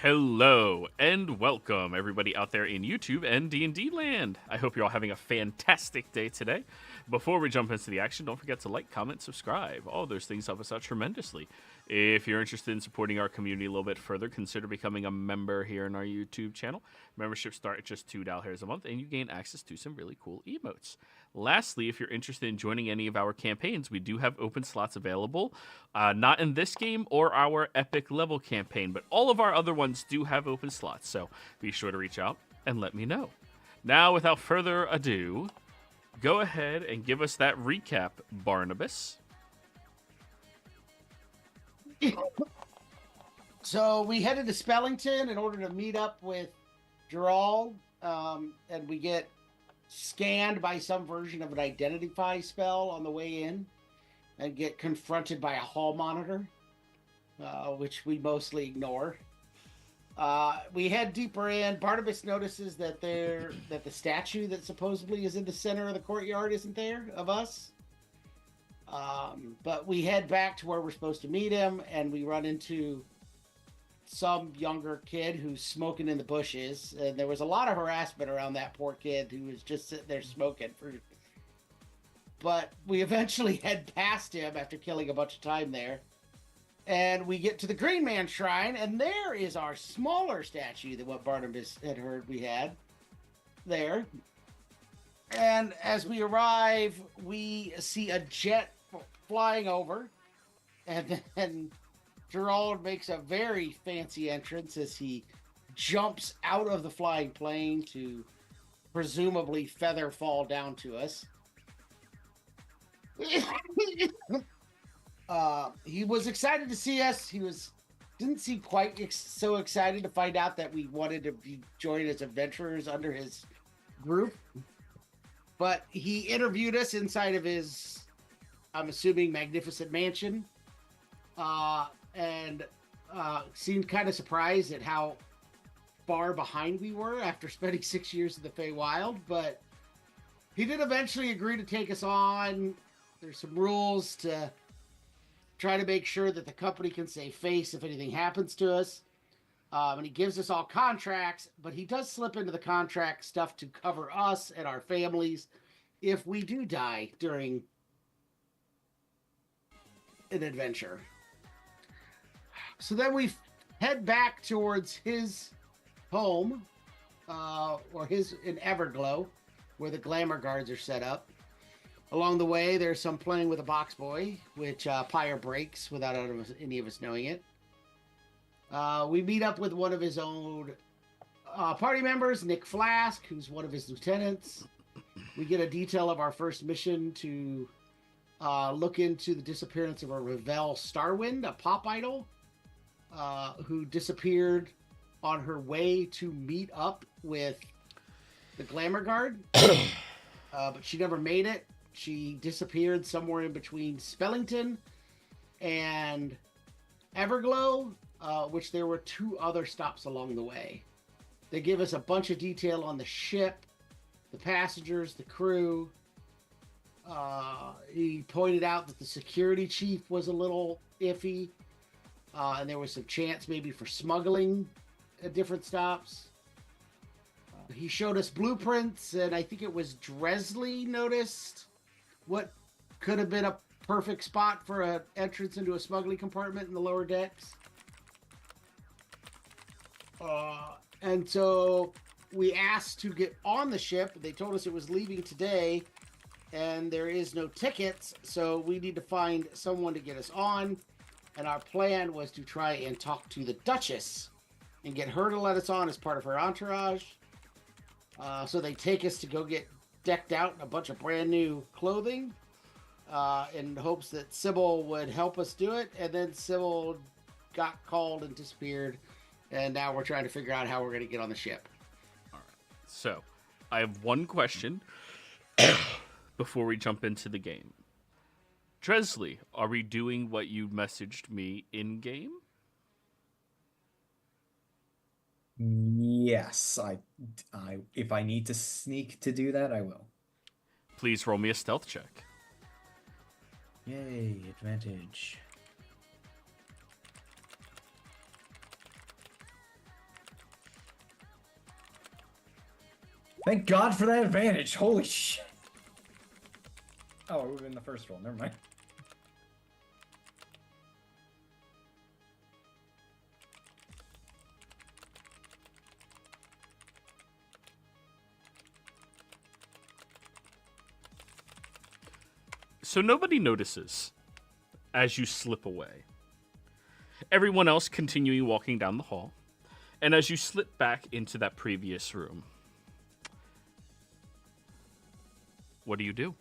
Hello and welcome everybody out there in YouTube and D&D land. I hope you're all having a fantastic day today. Before we jump into the action, don't forget to like, comment, subscribe. All those things help us out tremendously. If you're interested in supporting our community a little bit further, consider becoming a member here in our YouTube channel. Memberships start at just $2 a month and you gain access to some really cool emotes. Lastly, if you're interested in joining any of our campaigns, we do have open slots available. Not in this game or our epic level campaign, but all of our other ones do have open slots, so be sure to reach out and let me know. Now, without further ado, go ahead and give us that recap, Barnabas. So we headed to Spellington in order to meet up with Gerald, and we get scanned by some version of an identify spell on the way in and get confronted by a hall monitor, which we mostly ignore. We head deeper in. Barnabas notices that the statue that supposedly is in the center of the courtyard isn't there of us. But we head back to where we're supposed to meet him, and we run into some younger kid who's smoking in the bushes, and there was a lot of harassment around that poor kid who was just sitting there smoking. But we eventually head past him after killing a bunch of time there, and we get to the Green Man Shrine, and there is our smaller statue than what Barnabas had heard we had there. And as we arrive, we see a jet flying over, and then Gerald makes a very fancy entrance as he jumps out of the flying plane to presumably feather fall down to us. He was excited to see us. Didn't seem quite so excited to find out that we wanted to be joined as adventurers under his group. But he interviewed us inside of his, I'm assuming, magnificent mansion. And seemed kind of surprised at how far behind we were after spending 6 years in the Feywild. But he did eventually agree to take us on. There's some rules to try to make sure that the company can save face if anything happens to us. And he gives us all contracts, but he does slip into the contract stuff to cover us and our families if we do die during an adventure. So then we head back towards his home, or his in Everglow, where the glamour guards are set up. Along the way, there's some playing with a box boy, which Pyre breaks without any of us knowing it. We meet up with one of his own party members, Nick Flask, who's one of his lieutenants. We get a detail of our first mission to look into the disappearance of a Ravel Starwind, a pop idol, who disappeared on her way to meet up with the Glamour Guard. But she never made it. She disappeared somewhere in between Spellington and Everglow, which there were 2 other stops along the way. They give us a bunch of detail on the ship, the passengers, the crew. He pointed out that the security chief was a little iffy, and there was some chance maybe for smuggling at different stops. He showed us blueprints, and I think it was Dresley noticed what could have been a perfect spot for an entrance into a smuggling compartment in the lower decks. And so we asked to get on the ship. They told us it was leaving today, and there is no tickets, so we need to find someone to get us on. And our plan was to try and talk to the Duchess and get her to let us on as part of her entourage. So they take us to go get decked out in a bunch of brand new clothing, in hopes that Sybil would help us do it. And then Sybil got called and disappeared. And now we're trying to figure out how we're going to get on the ship. All right. So I have one question before we jump into the game. Dresley, are we doing what you messaged me in-game? Yes, I if I need to sneak to do that, I will. Please roll me a stealth check. Yay, advantage. Thank God for that advantage. Holy shit. Oh, it would have been the first roll. Never mind. So nobody notices as you slip away. Everyone else continuing walking down the hall. And as you slip back into that previous room, what do you do?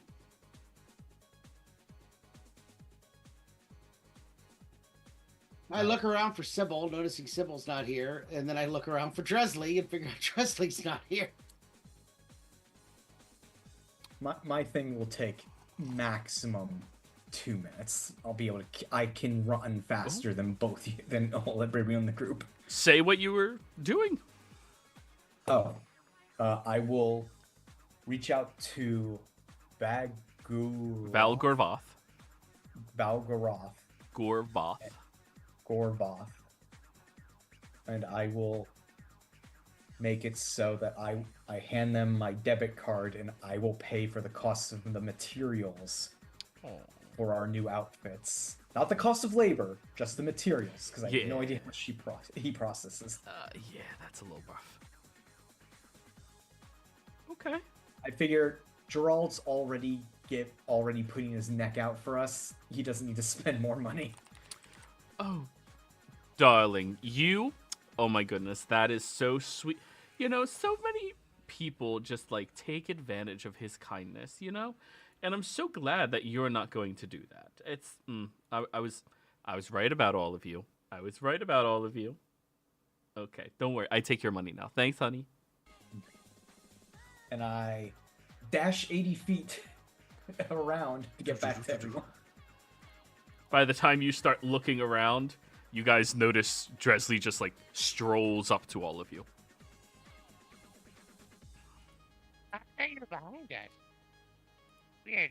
I look around for Sybil, noticing Sybil's not here, and then I look around for Dresley and figure out Dresley's not here. My thing will take maximum 2 minutes. I'll be able to. I can run faster than both you, than all everybody in the group. Say what you were doing. Oh, I will reach out to Valgorvoth. Gorvoth, and I will make it so that I hand them my debit card and I will pay for the cost of the materials for our new outfits. Not the cost of labor, just the materials, because I have no idea how much he processes. Yeah, that's a little rough. Okay. I figure Gerald's already putting his neck out for us. He doesn't need to spend more money. Oh, darling, oh my goodness, that is so sweet. You know, so many people just like take advantage of his kindness, you know? And I'm so glad that you're not going to do that. It's, I was right about all of you. Okay, don't worry. I take your money now. Thanks, honey. And I dash 80 feet around to get back to everyone. By the time you start looking around, you guys notice Dresley just like strolls up to all of you. I thought you were behind us. Weird.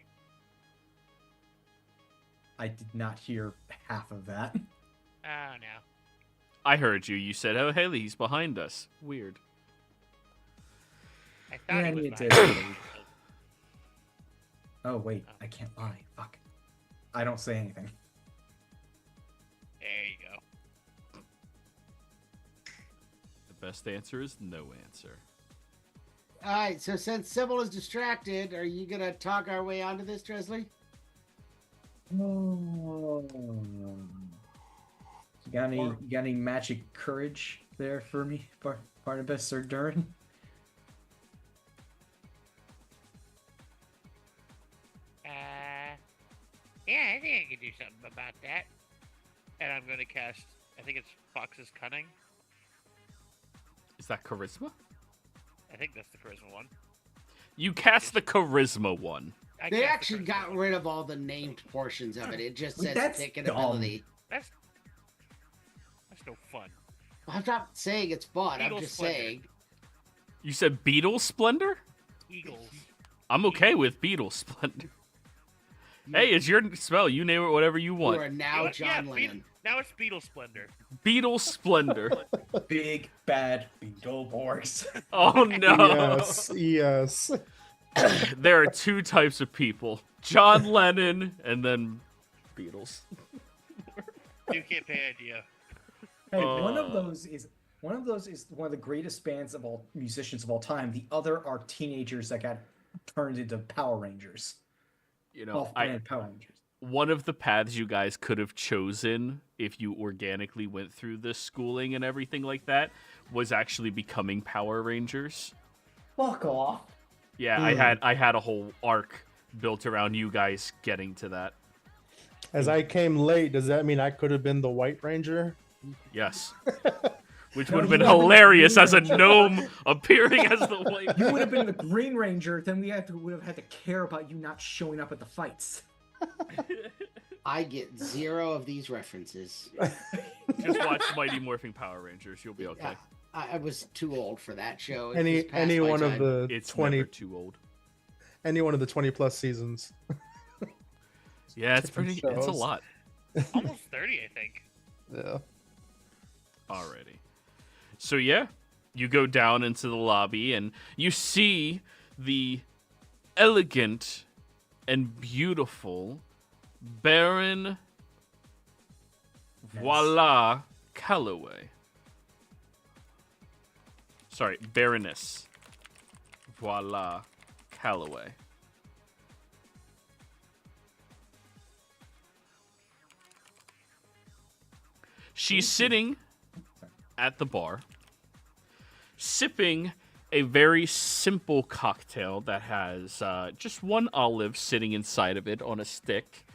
I did not hear half of that. Oh, no. I heard you. You said, "Oh, Haley, he's behind us." Weird. I thought he was you behind did. us. Oh, wait. I can't lie. Fuck. I don't say anything. There you go. The best answer is no answer. All right, so since Sybil is distracted, are you going to talk our way onto this, Dresley? Oh. You got any magic courage there for me, Barnabas or Durin? Yeah, I think I can do something about that. And I'm going to cast, I think it's Fox's Cunning. Is that charisma? I think that's the charisma one. You cast the charisma one. They actually got rid of all the named portions of it. It just says pick an ability. That's no fun. I'm not saying it's fun. Eagle I'm just Splendor. saying. You said Beetle Splendor? Eagles. I'm okay with Beetle Splendor. Hey, it's your spell. You name it whatever you You want. are now John Lennon. Now it's Beetle Splendor. Beetle Splendor. Big bad Beetleborgs. Oh no. Yes. There are two types of people. John Lennon and then Beatles. You can't pay idea. Hey, one of those is one of the greatest bands of all musicians of all time. The other are teenagers that got turned into Power Rangers. You know, Off-brand Power Rangers. one of the paths you guys could have chosen if you organically went through this schooling and everything like that was actually becoming Power Rangers. Fuck off. Yeah, I had a whole arc built around you guys getting to that. As I came late, does that mean I could have been the White Ranger? Yes. Which No, would have you been would've been hilarious the as a Green gnome appearing as the White You would have been the Green Ranger, then we would have had to care about you not showing up at the fights. I get zero of these references. Just watch Mighty Morphing Power Rangers. You'll be okay. I was too old for that show. It was Any past my one of time. the It's 20 never too old. any one of the 20+ seasons. Yeah, it's Different pretty. It's a shows. lot. Almost 30, I think. Yeah. Alrighty. So yeah, You go down into the lobby and you see the elegant and beautiful Baron Voila Calloway. Sorry, Baroness Voila Calloway. She's sitting at the bar, sipping a very simple cocktail that has just one olive sitting inside of it on a stick,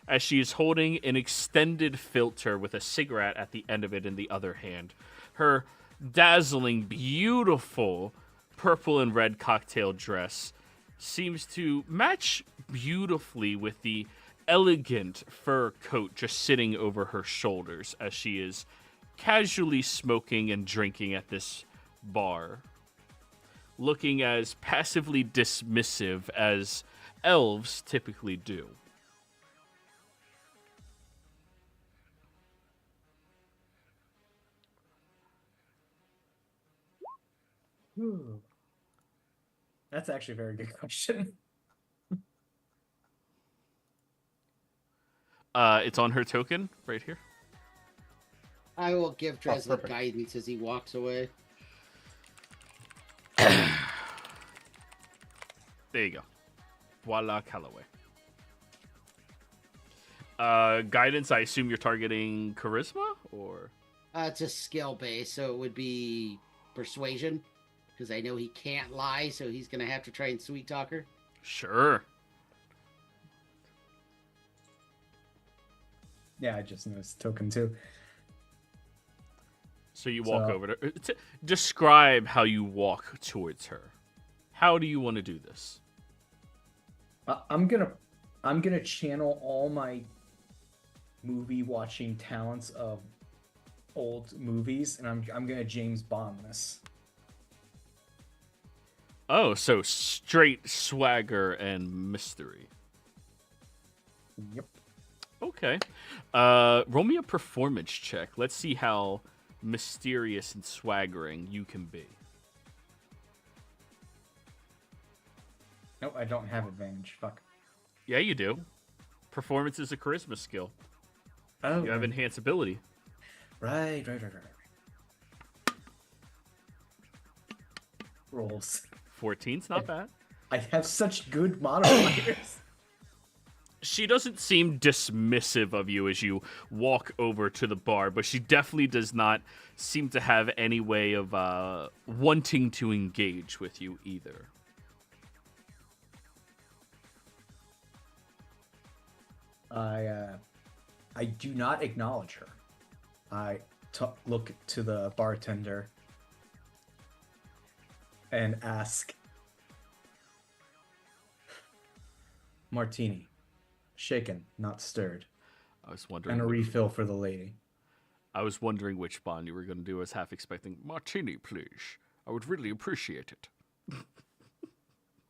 as she is holding an extended filter with a cigarette at the end of it in the other hand. Her dazzling, beautiful purple and red cocktail dress seems to match beautifully with the elegant fur coat just sitting over her shoulders as she is casually smoking and drinking at this bar, looking as passively dismissive as elves typically do. Ooh. That's actually a very good question. It's on her token right here. I will give Dresden perfect. guidance as he walks away. There you go. Voila, Calloway. Guidance, I assume you're targeting charisma, or? It's a skill base, so it would be persuasion, because I know he can't lie, so he's going to have to try and sweet talk her. Sure. Yeah, I just noticed token too. So you walk over to her. Describe how you walk towards her. How do you want to do this? I'm gonna channel all my movie watching talents of old movies, and I'm gonna James Bond this. Oh, so straight swagger and mystery. Yep. Okay. Roll me a performance check. Let's see how mysterious and swaggering you can be. Nope, I don't have advantage. Fuck. Yeah, you do. Performance is a charisma skill. Oh, You have enhanced ability. right. Rolls. 14's not bad. I have such good modifiers. She doesn't seem dismissive of you as you walk over to the bar, but she definitely does not seem to have any way of wanting to engage with you either. I do not acknowledge her. I look to the bartender and ask, "Martini, shaken, not stirred, I was wondering. and a refill for the lady." I was wondering which bond you were going to do. I was half expecting martini, please. I would really appreciate it.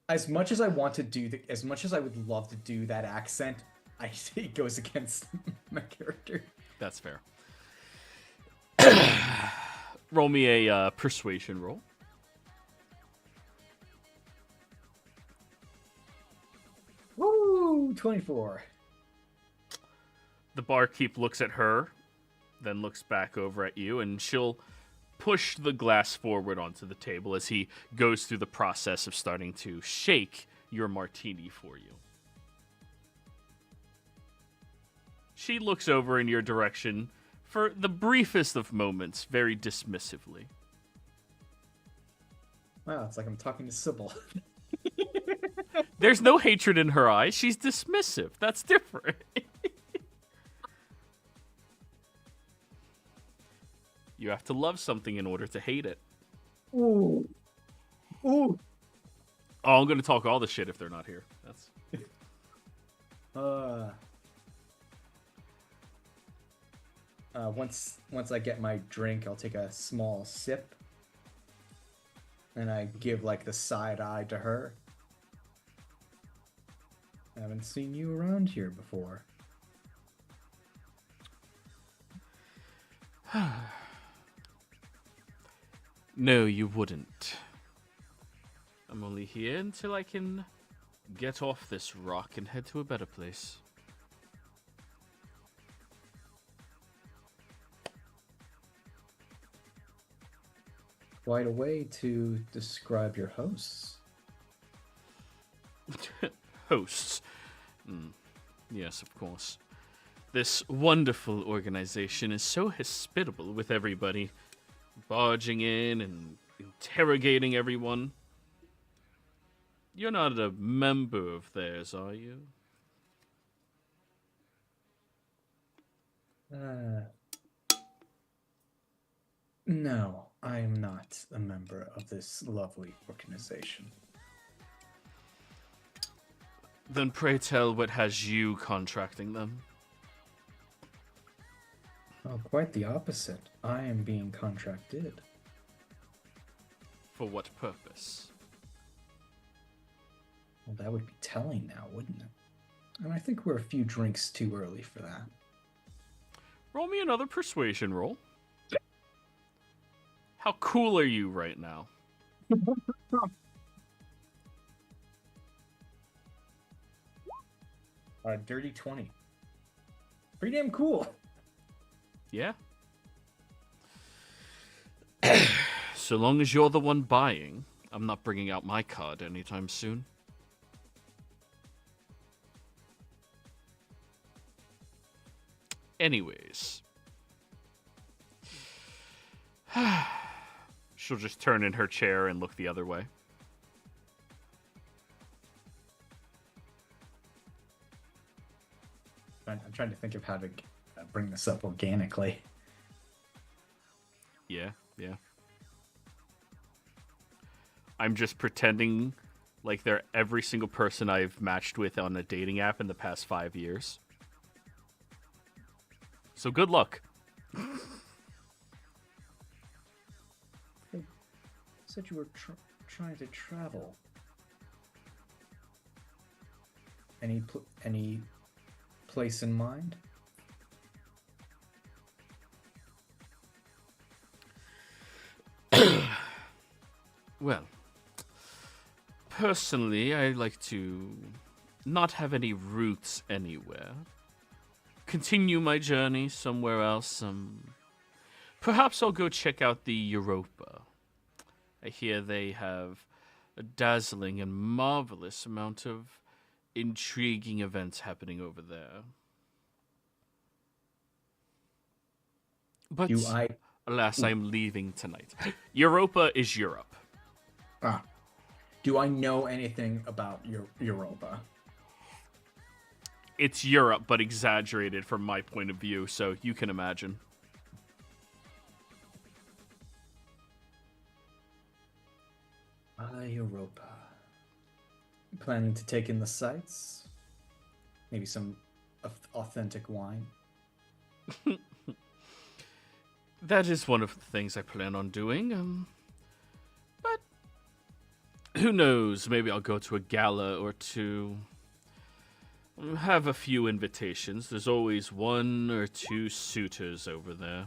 As much as I want to do as much as I would love to do that accent, I say it goes against my character. That's fair. Roll me a persuasion roll. Woo! 24. The barkeep looks at her, then looks back over at you, and she'll push the glass forward onto the table as he goes through the process of starting to shake your martini for you. She looks over in your direction for the briefest of moments, very dismissively. Wow, it's like I'm talking to Sybil. There's no hatred in her eyes. She's dismissive. That's different. You have to love something in order to hate it. Ooh. Ooh. Oh, I'm going to talk all the shit if they're not here. That's Once I get my drink, I'll take a small sip, and I give like the side eye to her. I haven't seen you around here before. No, you wouldn't. I'm only here until I can get off this rock and head to a better place. Quite a way to describe your hosts. Hosts. Yes, of course. This wonderful organization is so hospitable with everybody, barging in and interrogating everyone. You're not a member of theirs, are you? No, I am not a member of this lovely organization. Then pray tell what has you contracting them? Oh, quite the opposite. I am being contracted. For what purpose? Well, that would be telling now, wouldn't it? And I think we're a few drinks too early for that. Roll me another persuasion roll. How cool are you right now? Dirty 20. Pretty damn cool. Yeah. So long as you're the one buying, I'm not bringing out my card anytime soon. Anyways. She'll just turn in her chair and look the other way. I'm trying to think of how to bring this up organically. Yeah. I'm just pretending like they're every single person I've matched with on a dating app in the past 5 years. So good luck. You said you were trying to travel. Any place in mind? Well, personally, I like to not have any roots anywhere. Continue my journey somewhere else. Perhaps I'll go check out the Europa. I hear they have a dazzling and marvelous amount of intriguing events happening over there. But alas, I'm leaving tonight. Europa is Europe. Do I know anything about Europa? It's Europe, but exaggerated from my point of view, so you can imagine. Europa. Planning to take in the sights? Maybe some authentic wine? That is one of the things I plan on doing. But who knows? Maybe I'll go to a gala or two. Have a few invitations. There's always 1 or 2 suitors over there.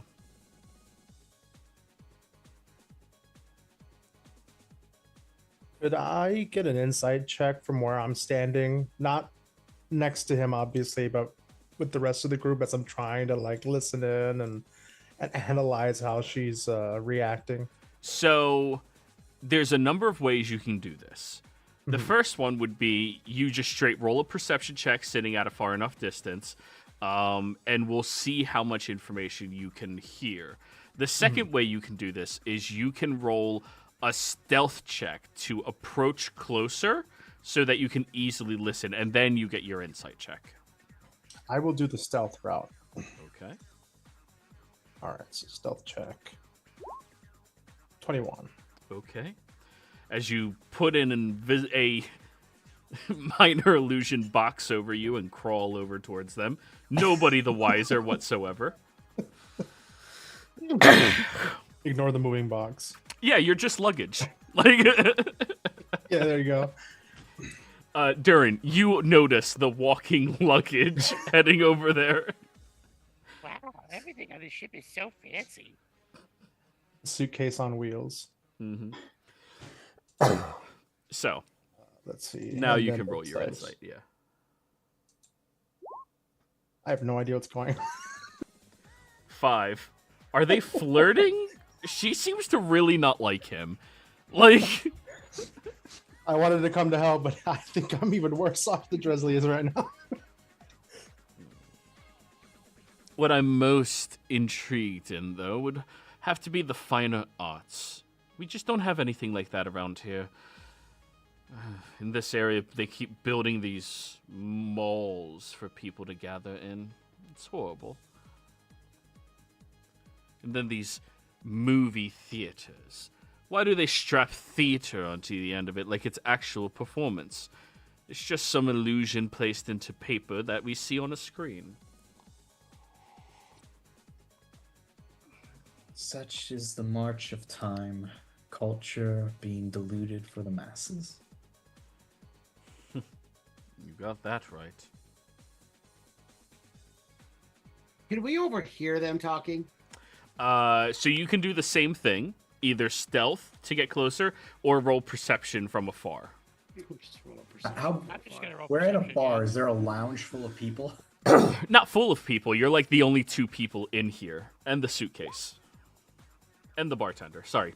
Could I get an insight check from where I'm standing? Not next to him, obviously, but with the rest of the group as I'm trying to like listen in and analyze how she's reacting. So there's a number of ways you can do this. The first one would be you just straight roll a perception check sitting at a far enough distance, and we'll see how much information you can hear. The second way you can do this is you can roll a stealth check to approach closer so that you can easily listen, and then you get your insight check. I will do the stealth route. Okay. All right, so stealth check. 21. Okay. As you put in a minor illusion box over you and crawl over towards them, nobody the wiser whatsoever. Ignore the moving box. Yeah, you're just luggage. Like, yeah, there you go. Durin, you notice the walking luggage heading over there. Wow, everything on the ship is so fancy. Suitcase on wheels. Mm-hmm. So Let's see. now And you then can roll your insight. Yeah. I have no idea what's going on. 5. Are they flirting? She seems to really not like him. Like, I wanted to come to help, but I think I'm even worse off than Dresley is right now. what I'm most intrigued in, though, would have to be the finer arts. We just don't have anything like that around here. In this area, they keep building these malls for people to gather in. It's horrible. And then these movie theaters. Why do they strap theater onto the end of it like it's actual performance? It's just some illusion placed into paper that we see on a screen. Such is the march of time, culture being diluted for the masses. You got that right. Can we overhear them talking? So you can do the same thing, either stealth to get closer, or roll perception from afar. Just roll a perception. How? I'm just gonna roll We're at a perception, bar. yeah. Is there a lounge full of people? Not full of people. You're like the only 2 people in here, and the suitcase, and the bartender. Sorry,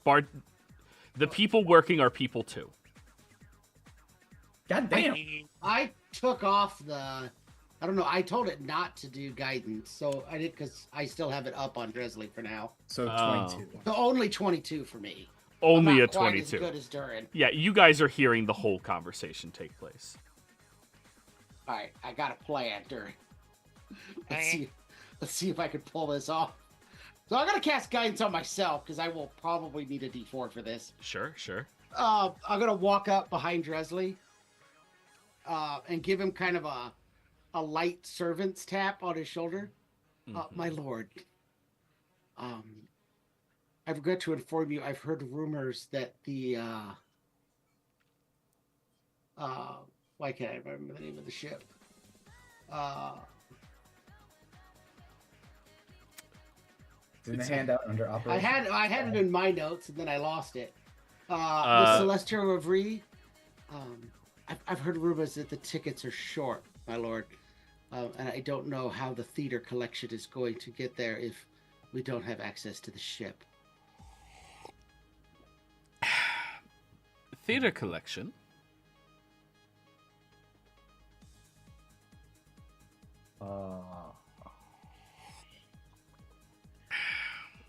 The people working are people too. God damn. I took off the. I don't know. I told it not to do guidance, so I did because I still have it up on Dresley for now. So Oh. 22. So only 22 for me. Only I'm a not quite 22. As good as Durin. Yeah, you guys are hearing the whole conversation take place. All right, I got a plan, Durin. Let's Okay. see if I can pull this off. So I'm gonna cast guidance on myself because I will probably need a D4 for this. Sure. I'm gonna walk up behind Dresley, and give him kind of a light servant's tap on his shoulder. Mhm. My lord, I forgot to inform you. I've heard rumors that the why can't I remember the name of the ship? Didn't the handout under operation? I had it in my notes and then I lost it. The Celestial Reverie. I've heard rumors that the tickets are short, my lord, and I don't know how the theater collection is going to get there if we don't have access to the ship. Theater collection.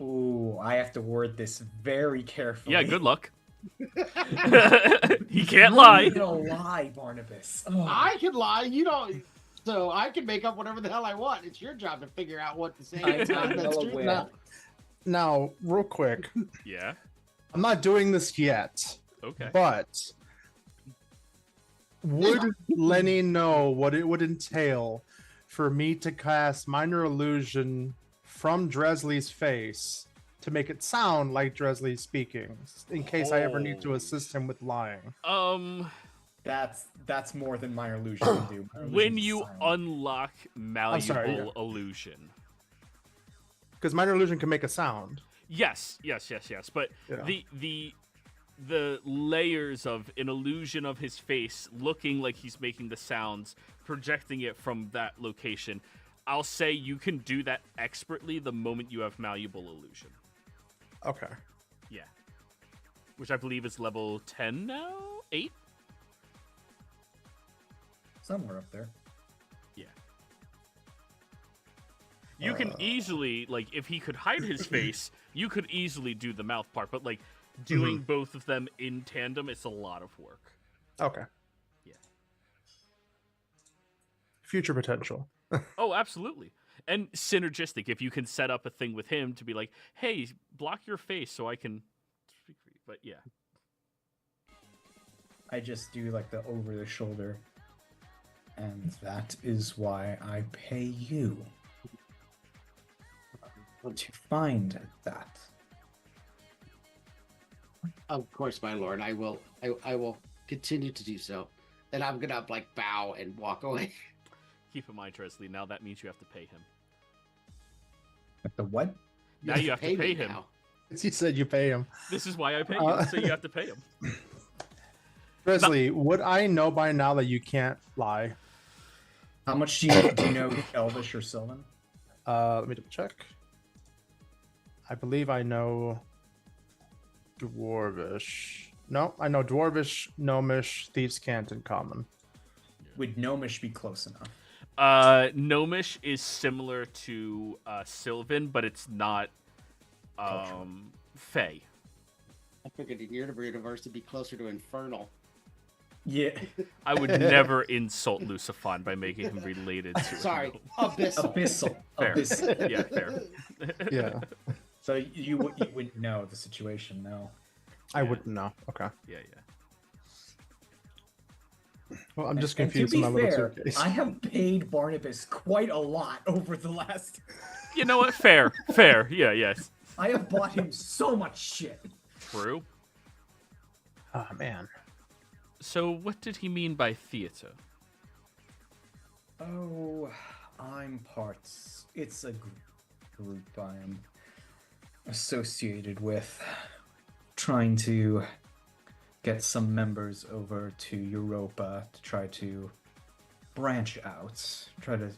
Ooh, I have to word this very carefully. Yeah, good luck. He can't lie. You're gonna lie, Barnabas. Oh. I can lie, you don't. So I can make up whatever the hell I want. It's your job to figure out what to say. I'm It's not- well that's true. aware. Now, real quick, Yeah. I'm not doing this yet, Okay. but would Lenny know what it would entail for me to cast Minor Illusion from Dresley's face to make it sound like Dresley speaking, in case I ever need to assist him with lying? That's more than Minor Illusion can do. Minor When Illusion's you silent. unlock malleable sorry, yeah. illusion. Because Minor Illusion can make a sound. Yes. But Yeah. the layers of an illusion of his face looking like he's making the sounds, projecting it from that location. I'll say you can do that expertly the moment you have malleable illusion. Okay. Yeah. Which I believe is level 10 now? 8? Somewhere up there. Yeah. You can easily, like, if he could hide his face, you could easily do the mouth part, but, like, doing both of them in tandem, it's a lot of work. Okay. Yeah. Future potential. Oh, absolutely. And synergistic, if you can set up a thing with him to be like, hey, block your face so I can speak for you. But yeah. I just do like the over the shoulder. And that is why I pay you to find that. Of course, my lord. I will continue to do so. And I'm gonna like bow and walk away. Keep in mind, Dresley, now that means you have to pay him. Like the what? Now you have to pay me him. now. You said you pay him. This is why I pay you, so you have to pay him. Grizzly, would I know by now that you can't fly? How much do you know Elvish or Sylvan? Let me double check. I believe I know Dwarvish. No, I know Dwarvish, Gnomish, Thieves' Cant, and Common. Would Gnomish be close enough? Gnomish is similar to Sylvan, but it's not Fey. I figured in your universe it'd be closer to Infernal. Yeah. I would never insult Lucifon by making him related to Sorry, a Abyssal. Abyssal. Fair. Abyssal. Yeah, fair. Yeah, So you wouldn't know the situation, no. I wouldn't know. Okay. Yeah. Well, I'm just And confused to in be my little fair, suitcase. I have paid Barnabas quite a lot over the last... You know what? Fair. Yeah, yes. I have bought him so much shit. True. Oh, man. So what did he mean by theater? Oh, I'm parts. It's a group I am associated with, trying to get some members over to Europa to try to branch out, try to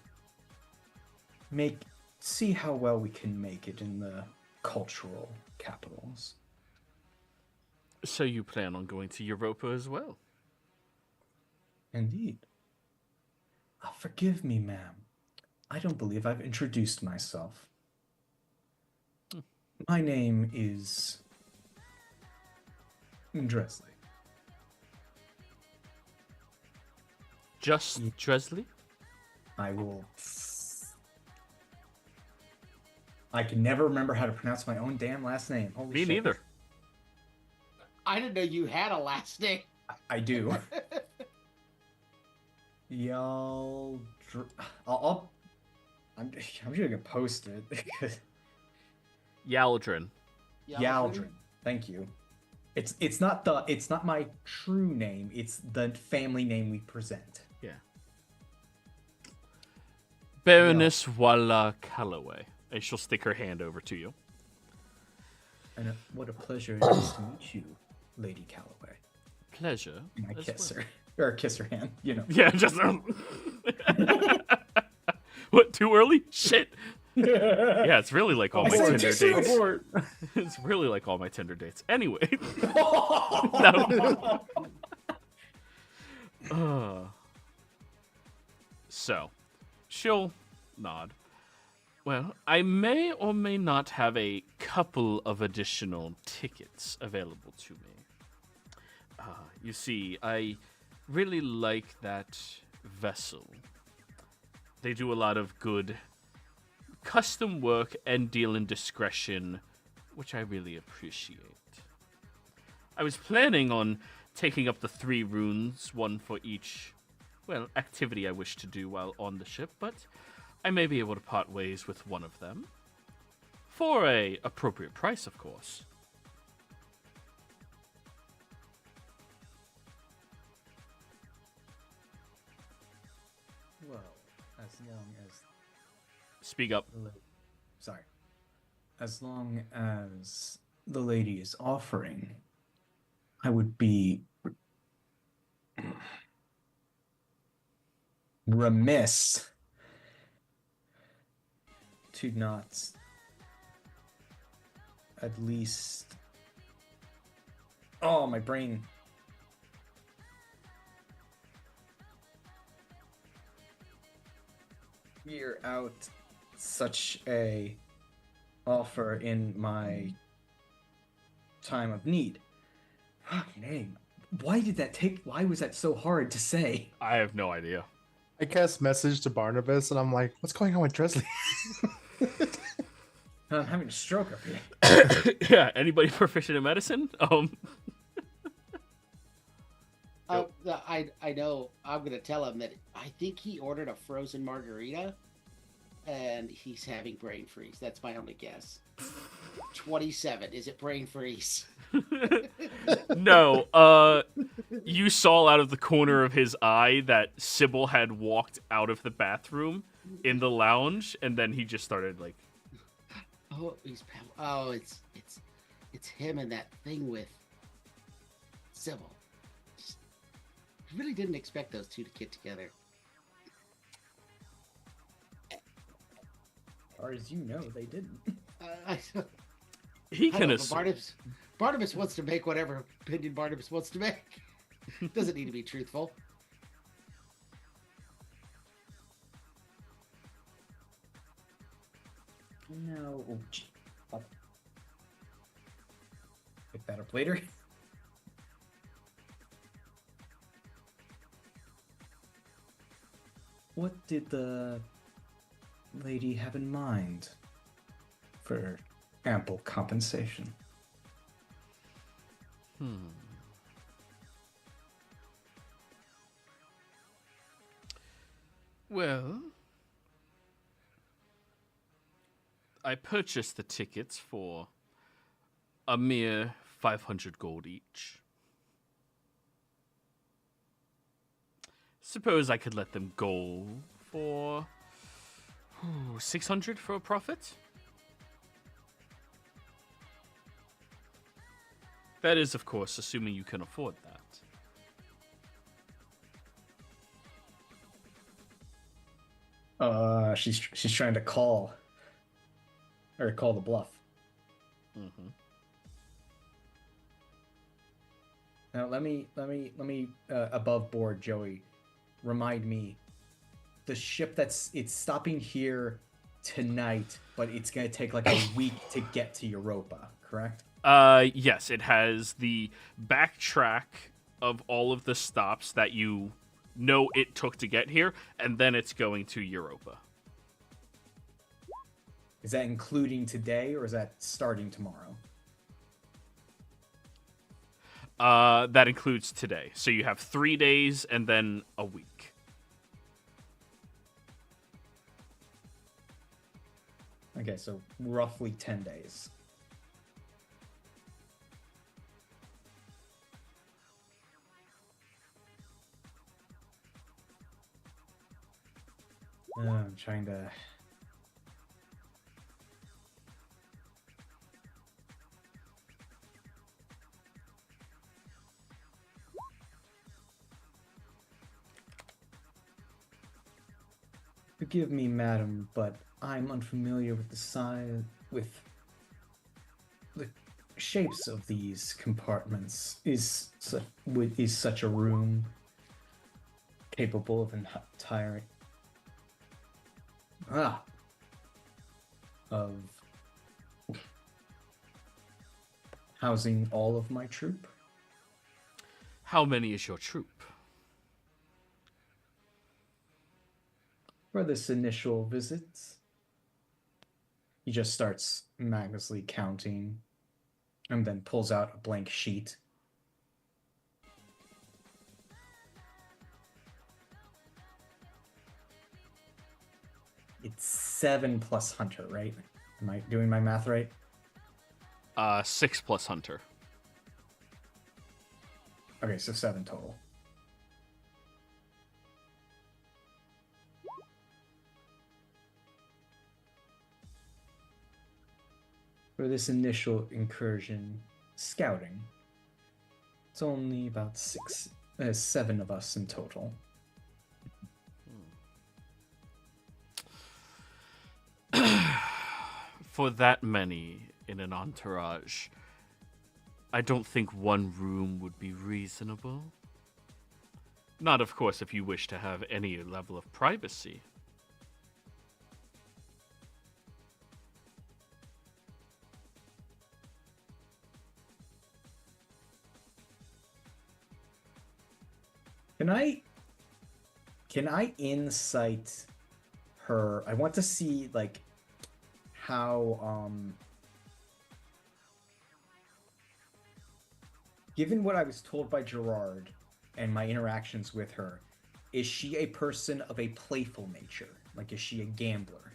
see how well we can make it in the cultural capitals. So you plan on going to Europa as well? Indeed. Forgive me, ma'am. I don't believe I've introduced myself. My name is Dresley. Just Dresley? I can never remember how to pronounce my own damn last name. Holy Me shit. neither. I didn't know you had a last name. I do. I'm just gonna post it. Yaldrin. Yaldrin. Thank you. It's not my true name. It's the family name we present. Yeah. Baroness Walla Calloway. And she'll stick her hand over to you. And what a pleasure it is to meet you, Lady Calloway. Pleasure. And I as kiss well. her. Or kiss her hand, you know. Yeah, just... What, too early? Shit. Yeah, it's really like all my Abort. Tinder dates. Abort. It's really like all my Tinder dates. Anyway. No. So, she'll nod. Well, I may or may not have a couple of additional tickets available to me. You see, I really like that vessel. They do a lot of good custom work and deal in discretion, which I really appreciate. I was planning on taking up the 3 runes, one for each, well, activity I wish to do while on the ship, but I may be able to part ways with one of them. For a appropriate price, of course. Well, as long as Speak up. sorry. As long as the lady is offering, I would be remiss to not at least... Oh, my brain. Hear out such a offer in my time of need. Fucking name. Why was that so hard to say? I have no idea. I cast message to Barnabas, and I'm like, "What's going on with Dresley?" I'm having a stroke up here. Yeah, anybody proficient in medicine? I know. I'm gonna tell him that I think he ordered a frozen margarita, and he's having brain freeze. That's my only guess. 27. Is it brain freeze? No. You saw out of the corner of his eye that Sybil had walked out of the bathroom in the lounge, and then he just started like... Oh, it's it's him and that thing with Sybil. I really didn't expect those two to get together. As far as you know, they didn't. He I can don't know, assume. Barnabas wants to make whatever opinion Barnabas wants to make. Doesn't need to be truthful. No. Oh, gee. I'll pick that up later. What did the lady have in mind for ample compensation? Well, I purchased the tickets for a mere 500 gold each. Suppose I could let them go for 600 for a profit? That is, of course, assuming you can afford that. She's trying to call the bluff. Mm-hmm. Now let me above board, Joey, remind me, the ship it's stopping here tonight, but it's gonna take like a week to get to Europa, correct? Yes, it has the backtrack of all of the stops that you know it took to get here, and then it's going to Europa. Is that including today, or is that starting tomorrow? That includes today. So you have 3 days and then a week. Okay, so roughly 10 days. I'm trying to... Forgive me, madam, but I'm unfamiliar with the shapes of these compartments. Is such a room capable of of housing all of my troop? How many is your troop? For this initial visit, he just starts magically counting and then pulls out a blank sheet. It's 7 plus Hunter, right? Am I doing my math right? 6 plus Hunter. Okay, so 7 total. For this initial incursion, scouting, it's only about 7 of us in total. For that many in an entourage, I don't think one room would be reasonable. Not, of course, if you wish to have any level of privacy. Can I insight her? I want to see like how given what I was told by Gerard and my interactions with her, is she a person of a playful nature? Like, is she a gambler?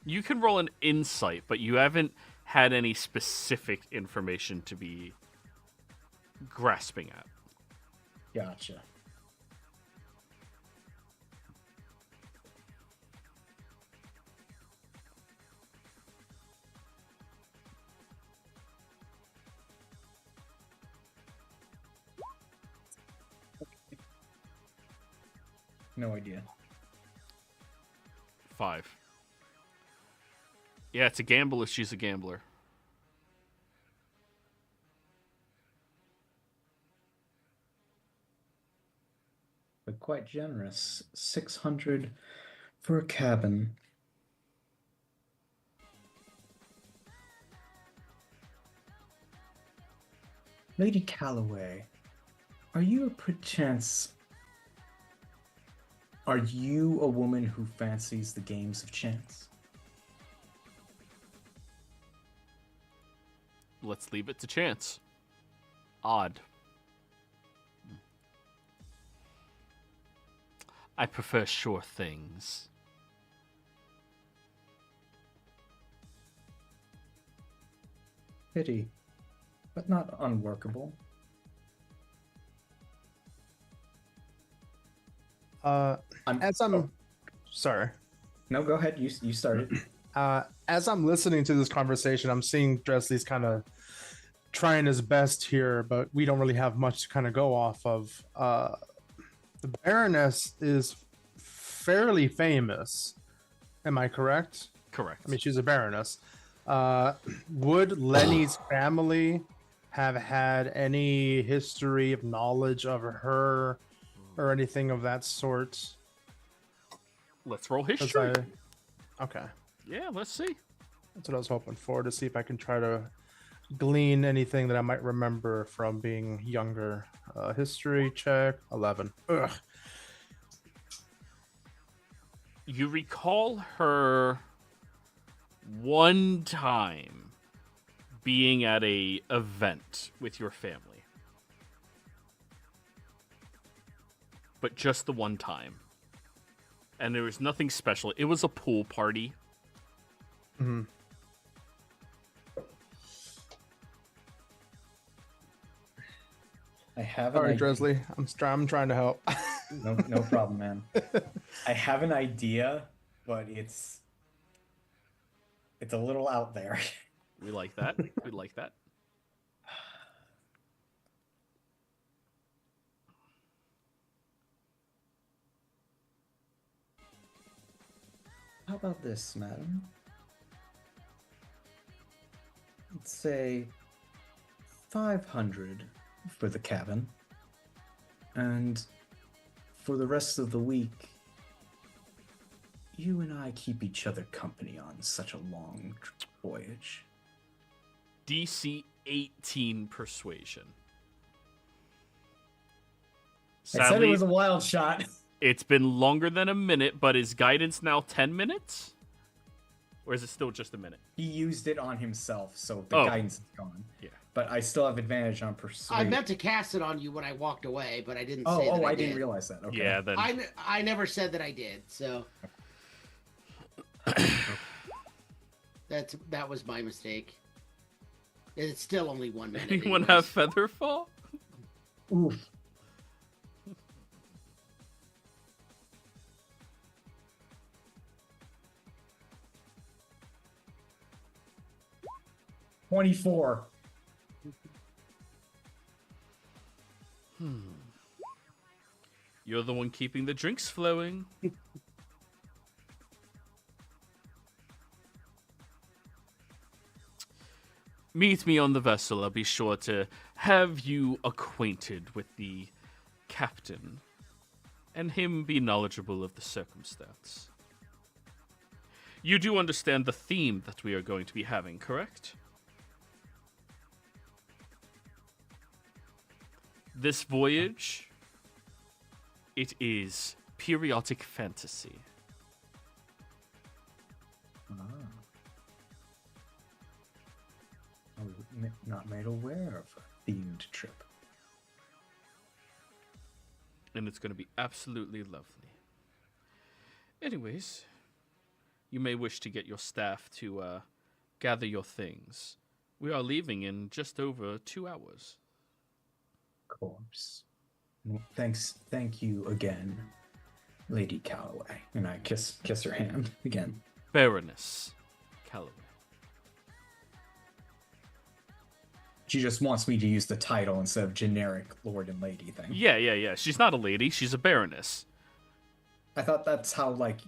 You can roll an insight, but you haven't had any specific information to be grasping at. Gotcha. No idea. 5. Yeah, it's a gamble if she's a gambler. But quite generous. 600 for a cabin. Lady Calloway, are you a perchance... Are you a woman who fancies the games of chance? Let's leave it to chance. Odd. I prefer sure things. Pity, but not unworkable. Sorry. No, go ahead. You started. As I'm listening to this conversation, I'm seeing Dresley's kind of trying his best here, but we don't really have much to kind of go off of. The Baroness is fairly famous. Am I correct? Correct. I mean, she's a Baroness. Would Lenny's family have had any history of knowledge of her or anything of that sort? Let's roll history. Okay. Yeah, let's see. That's what I was hoping for, to see if I can try to glean anything that I might remember from being younger. History check, 11. Ugh. You recall her one time being at a event with your family. But just the one time. And there was nothing special. It was a pool party. Mm-hmm. I have All an right, idea. Dresley. I'm trying to help. No problem, man. I have an idea, but it's a little out there. We like that. We like that. How about this, madam? Let's say 500 for the cabin, and for the rest of the week, you and I keep each other company on such a long voyage. DC 18 persuasion. I said it was a wild shot. It's been longer than a minute, but is guidance now 10 minutes? Or is it still just a minute? He used it on himself, so the guidance is gone. Yeah. But I still have advantage on persuasion. I meant to cast it on you when I walked away, but I didn't say that I I didn't did. realize that. Okay. Yeah, then... I never said that I did, so... that was my mistake. It's still only 1 minute. Anyone have Featherfall? Oof. $24. You're the one keeping the drinks flowing. Meet me on the vessel. I'll be sure to have you acquainted with the captain, and him be knowledgeable of the circumstance. You do understand the theme that we are going to be having, correct? This voyage, it is periodic fantasy. I was not made aware of a themed trip. And it's going to be absolutely lovely. Anyways, you may wish to get your staff to gather your things. We are leaving in just over 2 hours. Of course. Well, thank you again, Lady Calloway. And I kiss her hand again. Baroness Calloway. She just wants me to use the title instead of generic Lord and Lady thing. Yeah. She's not a lady. She's a baroness. I thought that's how like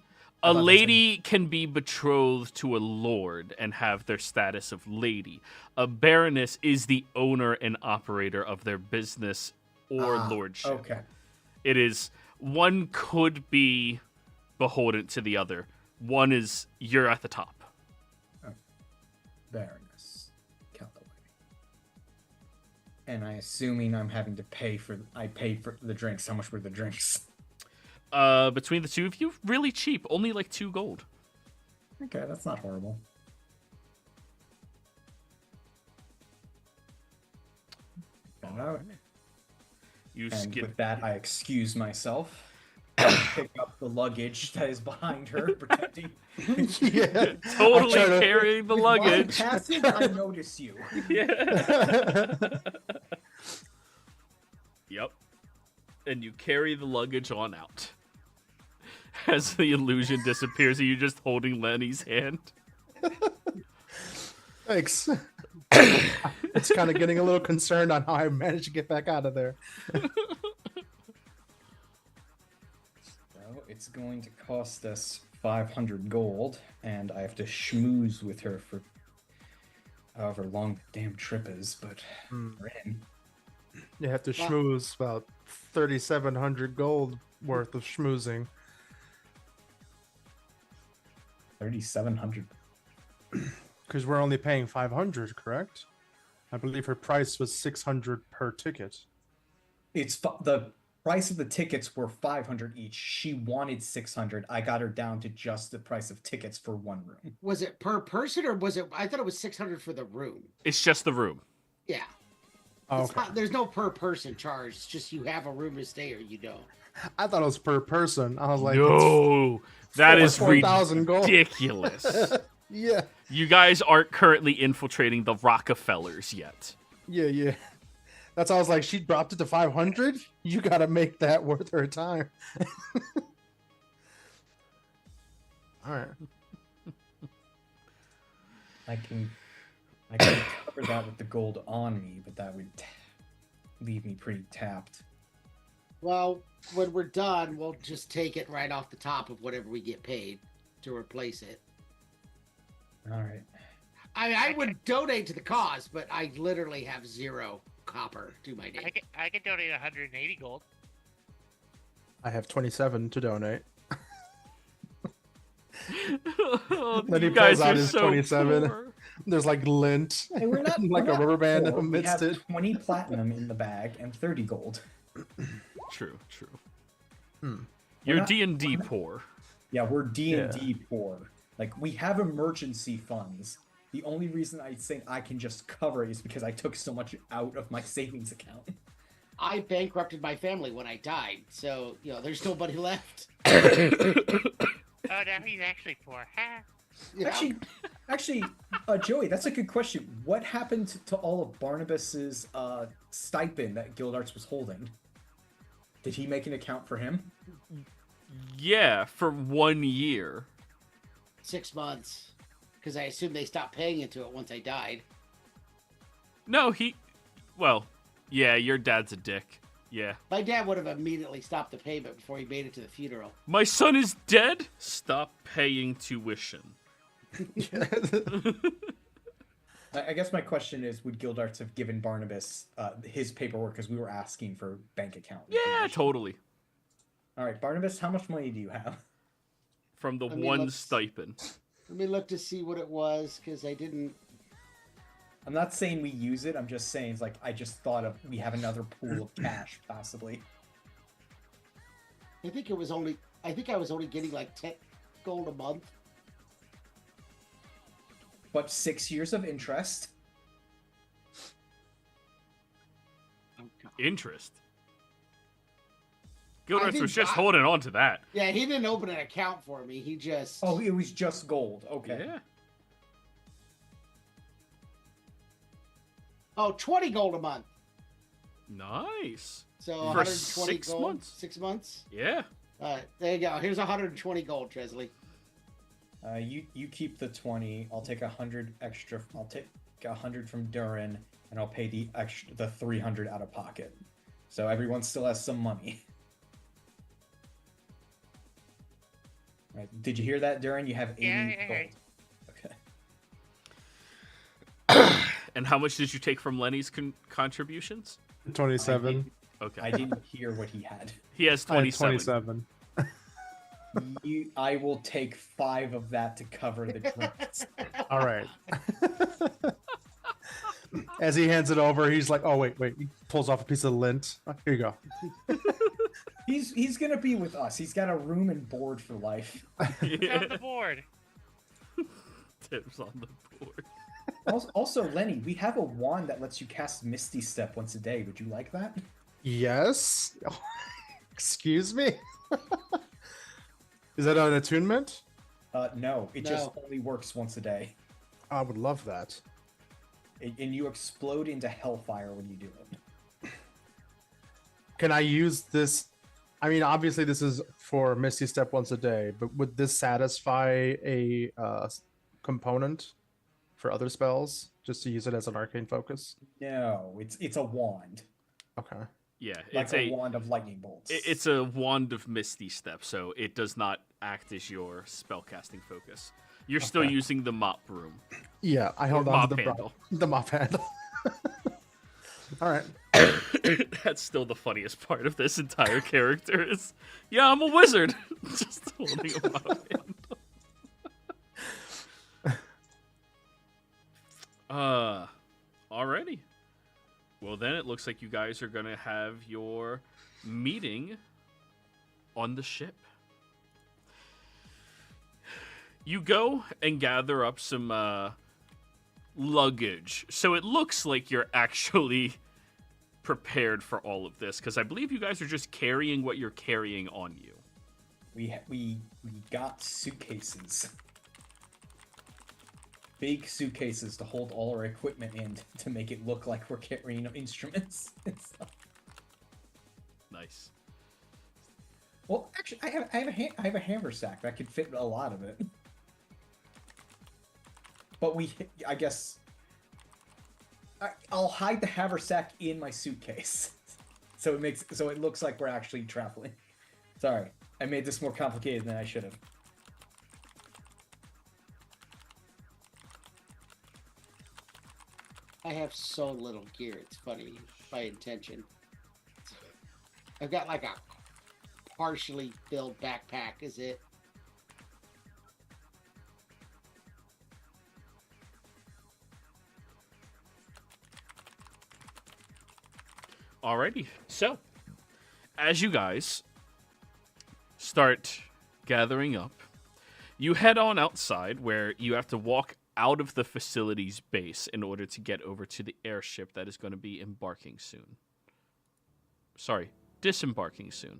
A lady can be betrothed to a lord and have their status of lady. A baroness is the owner and operator of their business or lordship. Okay. It is, one could be beholden to the other. One is, you're at the top. Baroness Calloway. And I assuming I'm having to pay for the drinks. How much were the drinks? Between the two of you, really cheap. Only like 2 gold. Okay, that's not horrible. With that, I excuse myself. Pick up the luggage that is behind her, pretending. Yeah, Totally carrying the luggage. Passing, I notice you. Yeah. Yep. And you carry the luggage on out. As the illusion disappears, are you just holding Lenny's hand? Thanks. It's kind of getting a little concerned on how I managed to get back out of there. So it's going to cost us 500 gold, and I have to schmooze with her for however long the damn trip is, but we're in. You have to schmooze about 3,700 gold worth of schmoozing. 3,700. Because we're only paying 500, correct? I believe her price was 600 per ticket. It's the price of the tickets were 500 each. She wanted 600. I got her down to just the price of tickets for one room. Was it per person or was it? I thought it was 600 for the room. It's just the room. Yeah. Oh, It's not, there's no per person charge. It's just you have a room to stay or you don't. I thought it was per person. I was like, no, that is 4,000 gold. ridiculous. Yeah. You guys aren't currently infiltrating the Rockefellers yet. Yeah. That's why I was like, she dropped it to 500? You got to make that worth her time. All right. I can cover that with the gold on me, but that would leave me pretty tapped. Well, when we're done, we'll just take it right off the top of whatever we get paid to replace it. All right. I would donate to the cause, but I literally have 0 copper to my name. I could donate 180 gold. I have 27 to donate. Oh, Then he you guys pulls out are his so 27. poor. There's like lint, Hey, we're not like we're a not rubber band poor. We amidst have it. 20 platinum in the bag and 30 gold. True. Hmm. You're not- D&D poor. Yeah, we're D&D poor. Like, we have emergency funds. The only reason I think I can just cover it is because I took so much out of my savings account. I bankrupted my family when I died, so there's nobody left. Oh, now he's actually poor. Ha! Yeah. Actually, Joey, that's a good question. What happened to all of Barnabas's stipend that Gildarts was holding? Did he make an account for him? Yeah, for 1 year. 6 months, because I assume they stopped paying into it once I died. No, well, yeah, your dad's a dick. Yeah. My dad would have immediately stopped the payment before he made it to the funeral. My son is dead? Stop paying tuition. I guess my question is, would Gildarts have given Barnabas his paperwork because we were asking for bank account Yeah, information? totally. All right, Barnabas, how much money do you have? From the Let me one look. stipend. Let me look to see what it was, because I didn't... I'm not saying we use it. I'm just saying, it's like, I just thought of we have another pool of cash, possibly. I think I was only getting like 10 gold a month. But 6 years of interest. Oh, God. Interest. I Gildarts think was just I- holding on to that. Yeah, he didn't open an account for me. He just... Oh, it was just gold. Okay. Yeah. Oh, 20 gold a month. Nice. So For 120 6 gold. months. 6 months. Yeah. There you go. Here's 120 gold, Tresley. You keep the 20. I'll take 100 extra. I'll take 100 from Durin, and I'll pay the 300 out of pocket. So everyone still has some money. Right. Did you hear that, Durin? You have 80 Yeah, gold. I heard. Okay. And how much did you take from Lenny's contributions? 27. Okay. I didn't hear what he had. He has I had 27. 27. I will take 5 of that to cover the drinks. All right. As he hands it over, he's like, "Oh wait." He pulls off a piece of lint. Here you go. He's gonna be with us. He's got a room and board for life. It's on the board. Tips on the board. Also, Lenny, we have a wand that lets you cast Misty Step once a day. Would you like that? Yes. Excuse me. Is that an attunement? No. It just No. only works once a day. I would love that. And you explode into hellfire when you do it. Can I use this? I mean, obviously, this is for Misty Step once a day, but would this satisfy a component for other spells? Just to use it as an arcane focus? No, it's a wand. Okay. Yeah, Like it's a wand of lightning bolts. It's a wand of Misty Step, so it does not act as your spellcasting focus. You're still Okay. using the mop broom. Yeah, I held Or on to mop handle. the mop handle. All right. That's still the funniest part of this entire character is, yeah, I'm a wizard. Just holding a mop handle. Alrighty. Well, then it looks like you guys are going to have your meeting on the ship. You go and gather up some luggage. So it looks like you're actually prepared for all of this, because I believe you guys are just carrying what you're carrying on you. We got suitcases. Big suitcases to hold all our equipment in to make it look like we're carrying instruments and stuff. Nice. Well, actually, I have a hammer sack that could fit a lot of it. But I guess I'll hide the haversack in my suitcase, so it looks like we're actually traveling. Sorry, I made this more complicated than I should have. I have so little gear. It's funny by intention. I've got like a partially filled backpack. Is it? Alrighty. So, as you guys start gathering up, you head on outside where you have to walk out of the facility's base in order to get over to the airship that is going to be embarking soon. Sorry, disembarking soon.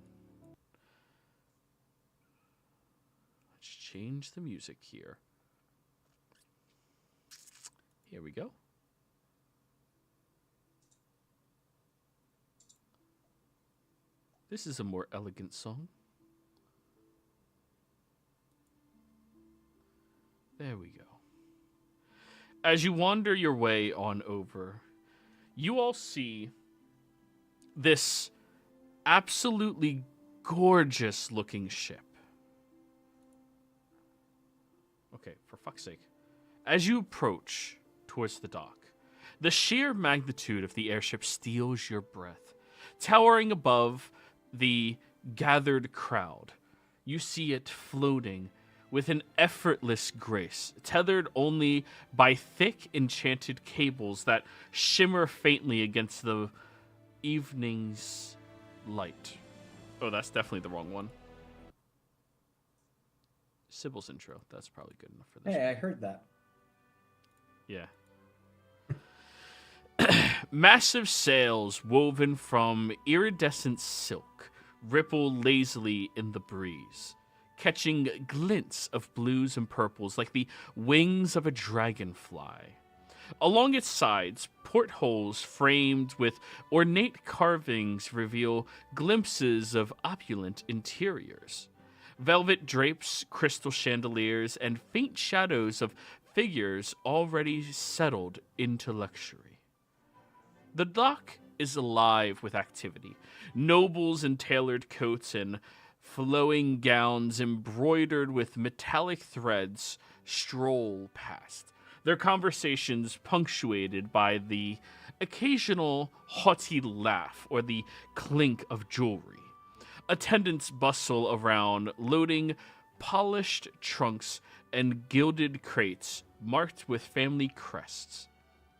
Let's change the music here. Here we go. This is a more elegant song. There we go. As you wander your way on over, you all see this absolutely gorgeous looking ship. Okay, for fuck's sake. As you approach towards the dock, the sheer magnitude of the airship steals your breath. Towering above the gathered crowd, you see it floating with an effortless grace, tethered only by thick enchanted cables that shimmer faintly against the evening's light. Oh, that's definitely the wrong one. Sybil's intro. That's probably good enough for this. Hey, I heard that. Yeah. Massive sails woven from iridescent silk ripple lazily in the breeze, catching glints of blues and purples like the wings of a dragonfly. Along its sides, portholes framed with ornate carvings reveal glimpses of opulent interiors. Velvet drapes, crystal chandeliers, and faint shadows of figures already settled into luxury. The dock is alive with activity. Nobles in tailored coats and flowing gowns embroidered with metallic threads stroll past, their conversations punctuated by the occasional haughty laugh or the clink of jewelry. Attendants bustle around, loading polished trunks and gilded crates marked with family crests,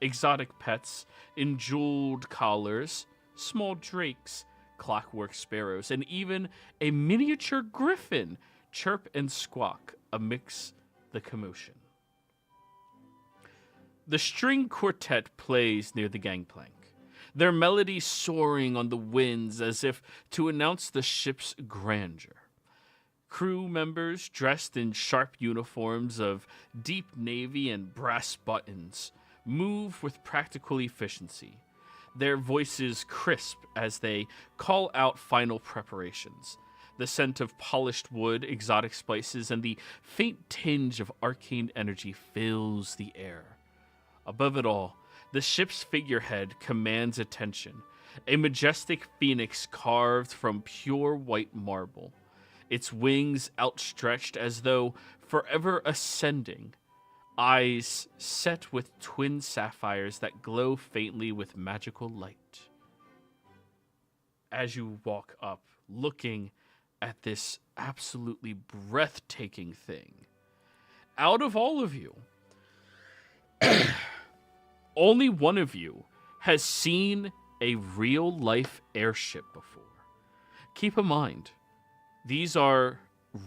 exotic pets in jeweled collars, small drakes, clockwork sparrows, and even a miniature griffin chirp and squawk amidst the commotion. The string quartet plays near the gangplank, their melody soaring on the winds as if to announce the ship's grandeur. Crew members dressed in sharp uniforms of deep navy and brass buttons move with practical efficiency, their voices crisp as they call out final preparations. The scent of polished wood, exotic spices, and the faint tinge of arcane energy fills the air. Above it all, the ship's figurehead commands attention, a majestic phoenix carved from pure white marble, its wings outstretched as though forever ascending, eyes set with twin sapphires that glow faintly with magical light. As you walk up, looking at this absolutely breathtaking thing, out of all of you, only one of you has seen a real-life airship before. Keep in mind, these are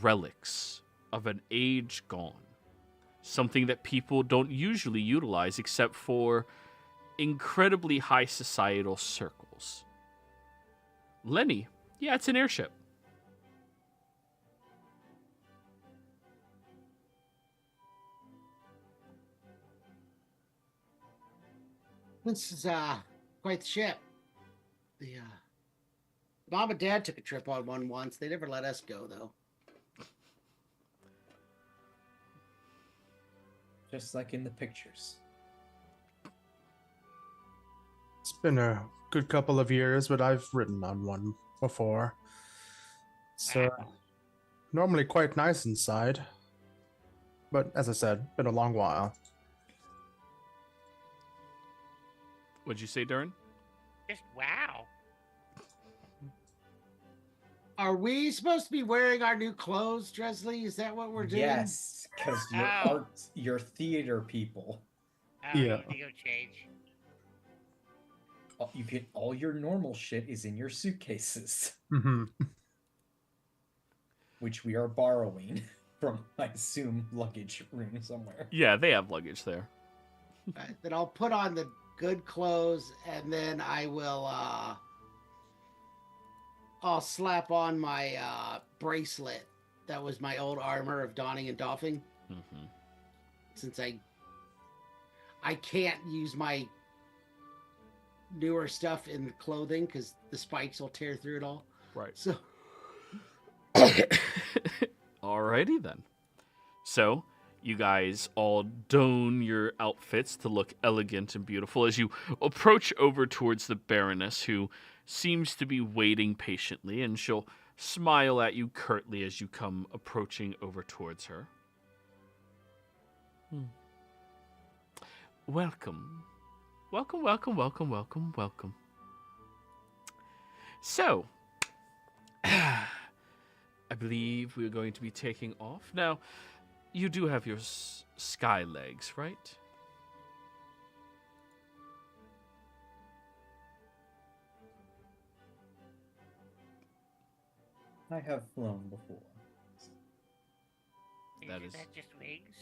relics of an age gone. Something that people don't usually utilize except for incredibly high societal circles. Lenny, yeah, it's an airship. This is quite the ship. The mom and dad took a trip on one once. They never let us go though. Just like in the pictures. It's been a good couple of years, but I've ridden on one before. It's normally quite nice inside. But as I said, been a long while. What'd you say, Darren? Just wow. Are we supposed to be wearing our new clothes, Dresley? Is that what we're doing? Yes, because you're theater people. Oh, Yeah. you need to go change. You get all your normal shit is in your suitcases, Mm-hmm. which we are borrowing from, I assume, luggage room somewhere. Yeah, they have luggage there. Right, then I'll put on the good clothes, and then I will I'll slap on my bracelet. That was my old armor of donning and doffing. Mm-hmm. Since I can't use my newer stuff in clothing because the spikes will tear through it all. Right. So Alrighty then. So, you guys all don your outfits to look elegant and beautiful as you approach over towards the Baroness, who seems to be waiting patiently, and she'll smile at you curtly as you come approaching over towards her. Welcome. Welcome, welcome, welcome, welcome, welcome. So, I believe we're going to be taking off. Now, you do have your sky legs, right? I have flown before. That Isn't is- that just wings?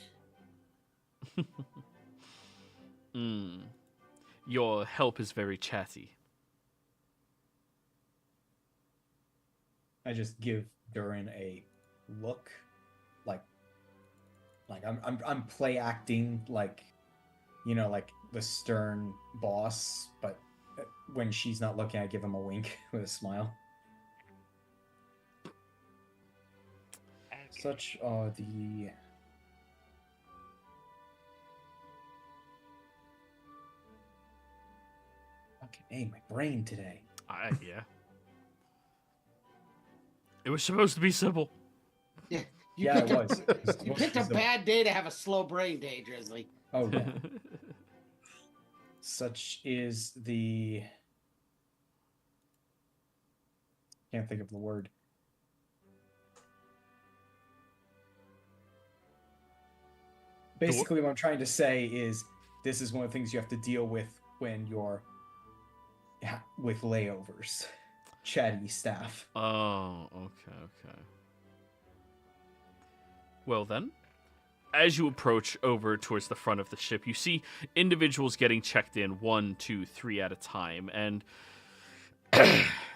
Your help is very chatty. I just give Durin a look, like I'm play acting, like, you know, like the stern boss, but when she's not looking, I give him a wink with a smile. Okay. Such are the fucking my brain today. Yeah. It was supposed to be Sybil. Yeah, Yeah, it was. You picked a bad day to have a slow brain day, Drizzly. Oh, yeah. Such is the... Can't think of the word. Basically, what I'm trying to say is this is one of the things you have to deal with when you're with layovers. Chatty staff. Oh, okay. Well then, as you approach over towards the front of the ship, you see individuals getting checked in 1, 2, 3 at a time. And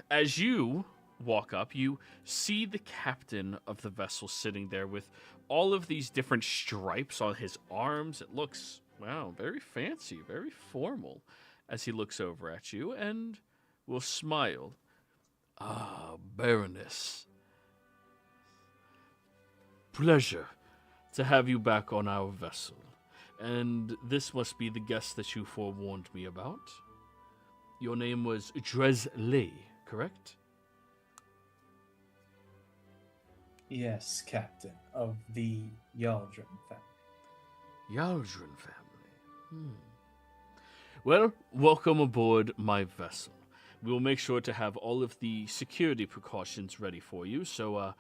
as you walk up, you see the captain of the vessel sitting there with all of these different stripes on his arms. It looks, wow, very fancy, very formal as he looks over at you and will smile. Ah, Baroness. Pleasure to have you back on our vessel. And this must be the guest that you forewarned me about. Your name was Drizzly, correct? Yes, Captain of the Yaldrin family. Yaldrin family. Well, welcome aboard my vessel. We'll make sure to have all of the security precautions ready for you. So,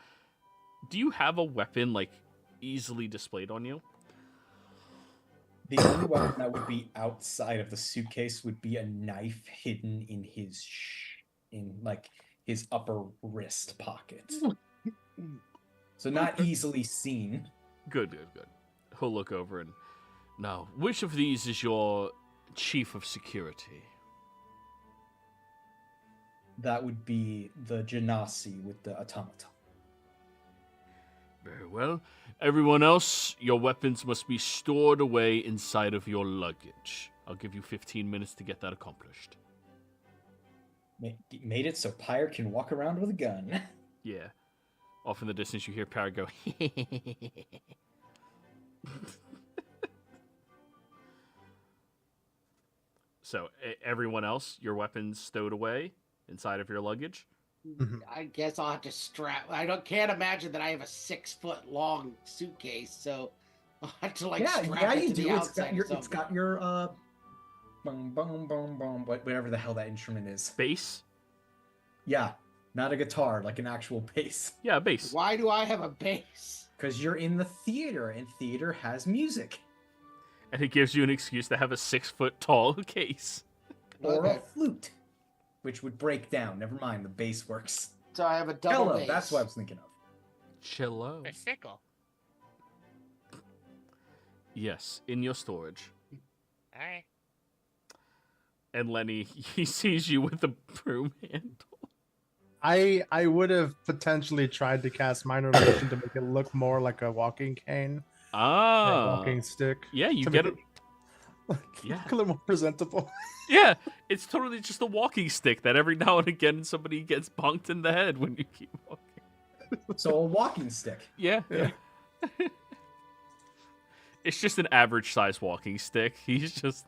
do you have a weapon, like, easily displayed on you? The only weapon that would be outside of the suitcase would be a knife hidden in his his upper wrist pocket. So not easily seen. Good. He'll look over and... Now, which of these is your chief of security? That would be the Genasi with the automaton. Very well. Everyone else, your weapons must be stored away inside of your luggage. I'll give you 15 minutes to get that accomplished. Made it so Pyre can walk around with a gun. Yeah. Off in the distance, you hear Pyre go, So, everyone else, your weapons stowed away inside of your luggage? I guess I'll have to strap. Can't imagine that I have a 6-foot-long suitcase, so I'll have to strap it to the outside. It's got your boom, boom, boom, boom, whatever the hell that instrument is. Bass? Yeah, not a guitar, like an actual bass. Yeah, bass. Why do I have a bass? Because you're in the theater, and theater has music. And it gives you an excuse to have a 6-foot-tall case. Or Okay. a flute, which would break down. Never mind, the bass works. So I have a double Cello, bass. that's what I was thinking of. Cello. A sickle. Yes, in your storage. Alright. And Lenny, he sees you with the broom handle. I would have potentially tried to cast minor illusion to make it look more like a walking cane or a Ah. walking stick. Yeah, you to get make it. Like, Yeah. look a little more presentable. Yeah, it's totally just a walking stick that every now and again somebody gets bonked in the head when you keep walking. So a walking stick. Yeah. It's just an average size walking stick. He's just...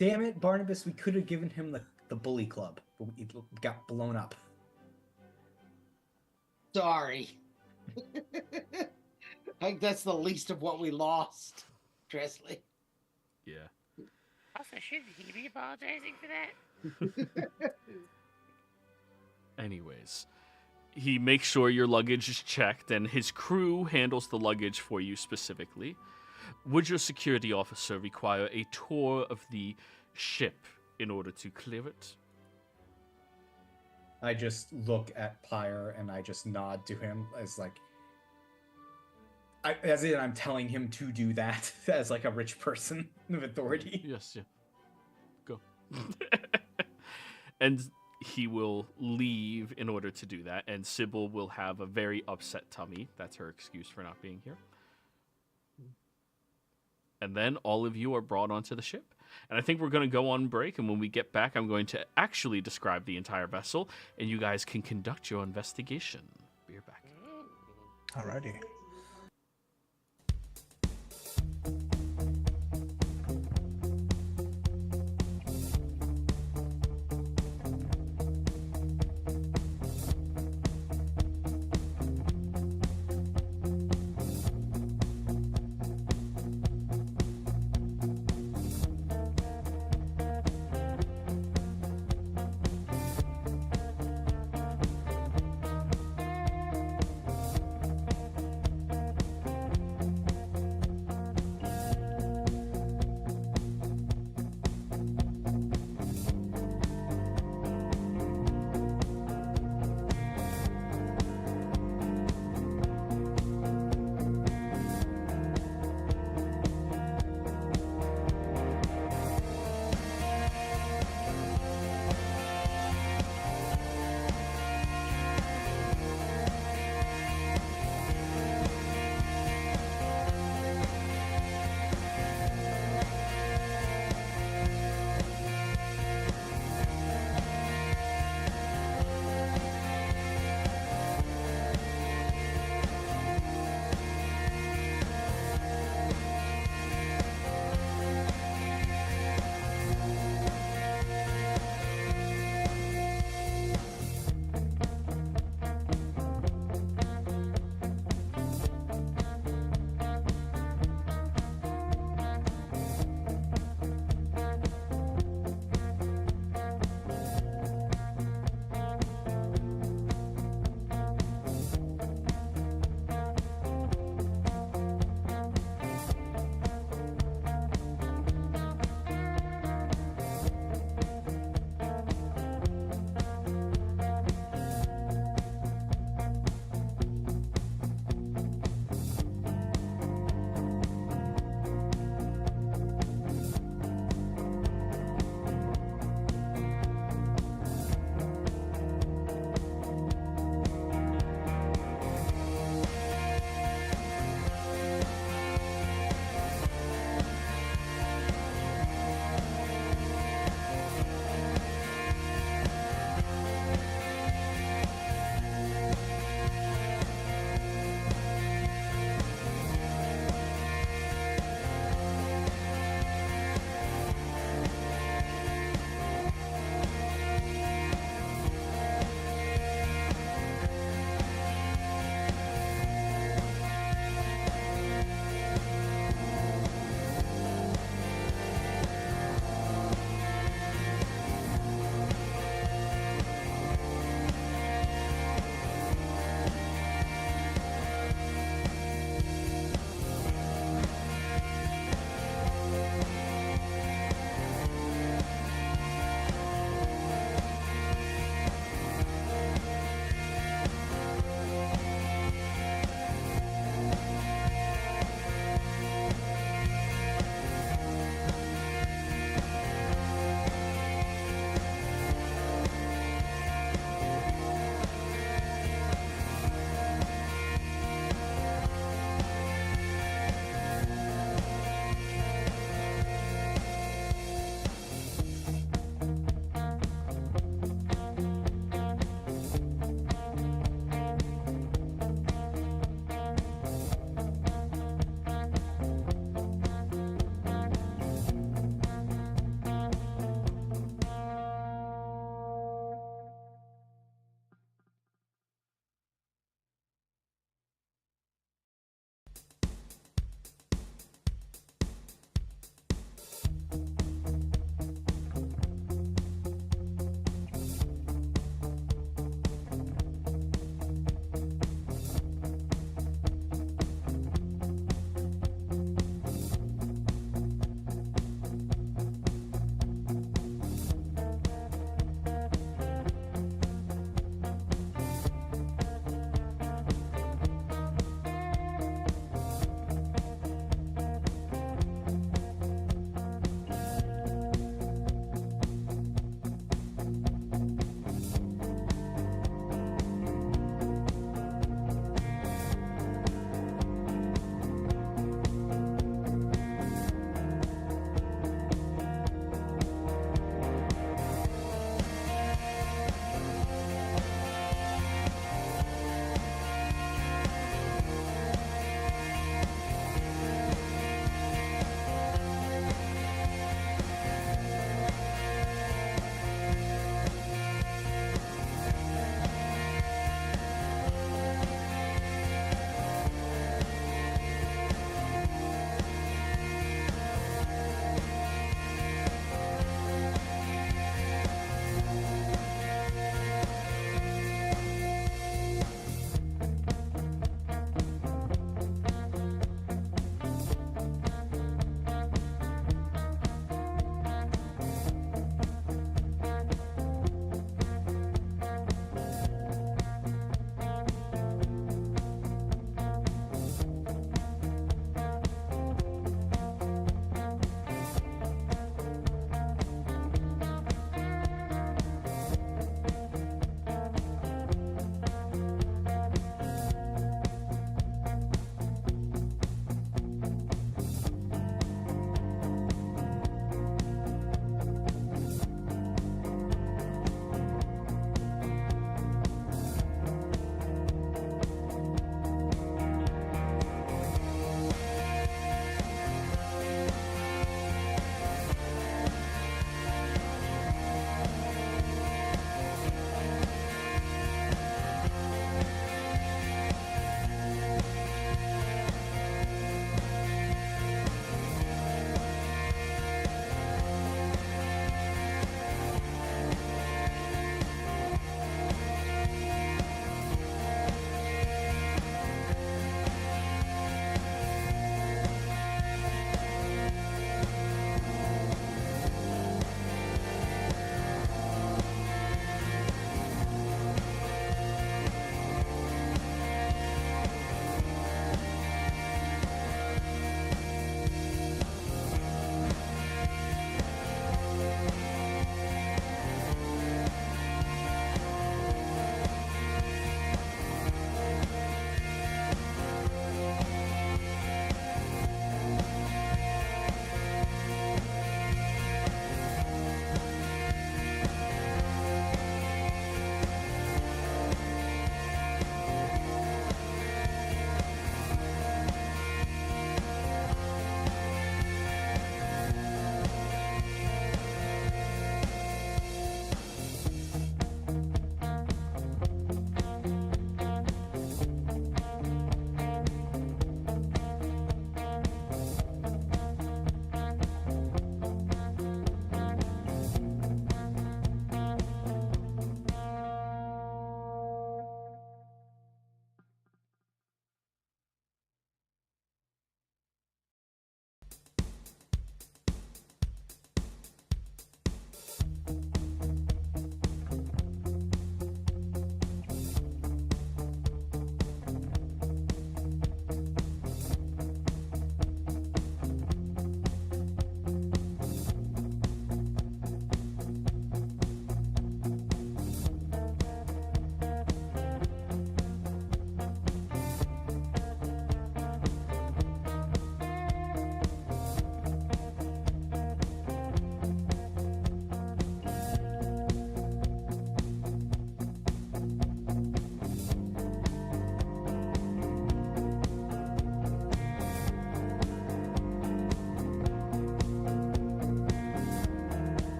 Damn it, Barnabas, we could have given him the bully club, but it got blown up. Sorry. I think that's the least of what we lost, Dresley. Yeah. Also, shouldn't he be apologizing for that? Anyways, he makes sure your luggage is checked, and his crew handles the luggage for you specifically. Would your security officer require a tour of the ship in order to clear it? I just look at Pyre and I just nod to him as as in I'm telling him to do that as like a rich person of authority. Yes, yeah. Go. And he will leave in order to do that, and Sybil will have a very upset tummy. That's her excuse for not being here. And then all of you are brought onto the ship. And I think we're going to go on break, and when we get back, I'm going to actually describe the entire vessel, and you guys can conduct your investigation. Be right back. Alrighty.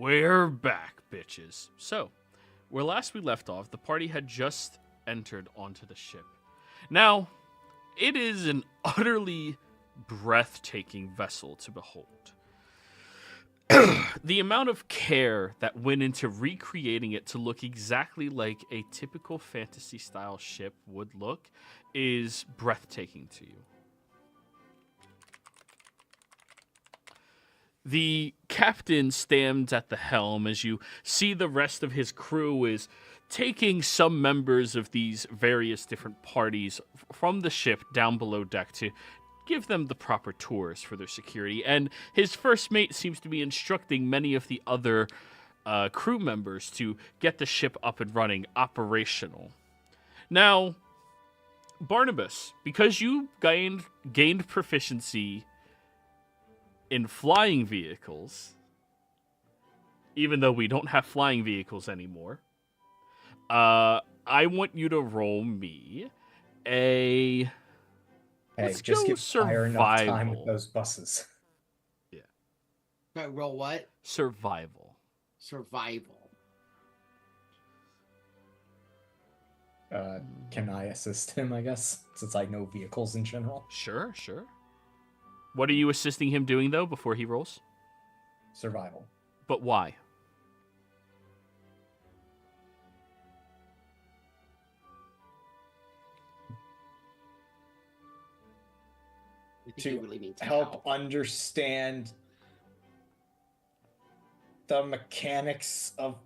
We're back, bitches. So, where last we left off, the party had just entered onto the ship. Now, it is an utterly breathtaking vessel to behold. The amount of care that went into recreating it to look exactly like a typical fantasy-style ship would look is breathtaking to you. The captain stands at the helm as you see the rest of his crew is taking some members of these various different parties from the ship down below deck to give them the proper tours for their security. And his first mate seems to be instructing many of the other crew members to get the ship up and running, operational. Now, Barnabas, because you gained proficiency in flying vehicles, even though we don't have flying vehicles anymore, I want you to roll me a... Hey, let's just go give Fire enough time with survival. those buses. Roll what? Survival. Survival. Can I assist him, I guess, since I know vehicles in general? Sure. What are you assisting him doing, though, before he rolls? Survival. But why? I think To he really needs help understand the mechanics of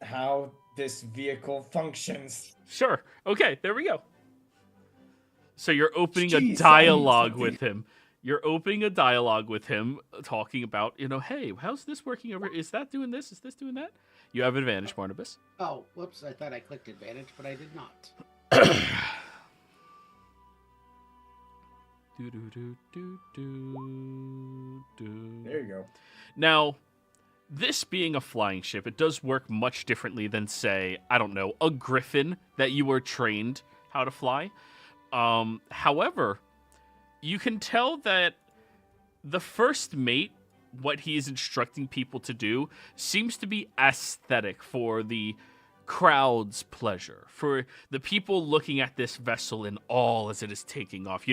how this vehicle functions. Sure. Okay, there we go. So you're opening a Jeez, dialogue I'm- with him. You're opening a dialogue with him, talking about, hey, how's this working over? Is that doing this? Is this doing that? You have advantage, Barnabas. Oh, whoops. I thought I clicked advantage, but I did not. There you go. Now, this being a flying ship, it does work much differently than, say, I don't know, a griffin that you were trained how to fly. However, you can tell that the first mate, what he is instructing people to do, seems to be aesthetic for the crowd's pleasure, for the people looking at this vessel in awe as it is taking off,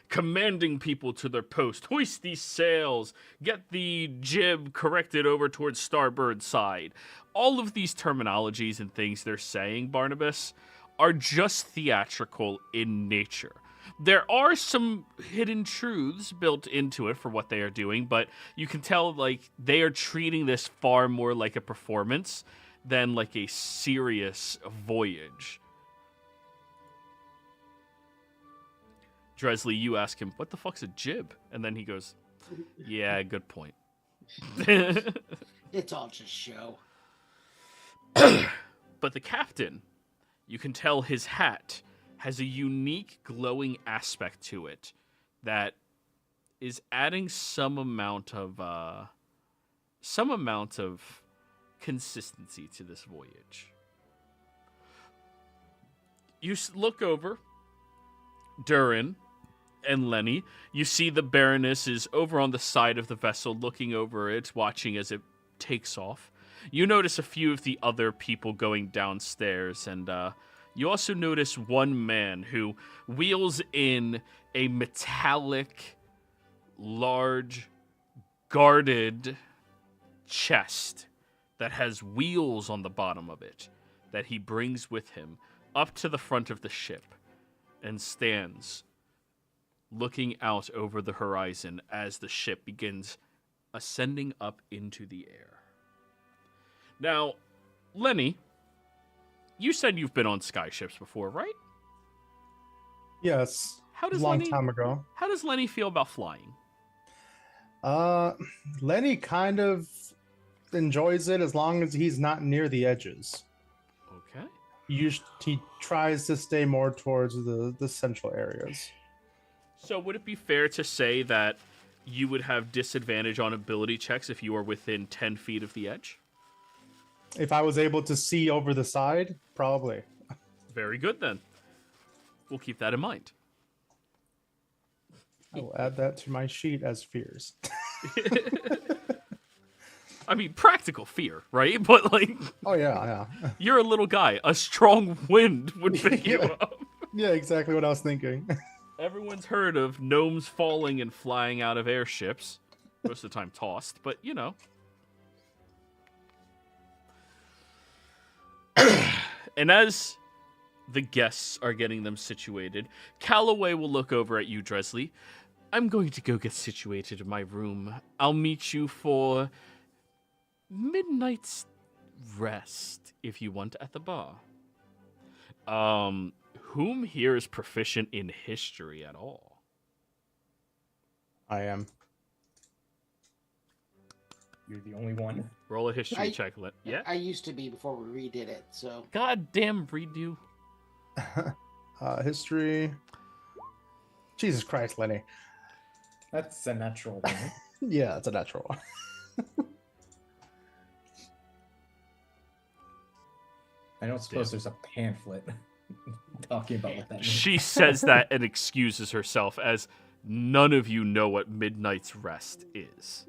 commanding people to their post, hoist these sails, get the jib corrected over towards starboard side. All of these terminologies and things they're saying, Barnabas, are just theatrical in nature. There are some hidden truths built into it for what they are doing, but you can tell they are treating this far more like a performance than like a serious voyage. Dresley, you ask him, what the fuck's a jib? And then he goes, yeah, good point. It's all just show. But the captain, you can tell his hat has a unique glowing aspect to it that is adding some amount of consistency to this voyage. You look over Durin and Lenny. You see the Baroness is over on the side of the vessel looking over it, watching as it takes off. You notice a few of the other people going downstairs, and you also notice one man who wheels in a metallic, large, guarded chest that has wheels on the bottom of it that he brings with him up to the front of the ship and stands looking out over the horizon as the ship begins ascending up into the air. Now, Lenny, you said you've been on skyships before, right? Yes. How does Long time ago. How does Lenny feel about flying? Lenny kind of enjoys it as long as he's not near the edges. Okay. He tries to stay more towards the central areas. So would it be fair to say that you would have disadvantage on ability checks if you are within 10 feet of the edge? If I was able to see over the side, probably. Very good, then. We'll keep that in mind. I will add that to my sheet as fears. I mean, practical fear, right? But, like, Oh yeah, yeah. you're a little guy. A strong wind would pick you Yeah. up. Yeah, exactly what I was thinking. Everyone's heard of gnomes falling and flying out of airships. Most of the time tossed, but, you know. And as the guests are getting them situated, Calloway will look over at you, Dresley. I'm going to go get situated in my room. I'll meet you for midnight's rest, if you want, at the bar. Whom here is proficient in history at all? I am. You're the only one. Roll a history check. Yeah? I used to be before we redid it, so. Goddamn redo. History. Jesus Christ, Lenny. That's a natural one. Yeah, it's a natural. I don't suppose there's a pamphlet talking about what that means. She says that and excuses herself as none of you know what midnight's rest is.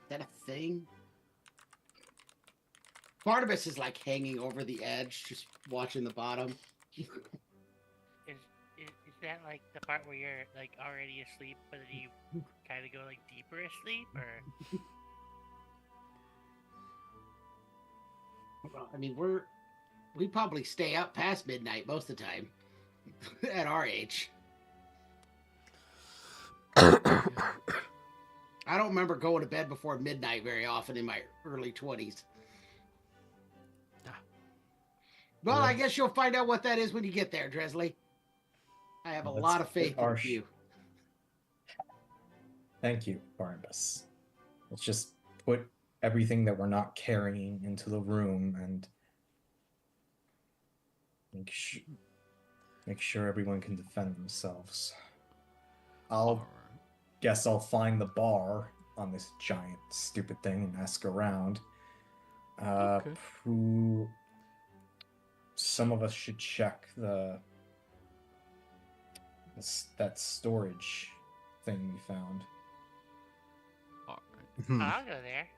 Is that a thing? Barnabas is like hanging over the edge, just watching the bottom. Is that like the part where you're like already asleep, but then you kind of go like deeper asleep, or? I mean, we probably stay up past midnight most of the time at our age. I don't remember going to bed before midnight very often in my early 20s. Well, I guess you'll find out what that is when you get there, Dresley. I have a lot of faith in you. Thank you, Barnabas. Let's just put everything that we're not carrying into the room and make sure everyone can defend themselves. Guess I'll find the bar on this giant stupid thing and ask around. Okay. Some of us should check that storage thing we found. All right. I'll go there.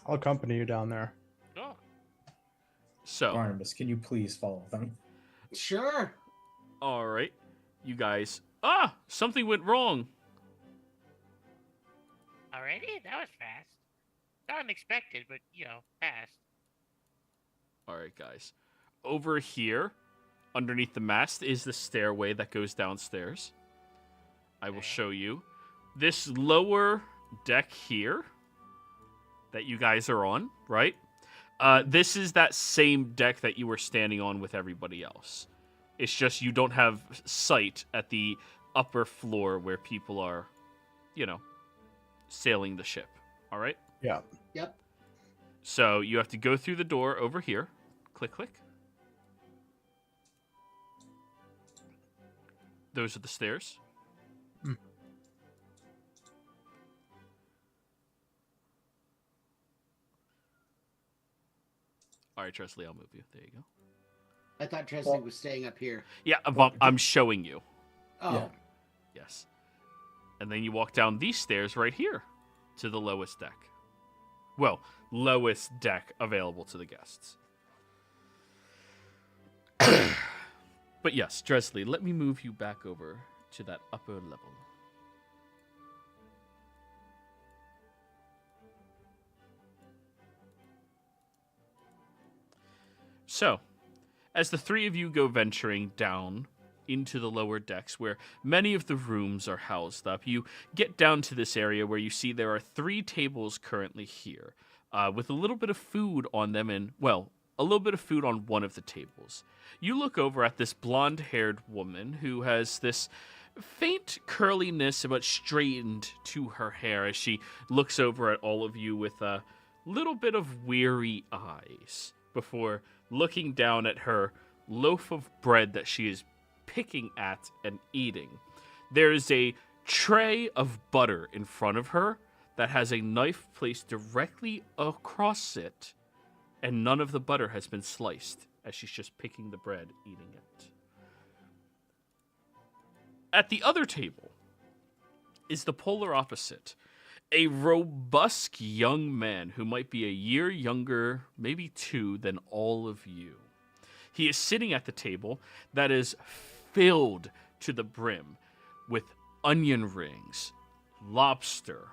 I'll accompany you down there. Cool. So, Barnabas, can you please follow them? Sure. all right, you guys. Something went wrong. Already? That was fast. Not unexpected, but fast. All right, guys. Over here, underneath the mast, is the stairway that goes downstairs. I will show you. This lower deck here that you guys are on, right? This is that same deck that you were standing on with everybody else. It's just you don't have sight at the upper floor where people are, sailing the ship. All right? Yeah. Yep. So you have to go through the door over here. Click, click. Those are the stairs. All right, Tresley, I'll move you. There you go. I thought Tresley was staying up here. Yeah, I'm showing you. Oh. Yeah. Yes. And then you walk down these stairs right here to the lowest deck. Well, lowest deck available to the guests. But yes, Dresley, let me move you back over to that upper level. So, as the three of you go venturing down into the lower decks where many of the rooms are housed up, you get down to this area where you see there are 3 tables currently here, with a little bit of food on them and, well, a little bit of food on one of the tables. You look over at this blonde-haired woman who has this faint curliness but straightened to her hair as she looks over at all of you with a little bit of weary eyes before looking down at her loaf of bread that she is picking at and eating. There is a tray of butter in front of her that has a knife placed directly across it, and none of the butter has been sliced as she's just picking the bread, eating it. At the other table is the polar opposite. A robust young man who might be a year younger, maybe 2, than all of you. He is sitting at the table that is filled to the brim with onion rings, lobster,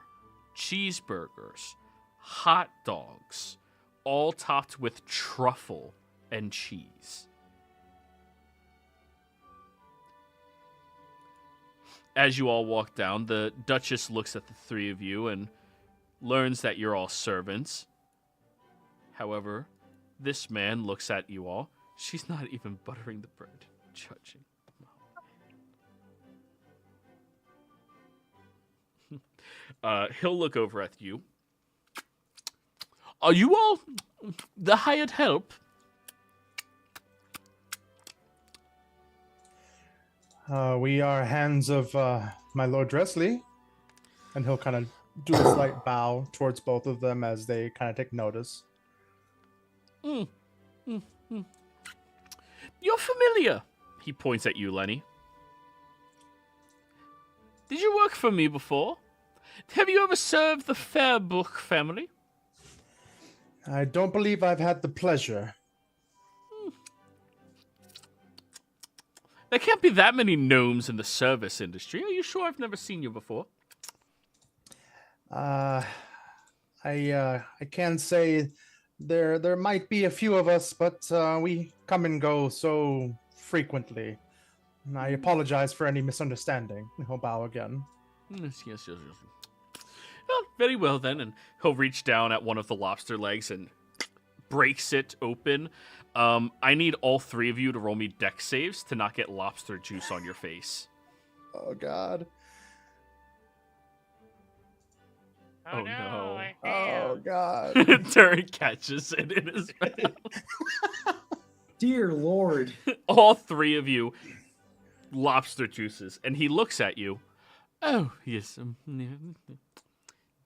cheeseburgers, hot dogs, all topped with truffle and cheese. As you all walk down, the Duchess looks at the 3 of you and learns that you're all servants. However, this man looks at you all. She's not even buttering the bread. Judging. He'll look over at you. Are you all the hired help? We are hands of my Lord Dressley. And he'll kind of do a slight bow towards both of them as they kind of take notice. You're familiar. He points at you, Lenny. Did you work for me before? Have you ever served the Fairbook family? I don't believe I've had the pleasure. There can't be that many gnomes in the service industry. Are you sure I've never seen you before? I can say there might be a few of us, but we come and go so frequently. I apologize for any misunderstanding. He'll bow again. Yes. Well, very well then, and he'll reach down at one of the lobster legs and breaks it open. I need all 3 of you to roll me dex saves to not get lobster juice on your face. Oh, God. Oh, no. I Oh, failed. God. Turn catches it in his mouth. Dear Lord. All 3 of you, lobster juices, and he looks at you. Oh, yes.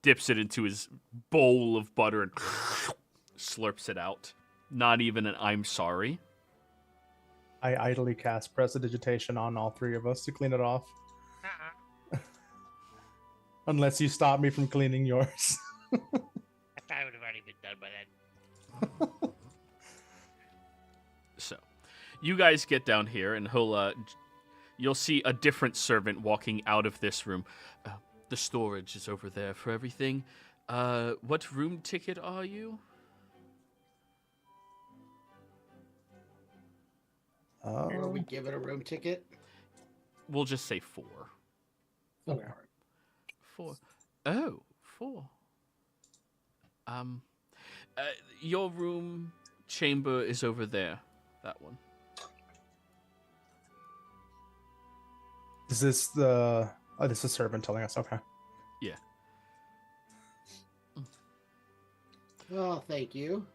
Dips it into his bowl of butter and slurps it out. Not even an I'm sorry. I idly cast Prestidigitation on all 3 of us to clean it off. Unless you stop me from cleaning yours. I probably would have already been done by then. So, you guys get down here, and you'll see a different servant walking out of this room. The storage is over there for everything. What room ticket are you? Or we give it a room ticket? We'll just say 4. Okay. 4. Oh, 4. Your room chamber is over there. That one. Is this the... Oh, this is a servant telling us. Okay. Yeah. Well, thank you.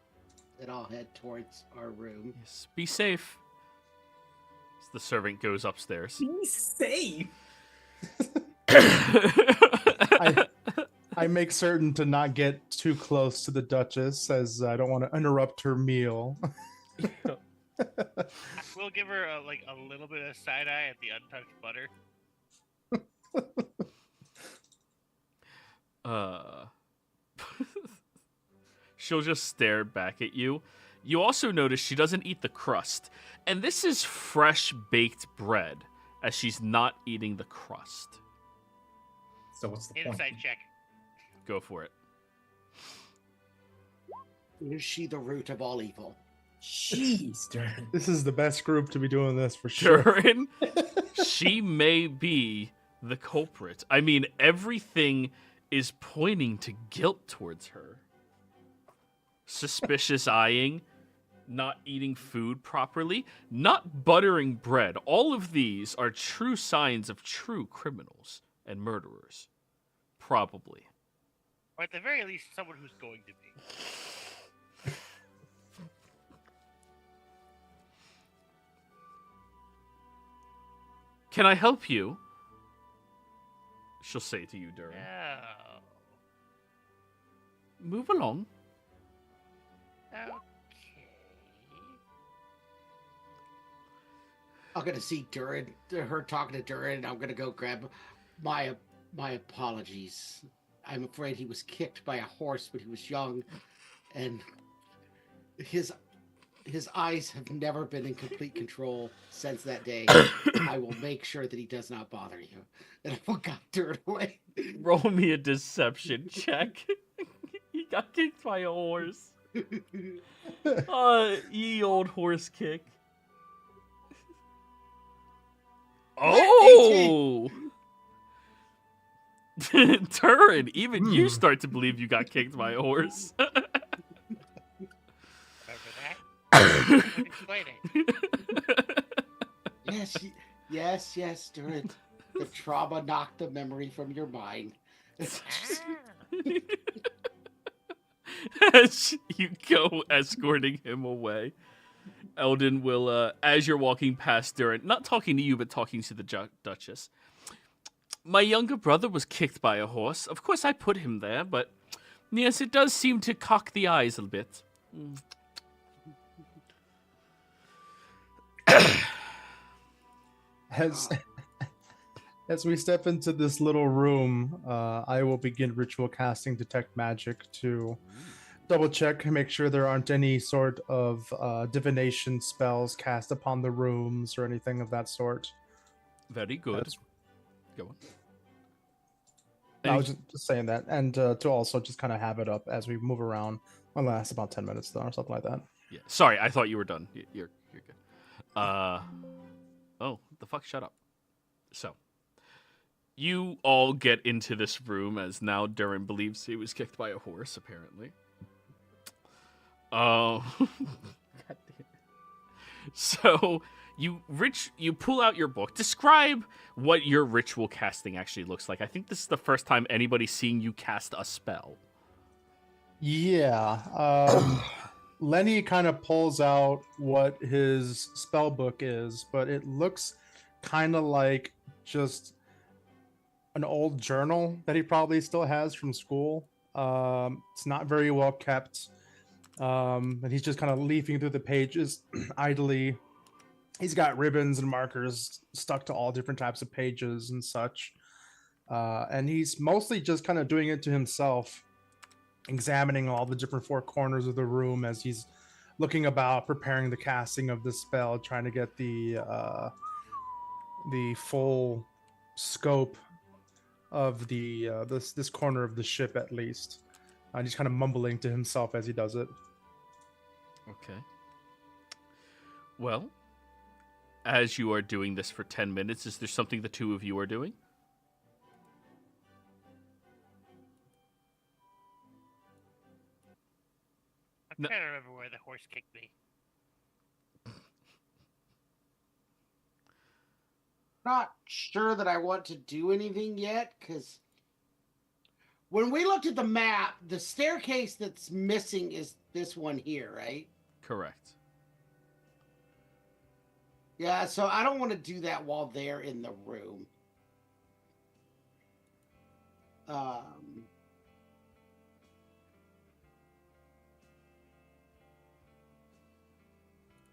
Then I'll head towards our room. Yes. Be safe. As the servant goes upstairs. Be safe. I make certain to not get too close to the Duchess, as I don't want to interrupt her meal. We'll give her a little bit of side eye at the untouched butter. She'll just stare back at you. You also notice she doesn't eat the crust. And this is fresh baked bread, as she's not eating the crust. So what's the point? Inside check. Go for it. Is she the root of all evil? Jeez, Darren. This is the best group to be doing this for sure. Durin, she may be the culprit. I mean, everything is pointing to guilt towards her. Suspicious eyeing, not eating food properly, not buttering bread. All of these are true signs of true criminals and murderers. Probably. Or at the very least, someone who's going to be. Can I help you? She'll say to you, Durin. No. Move along. Okay. I'm gonna see Durin, her talking to Durin, and I'm gonna go grab my apologies. I'm afraid he was kicked by a horse when he was young, and his eyes have never been in complete control since that day. I will make sure that he does not bother you. And I will got Durin away. Roll me a deception check. He got kicked by a horse. Ye old horse kick. Oh! Turin, even you start to believe you got kicked by a horse. Remember that? Explain it. Yes, Durin. The trauma knocked the memory from your mind. As you go escorting him away, Eldon will, as you're walking past Durin, not talking to you, but talking to the Duchess. My younger brother was kicked by a horse. Of course, I put him there, but yes, it does seem to cock the eyes a bit. As we step into this little room, I will begin ritual casting Detect Magic to double check and make sure there aren't any sort of divination spells cast upon the rooms or anything of that sort. Very good. Go on. I was just saying that, and to also just kind of have it up as we move around. Might last about 10 minutes though, or something like that. Yeah. Sorry, I thought you were done. You're good. Oh, the fuck! Shut up. So, you all get into this room as now Durin believes he was kicked by a horse. Apparently. Oh. God damn. So you pull out your book. Describe what your ritual casting actually looks like. I think this is the first time anybody's seeing you cast a spell. Yeah. Lenny kind of pulls out what his spell book is, but it looks kind of like just an old journal that he probably still has from school. It's not very well kept. And he's just kind of leafing through the pages idly. He's got ribbons and markers stuck to all different types of pages and such. And he's mostly just kind of doing it to himself, examining all the different four corners of the room as he's looking about, preparing the casting of the spell, trying to get the full scope of the this corner of the ship at least. He's kind of mumbling to himself as he does it. Okay. Well, as you are doing this for 10 minutes, is there something the two of you are doing? I'm trying to remember where the horse kicked me. Not sure that I want to do anything yet, because when we looked at the map, the staircase that's missing is this one here, right? Correct. Yeah, so I don't want to do that while they're in the room. I'm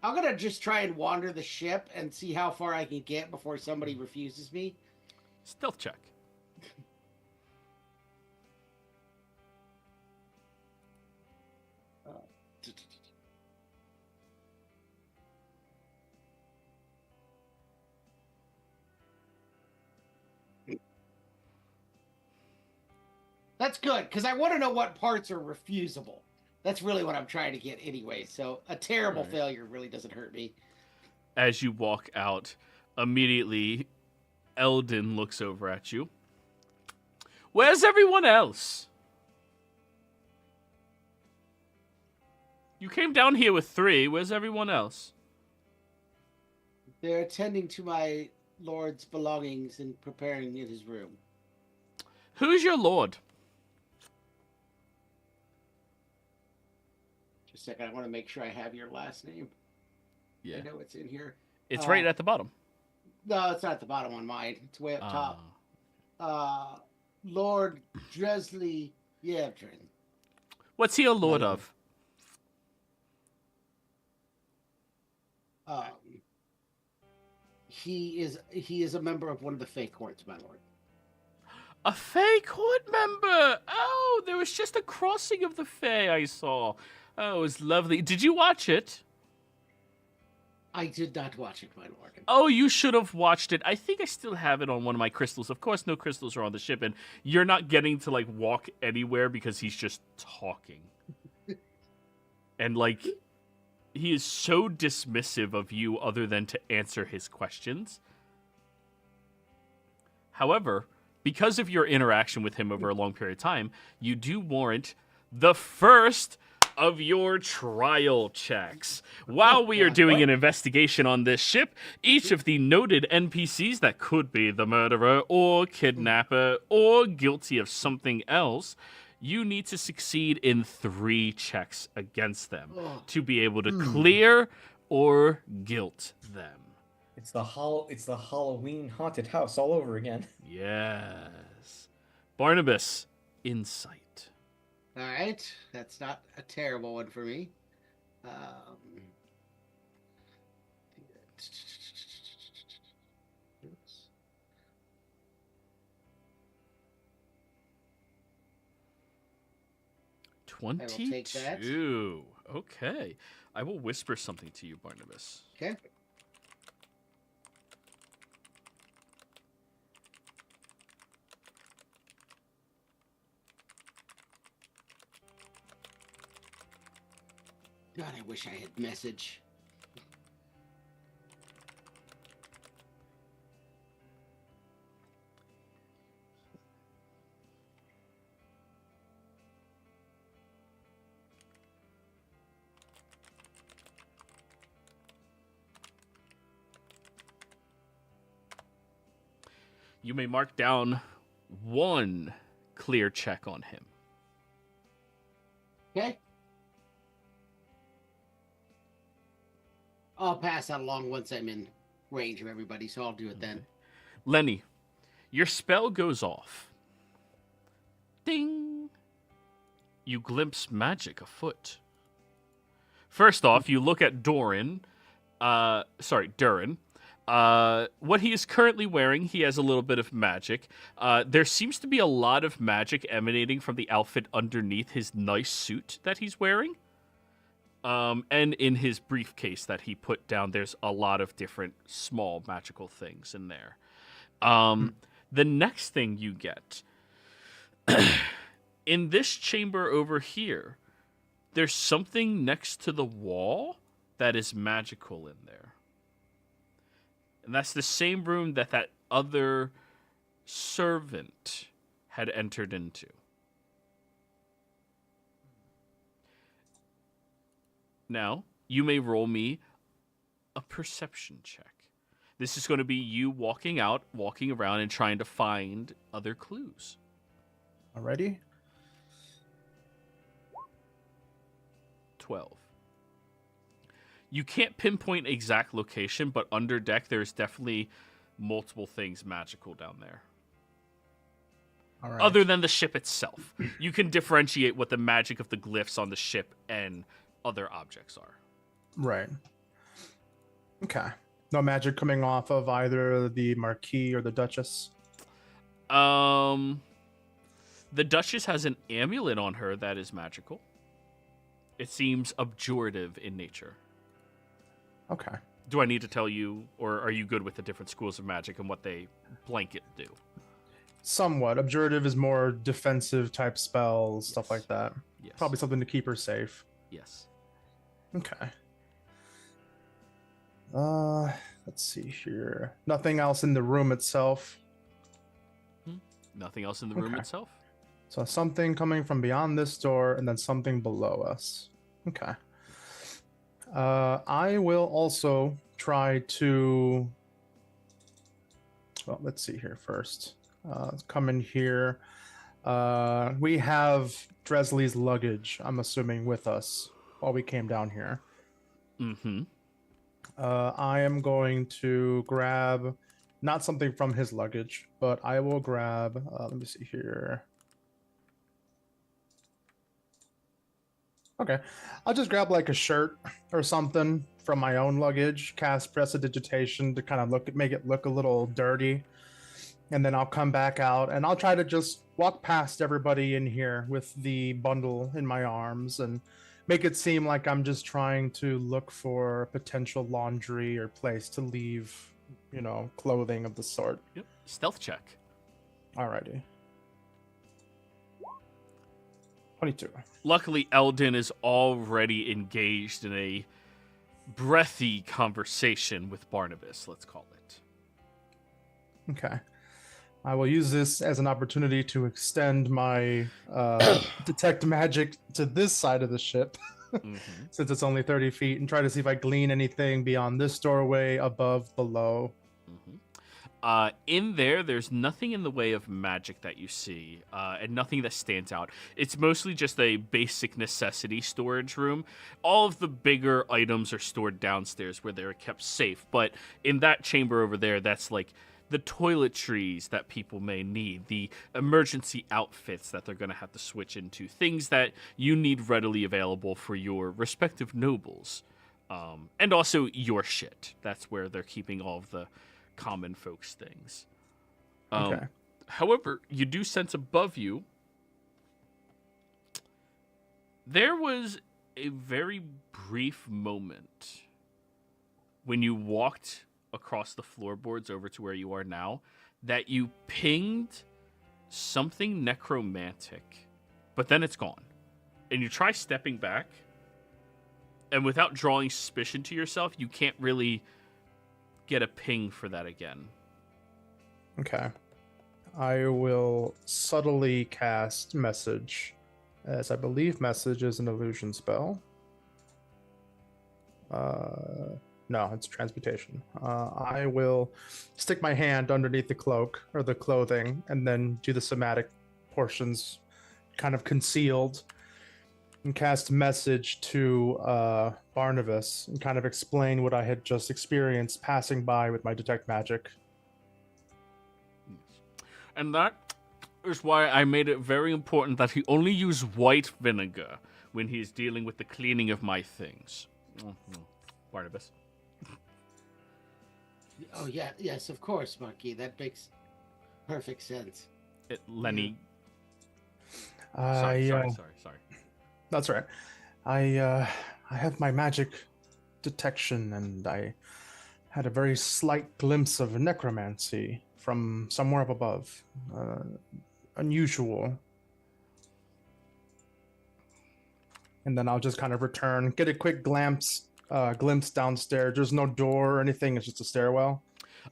going to just try and wander the ship and see how far I can get before somebody refuses me. Stealth check. That's good, because I want to know what parts are refusable. That's really what I'm trying to get anyway. So a terrible failure really doesn't hurt me. As you walk out, immediately Eldon looks over at you. Where's everyone else? You came down here with 3. Where's everyone else? They're attending to my lord's belongings and preparing in his room. Who's your lord? Just a second, I want to make sure I have your last name. Yeah. I know it's in here. It's right at the bottom. No, it's not at the bottom on mine. It's way up top. Lord Dresley Yevdrin. What's he a lord of? he is a member of one of the Fey courts, my lord. A Fey court member! Oh, there was just a crossing of the Fey I saw. Oh, it was lovely. Did you watch it? I did not watch it, my lord. Oh, you should have watched it. I think I still have it on one of my crystals. Of course, no crystals are on the ship, and you're not getting to, like, walk anywhere because he's just talking. And, like, he is so dismissive of you other than to answer his questions. However, because of your interaction with him over a long period of time, you do warrant the first of your trial checks. While we are doing an investigation on this ship, each of the noted NPCs that could be the murderer or kidnapper or guilty of something else, you need to succeed in 3 checks against them to be able to clear or guilt them. It's the Halloween haunted house all over again. Yes. Barnabas, insight. All right, that's not a terrible one for me. I will take that. 22. Okay. I will whisper something to you, Barnabas. Okay. God, I wish I had message. You may mark down 1 clear check on him. Okay. I'll pass that along once I'm in range of everybody, so I'll do it then. Lenny, your spell goes off. Ding! You glimpse magic afoot. First off, you look at Durin. What he is currently wearing, he has a little bit of magic. There seems to be a lot of magic emanating from the outfit underneath his nice suit that he's wearing. And in his briefcase that he put down, there's a lot of different small magical things in there. The next thing you get, in this chamber over here, there's something next to the wall that is magical in there. And that's the same room that other servant had entered into. Now, you may roll me a perception check. This is going to be you walking around, and trying to find other clues. Alrighty. 12. You can't pinpoint exact location, but under deck, there's definitely multiple things magical down there. All right. Other than the ship itself. You can differentiate what the magic of the glyphs on the ship and other objects are. Right. Okay. No magic coming off of either the Marquis or the Duchess? The Duchess has an amulet on her that is magical. It seems abjurative in nature. Okay. Do I need to tell you, or are you good with the different schools of magic and what they blanket do? Somewhat. Abjurative is more defensive type spells, stuff like that. Yes. Probably something to keep her safe. Yes. Okay. Let's see here. Nothing else in the room itself. Nothing else in the room Okay. itself? So something coming from beyond this door and then something below us. Okay. I will also try to... Well, let's see here first. Come in here. We have Dresley's luggage, I'm assuming, with us while we came down here. Mm-hmm. I am going to grab not something from his luggage, but I will grab, let me see here. Okay. I'll just grab like a shirt or something from my own luggage, cast prestidigitation to kind of make it look a little dirty. And then I'll come back out and I'll try to just walk past everybody in here with the bundle in my arms and make it seem like I'm just trying to look for potential laundry or place to leave, clothing of the sort. Yep. Stealth check. Alrighty. 22. Luckily, Eldon is already engaged in a breathy conversation with Barnabas, let's call it. Okay. I will use this as an opportunity to extend my detect magic to this side of the ship, since it's only 30 feet, and try to see if I glean anything beyond this doorway, above, below. In there's nothing in the way of magic that you see, and nothing that stands out. It's mostly just a basic necessity storage room. All of the bigger items are stored downstairs where they're kept safe, but in that chamber over there, that's like the toiletries that people may need, the emergency outfits that they're going to have to switch into, things that you need readily available for your respective nobles, and also your shit. That's where they're keeping all of the common folks things. Okay. However, you do sense above you there was a very brief moment when you walked across the floorboards over to where you are now that you pinged something necromantic, but then it's gone. And you try stepping back, and without drawing suspicion to yourself, you can't really get a ping for that again. Okay. I will subtly cast message, as I believe message is an illusion spell. No, it's transmutation. I will stick my hand underneath the cloak or the clothing and then do the somatic portions kind of concealed and cast message to Barnabas and kind of explain what I had just experienced passing by with my detect magic. And that is why I made it very important that he only use white vinegar when he's dealing with the cleaning of my things. Barnabas. Oh, yeah. Yes, of course, Monkey. That makes perfect sense. Lenny. Sorry. That's right. I have my magic detection, and I had a very slight glimpse of necromancy from somewhere up above. Unusual. And then I'll just kind of return, get a quick glimpse downstairs. There's no door or anything. It's just a stairwell.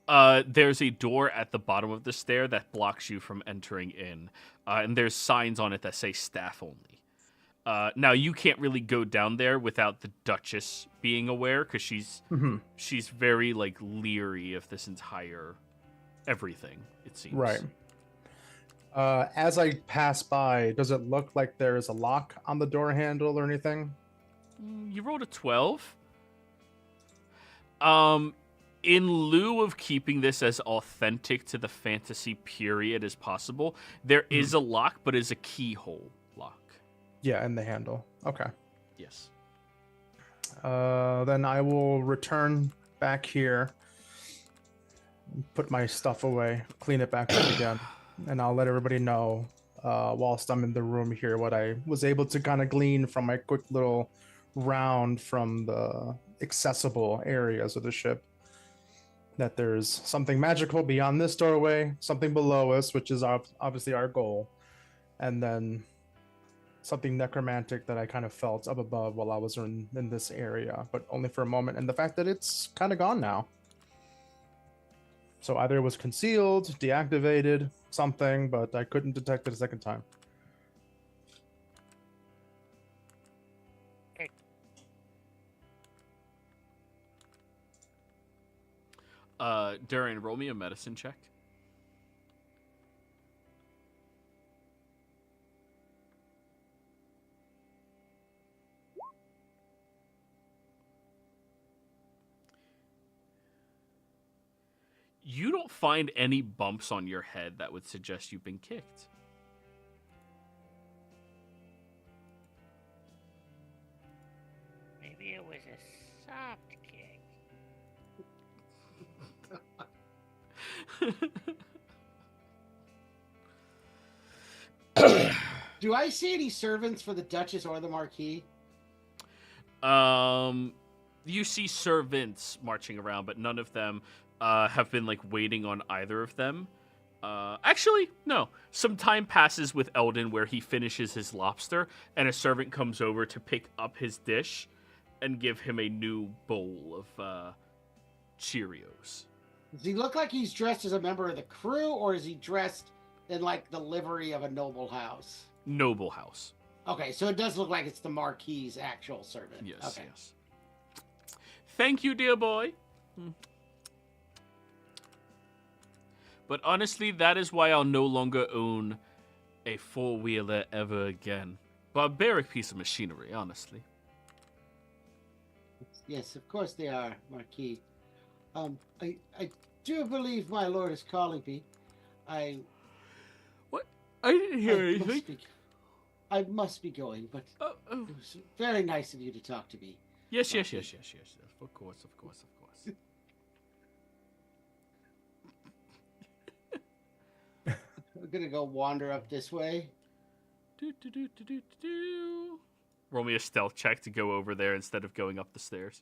There's a door at the bottom of the stair that blocks you from entering in. And there's signs on it that say staff only. Now, you can't really go down there without the Duchess being aware, because she's very, leery of this entire everything, it seems. Right. As I pass by, does it look like there is a lock on the door handle or anything? You rolled a 12. In lieu of keeping this as authentic to the fantasy period as possible, there is a lock, but is a keyhole lock. Yeah, in the handle. Okay. Yes. Then I will return back here, put my stuff away, clean it back up again, and I'll let everybody know whilst I'm in the room here what I was able to kind of glean from my quick little round from the accessible areas of the ship. That there's something magical beyond this doorway, something below us, which is obviously our goal, and then something necromantic that I kind of felt up above while I was in this area, but only for a moment, and the fact that it's kind of gone now. So either it was concealed, deactivated, something, but I couldn't detect it a second time. Darian, roll me a medicine check. You don't find any bumps on your head that would suggest you've been kicked. me it was a soft kick. Do I see any servants for the Duchess or the Marquis? You see servants marching around, but none of them have been like waiting on either of them. Actually, no. Some time passes with Eldon where he finishes his lobster, and a servant comes over to pick up his dish and give him a new bowl of Cheerios. Does he look like he's dressed as a member of the crew, or is he dressed in like the livery of a noble house? Noble house. Okay, so it does look like it's the Marquis's actual servant. Yes, okay. yes. Thank you, dear boy. But honestly, that is why I'll no longer own a four-wheeler ever again. Barbaric piece of machinery, honestly. Yes, of course they are, Marquis. I do believe my lord is calling me. What? I didn't hear anything. I must be going, but it was very nice of you to talk to me. Yes. Of course. We're gonna go wander up this way. Roll me a stealth check to go over there instead of going up the stairs.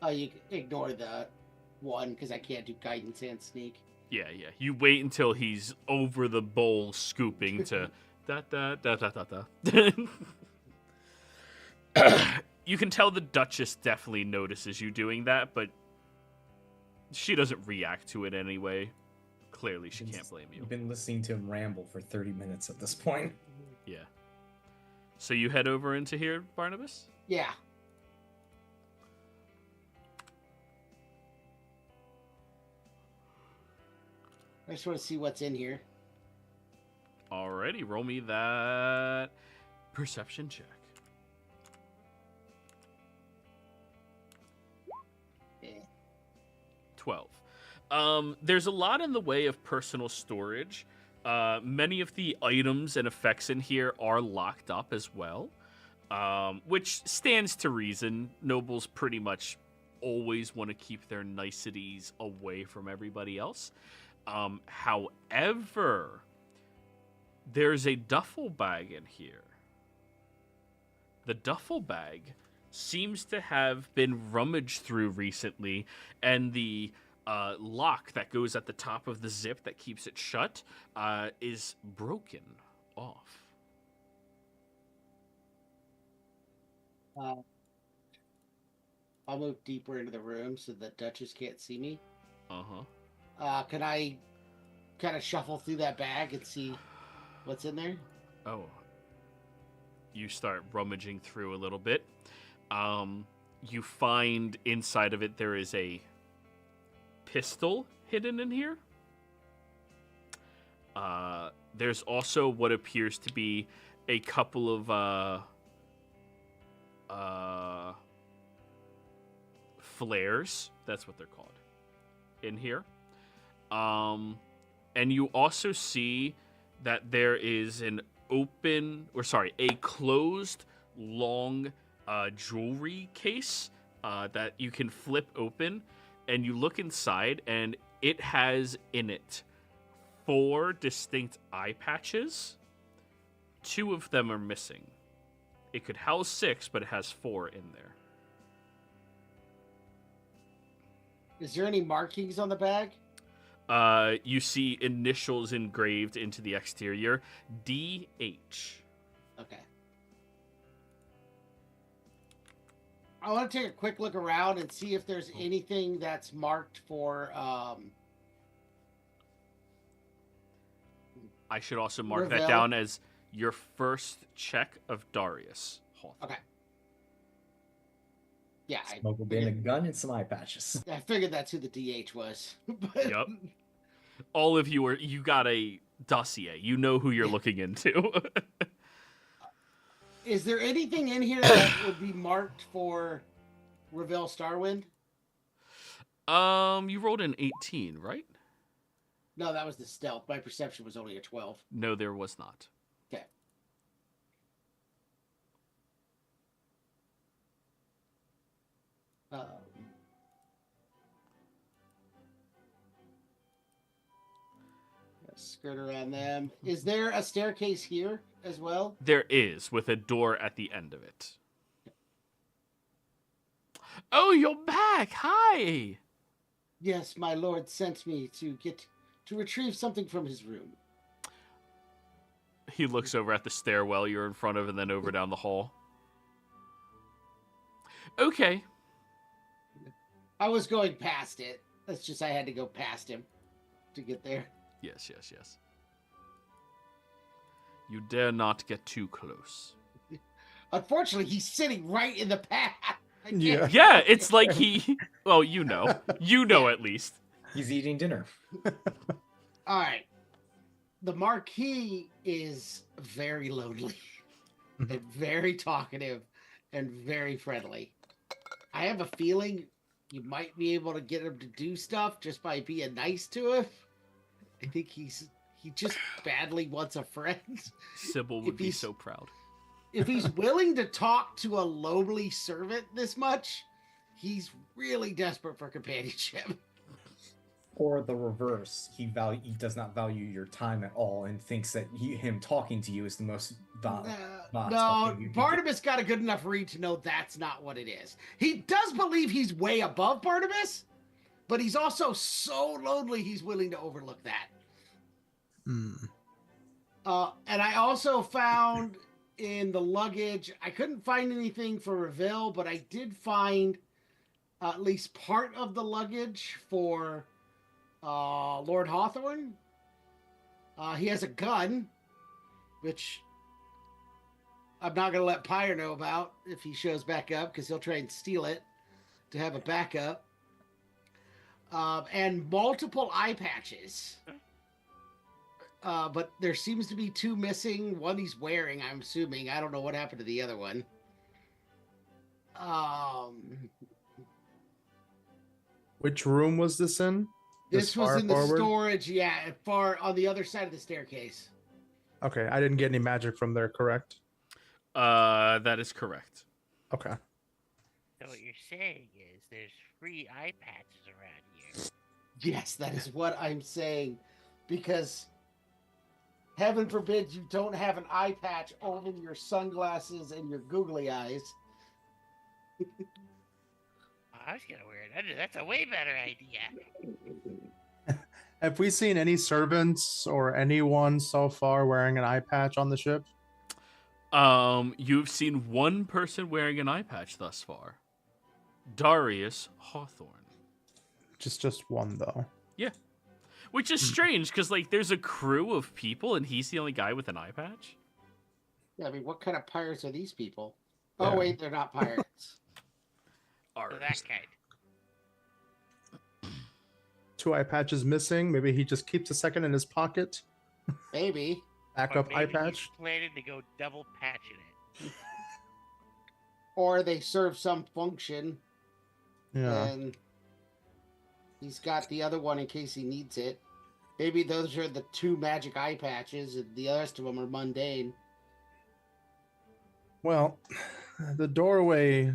Oh, you ignore the one because I can't do guidance and sneak. Yeah. You wait until he's over the bowl scooping to da. You can tell the Duchess definitely notices you doing that, but she doesn't react to it anyway. Clearly, she can't blame you. You've been listening to him ramble for 30 minutes at this point. Yeah. So you head over into here, Barnabas? Yeah. I just want to see what's in here. Alrighty, roll me that perception check. Yeah. 12. There's a lot in the way of personal storage. Many of the items and effects in here are locked up as well, which stands to reason. Nobles pretty much always want to keep their niceties away from everybody else. However, there's a duffel bag in here. The duffel bag seems to have been rummaged through recently, and the lock that goes at the top of the zip that keeps it shut is broken off. I'll move deeper into the room so the Duchess can't see me. Can I kind of shuffle through that bag and see what's in there? Oh. You start rummaging through a little bit. You find inside of it there is a pistol hidden in here. There's also what appears to be a couple of flares. That's what they're called in here. And you also see that there is a closed long jewelry case that you can flip open, and you look inside, and it has in it 4 distinct eye patches. 2 of them are missing. It could house 6, but it has 4 in there. Is there any markings on the bag? You see initials engraved into the exterior. DH. Okay. I want to take a quick look around and see if there's anything that's marked for... I should also mark Reveal. that down as your first check of Darius Hawthorne. Okay. Yeah, Smoke will be in a gun and some eye patches. I figured that's who the DH was. But... Yep. All of you got a dossier. You know who you're looking into. Is there anything in here that would be marked for Reveal Starwind? You rolled an 18, right? No, that was the stealth. My perception was only a 12. No, there was not. Okay. Skirt around them. Is there a staircase here as well? There is, with a door at the end of it. Oh, you're back! Hi! Yes, my lord sent me to retrieve something from his room. He looks over at the stairwell you're in front of and then over down the hall. Okay. I was going past it. That's just I had to go past him to get there. Yes. You dare not get too close. Unfortunately, he's sitting right in the path. Yeah. Yeah, it's like he... Well, you know. You know at least. He's eating dinner. All right. The Marquis is very lonely and very talkative and very friendly. I have a feeling you might be able to get him to do stuff just by being nice to him. I think he just badly wants a friend. Sybil would be so proud. If he's willing to talk to a lowly servant this much, he's really desperate for companionship. Or the reverse, he does not value your time at all and thinks that him talking to you is the most No, Barnabas got a good enough read to know that's not what it is. He does believe he's way above Barnabas, but he's also so lonely he's willing to overlook that. And I also found in the luggage, I couldn't find anything for Reveal, but I did find at least part of the luggage for Lord Hawthorne. He has a gun, which I'm not going to let Pyre know about if he shows back up, because he'll try and steal it to have a backup. And multiple eye patches. But there seems to be 2 missing. One he's wearing, I'm assuming. I don't know what happened to the other one. Which room was this in? This was in the storage, yeah, far on the other side of the staircase. Okay, I didn't get any magic from there, correct? That is correct. Okay. So what you're saying is there's free eye patches around here. Yes, that is what I'm saying. Because heaven forbid you don't have an eye patch over your sunglasses and your googly eyes. I was gonna wear it. That's a way better idea. Have we seen any servants or anyone so far wearing an eye patch on the ship? You've seen one person wearing an eye patch thus far. Darius Hawthorne. Just one, though. Yeah. Which is strange, because, like, there's a crew of people, and he's the only guy with an eye patch? Yeah, I mean, what kind of pirates are these people? Oh, Yeah. wait, they're not pirates. So that kind. 2 eye patches missing. Maybe he just keeps a second in his pocket. Maybe. Backup Or eye maybe patch. he's planning to go double patching it. Or they serve some function. Yeah. And he's got the other one in case he needs it. Maybe those are the 2 magic eye patches, and the rest of them are mundane. Well, the doorway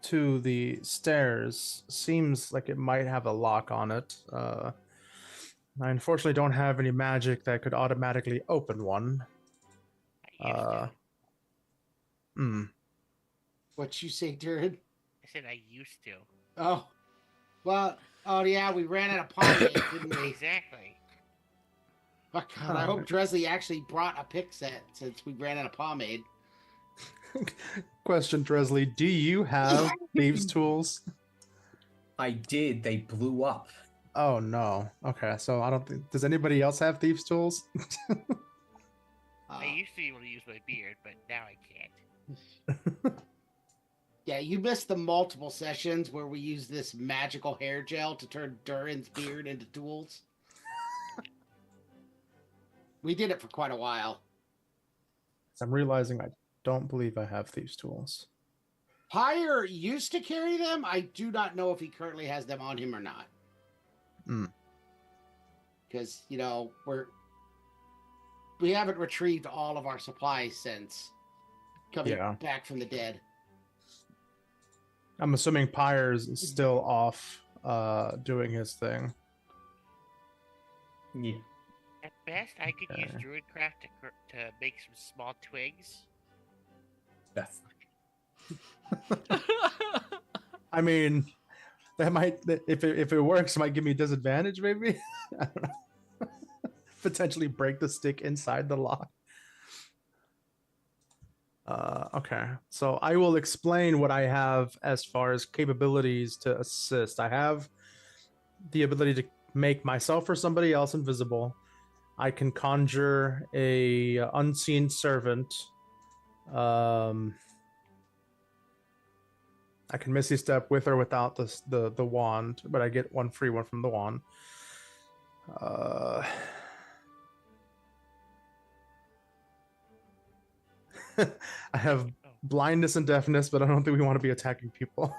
to the stairs seems like it might have a lock on it. I unfortunately don't have any magic that could automatically open one. I used to. What you say, Durin? I said I used to. Oh. Well, oh yeah, we ran out of pomade, didn't we? Exactly. Oh, God, I hope Dresley actually brought a pick set since we ran out of pomade. Question, Dresley, do you have thieves' tools? I did. They blew up. Oh no. Okay, so I don't think. Does anybody else have thieves' tools? I used to be able to use my beard, but now I can't. Yeah, you missed the multiple sessions where we used this magical hair gel to turn Durin's beard into tools. We did it for quite a while. I'm realizing I don't believe I have thieves' tools. Pyre used to carry them. I do not know if he currently has them on him or not. because we haven't retrieved all of our supplies since coming back from the dead. I'm assuming Pyre's still off doing his thing. Yeah. At best, I could use Druidcraft to make some small twigs. That's I mean, that might, if it works, might give me disadvantage, maybe. I don't know. Potentially break the stick inside the lock. Okay, so I will explain what I have as far as capabilities to assist. I have the ability to make myself or somebody else invisible. I can conjure a unseen servant. I can Misty Step with or without the wand, but I get one free one from the wand. I have blindness and deafness, but I don't think we want to be attacking people.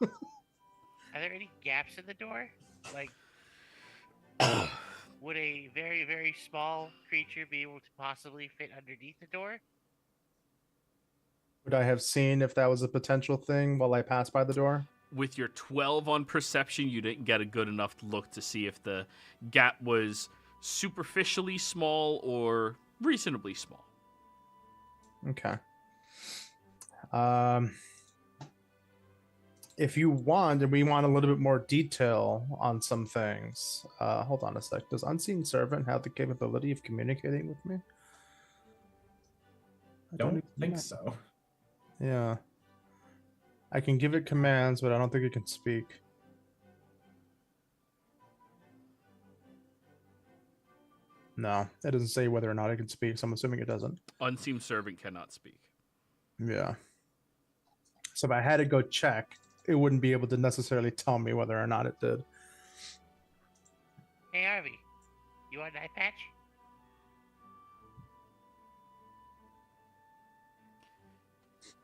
Are there any gaps in the door? Like, would a very, very small creature be able to possibly fit underneath the door? Would I have seen if that was a potential thing while I passed by the door? With your 12 on perception, you didn't get a good enough look to see if the gap was superficially small or reasonably small. Okay. If you want, and we want a little bit more detail on some things, hold on a sec. Does Unseen Servant have the capability of communicating with me? I don't think so. Yeah. I can give it commands, but I don't think it can speak. No, it doesn't say whether or not it can speak, so I'm assuming it doesn't. Unseen Servant cannot speak. Yeah. So if I had to go check, it wouldn't be able to necessarily tell me whether or not it did. Hey, Harvey, you want an eye patch?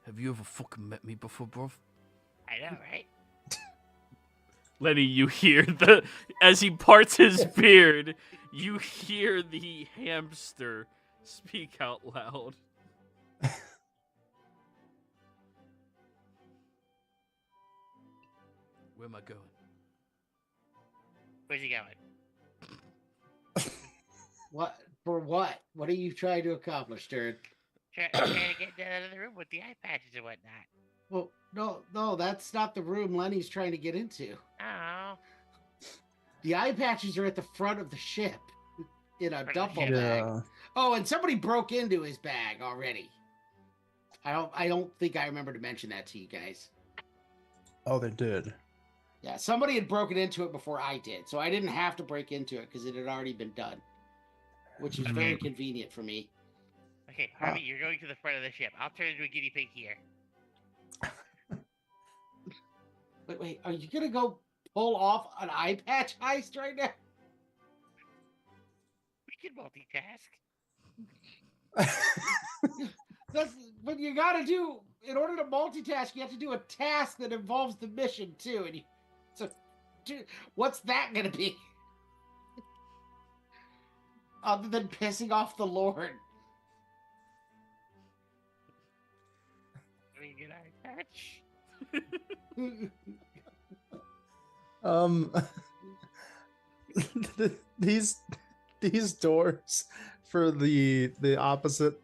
Have you ever fucking met me before, bro? I know, right? Lenny, you hear as he parts his beard, you hear the hamster speak out loud. Where am I going? Where's he going? What? For what? What are you trying to accomplish, dude? Trying to get out of the room with the eye patches and whatnot. Well, no, that's not the room Lenny's trying to get into. Oh. The eye patches are at the front of the ship in a duffel ship. bag. Oh, and somebody broke into his bag already. I don't think I remember to mention that to you guys. Oh, they did. Yeah, somebody had broken into it before I did, so I didn't have to break into it because it had already been done, which is very convenient for me. Okay, Harvey, you're going to the front of the ship. I'll turn into a guinea pig here. Wait, are you gonna go pull off an eye patch heist right now? We can multitask. That's what you gotta do. In order to multitask, you have to do a task that involves the mission too. And what's that gonna be? Other than pissing off the Lord. We get eye patch. These doors for the opposite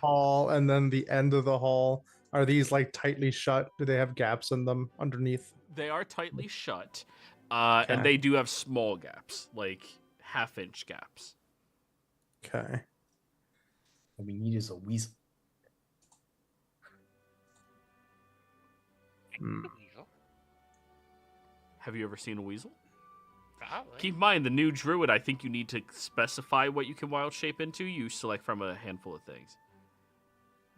hall and then the end of the hall, are these like tightly shut? Do they have gaps in them underneath? They are tightly shut, and they do have small gaps, like half-inch gaps. Okay. What we need is a weasel. Weasel. Have you ever seen a weasel? Probably. Keep in mind, the new druid, I think you need to specify what you can wild shape into. You select from a handful of things.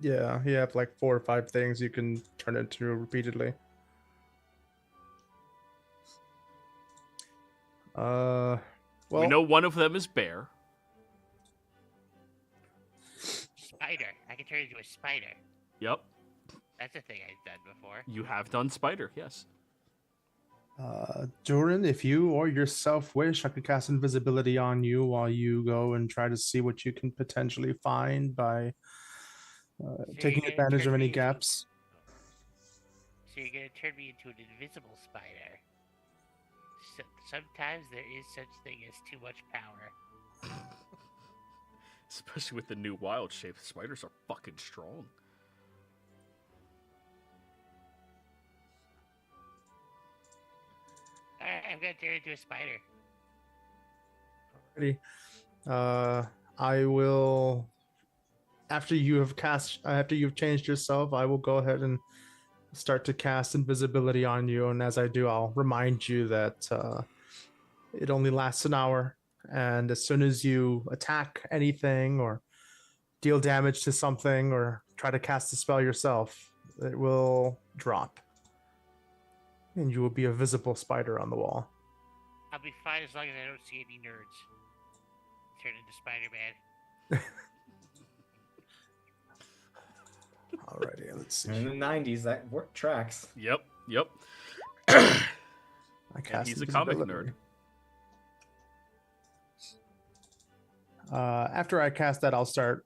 Yeah, you have like 4 or 5 things you can turn into repeatedly. Well, we know one of them is bear. Spider. I can turn into a spider. Yep. That's a thing I've done before. You have done spider, yes. Durin, if you or yourself wish, I could cast invisibility on you while you go and try to see what you can potentially find by So taking you're gonna advantage turn of me any into- gaps. So you're gonna turn me into an invisible spider. Sometimes there is such thing as too much power. Especially with the new wild shape, spiders are fucking strong. Alright, I'm gonna turn into a spider. Ready? I will. After you've changed yourself, I will go ahead and start to cast invisibility on you. And as I do, I'll remind you that it only lasts an hour. And as soon as you attack anything or deal damage to something or try to cast a spell yourself, it will drop. And you will be a visible spider on the wall. I'll be fine as long as I don't see any nerds. Turn into Spider-Man. Alrighty, let's see. In the 90s, that tracks. Yep. I cast he's a comic invisibility. After I cast that, I'll start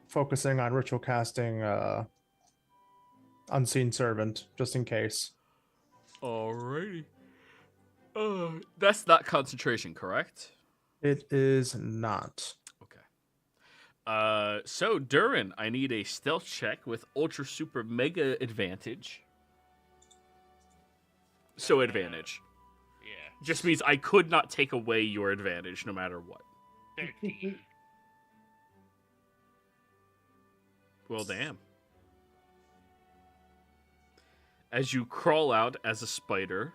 focusing on ritual casting Unseen Servant, just in case. Alrighty. That's not concentration, correct? It is not. Okay. So Durin, I need a stealth check with ultra super mega advantage. So advantage. Yeah. Just means I could not take away your advantage no matter what. 13. Well, damn. As you crawl out as a spider,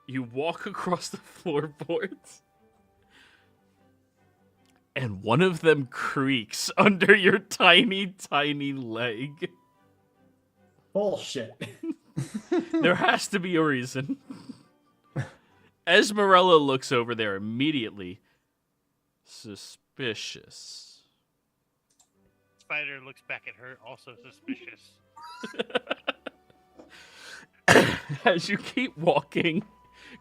you walk across the floorboards, and one of them creaks under your tiny, tiny leg. Bullshit. There has to be a reason. Esmeralda looks over there immediately. Suspicious. Spider looks back at her, also suspicious. As you keep walking,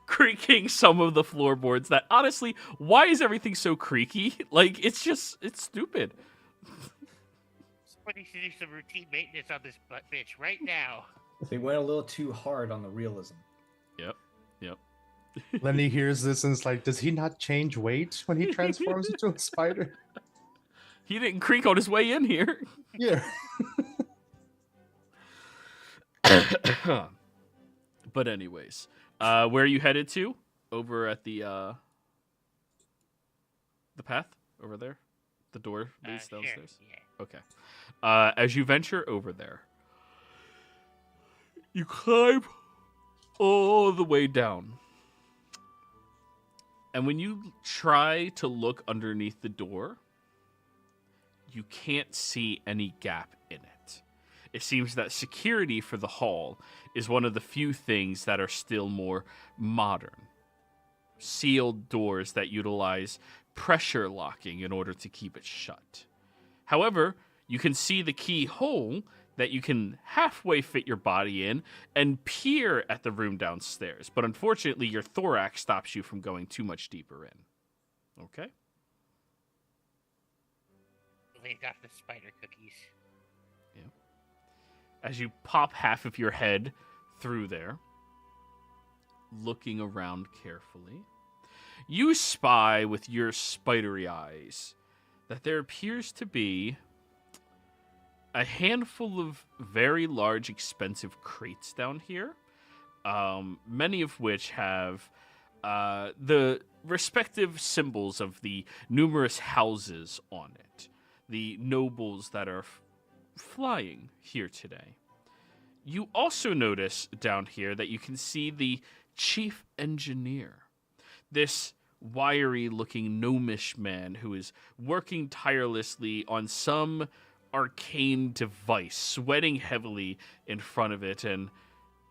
creaking some of the floorboards that, honestly, why is everything so creaky? Like, it's stupid. Somebody needs to do some routine maintenance on this butt bitch right now. They went a little too hard on the realism. Yep. Lenny hears this and is like, does he not change weight when he transforms into a spider? He didn't creak on his way in here. Yeah. But anyways, where are you headed to? Over at the path over there? The door leads Sure, downstairs? yeah. Okay. As you venture over there, you climb all the way down. And when you try to look underneath the door, you can't see any gap in it. It seems that security for the hall is one of the few things that are still more modern. Sealed doors that utilize pressure locking in order to keep it shut. However, you can see the keyhole that you can halfway fit your body in and peer at the room downstairs. But unfortunately, your thorax stops you from going too much deeper in. Okay? They got the spider cookies. As you pop half of your head through there, looking around carefully, you spy with your spidery eyes that there appears to be a handful of very large, expensive crates down here, many of which have the respective symbols of the numerous houses on it, the nobles that are flying here today. You also notice down here that you can see the chief engineer, this wiry-looking gnomish man who is working tirelessly on some arcane device, sweating heavily in front of it and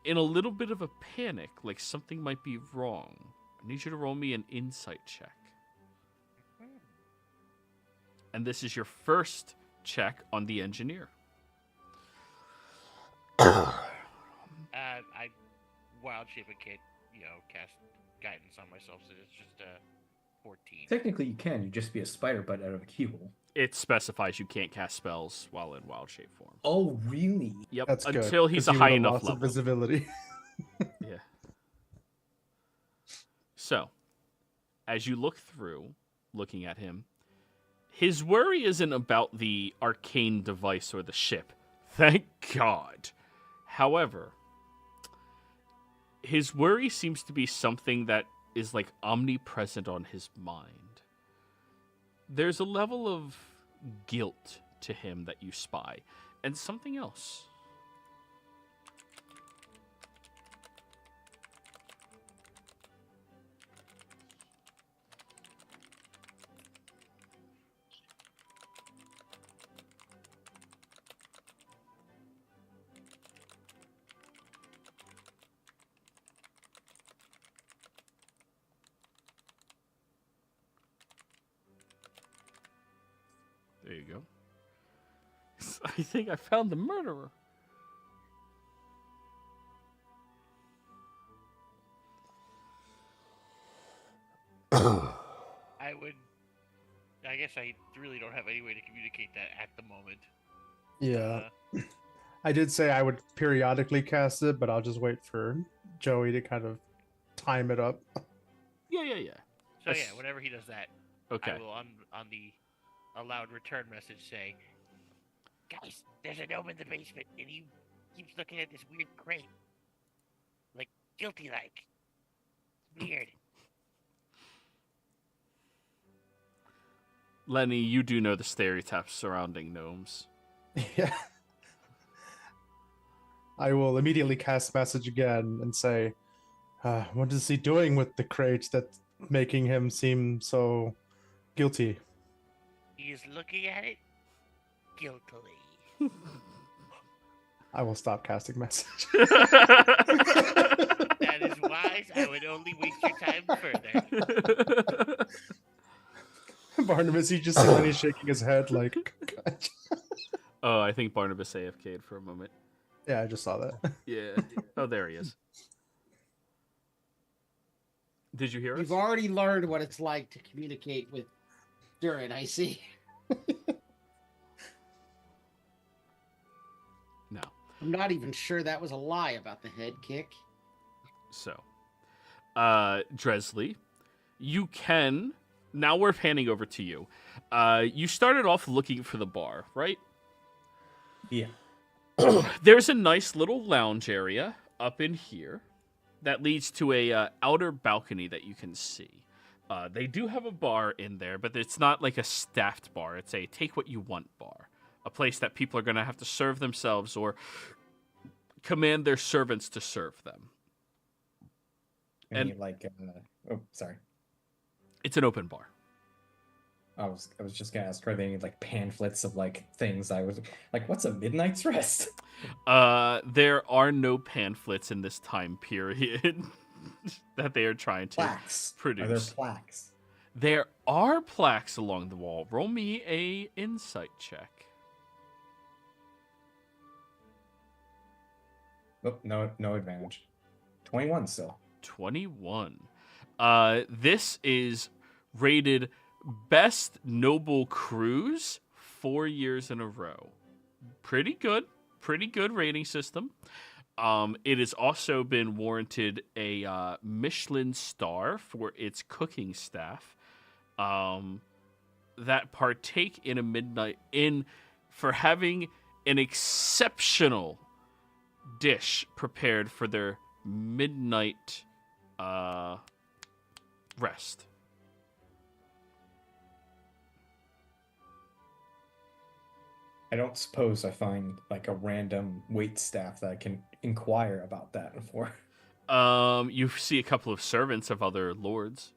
in a little bit of a panic, like something might be wrong. I need you to roll me an insight check. And this is your first check on the engineer. I wild shape and can't, cast guidance on myself, so it's just 14. Technically, you can. You just be a spider, but out of a keyhole. It specifies you can't cast spells while in wild shape form. Oh, really? Yep, That's good, until he's 'cause a he high would've enough lost the level. visibility. Yeah. So, as you look through, looking at him, his worry isn't about the arcane device or the ship. Thank God. However, his worry seems to be something that is like omnipresent on his mind. There's a level of guilt to him that you spy, and something else. There you go. I think I found the murderer. I guess I really don't have any way to communicate that at the moment. Yeah. I did say I would periodically cast it, but I'll just wait for Joey to kind of time it up. Yeah. So yeah, whenever he does that, Okay. I will on the allowed return message say, guys, there's a gnome in the basement, and he keeps looking at this weird crate, like guilty like. Weird. Lenny, you do know the stereotypes surrounding gnomes. Yeah. I will immediately cast message again and say, what is he doing with the crate that's making him seem so guilty? He is looking at it guiltily. I will stop casting message. That is wise. I would only waste your time further. Barnabas, you just see Lenny shaking his head like... Oh, I think Barnabas AFK'd for a moment. Yeah, I just saw that. Yeah. Oh, there he is. Did you hear us? You've already learned what it's like to communicate with Durin, I see. No. I'm not even sure that was a lie about the head kick. So, Dresley, you can... Now we're panning over to you. You started off looking for the bar, right? Yeah. There's a nice little lounge area up in here that leads to a outer balcony that you can see. They do have a bar in there, but it's not like a staffed bar. It's a take what you want bar. A place that people are going to have to serve themselves or command their servants to serve them. Any, oh, sorry. It's an open bar. I was just gonna ask, are there any like pamphlets of like things I was like, what's a midnight's rest? There are no pamphlets in this time period that they are trying to Plaques. produce. Are there plaques? There are plaques along the wall. Roll me a insight check. Oh, no advantage. 21 still. 21. This is rated Best Noble Cruise 4 years in a row. Pretty good rating system. It has also been warranted a Michelin star for its cooking staff that partake in a midnight for having an exceptional dish prepared for their midnight rest. I don't suppose I find like a random wait staff that I can inquire about that for. You see a couple of servants of other lords.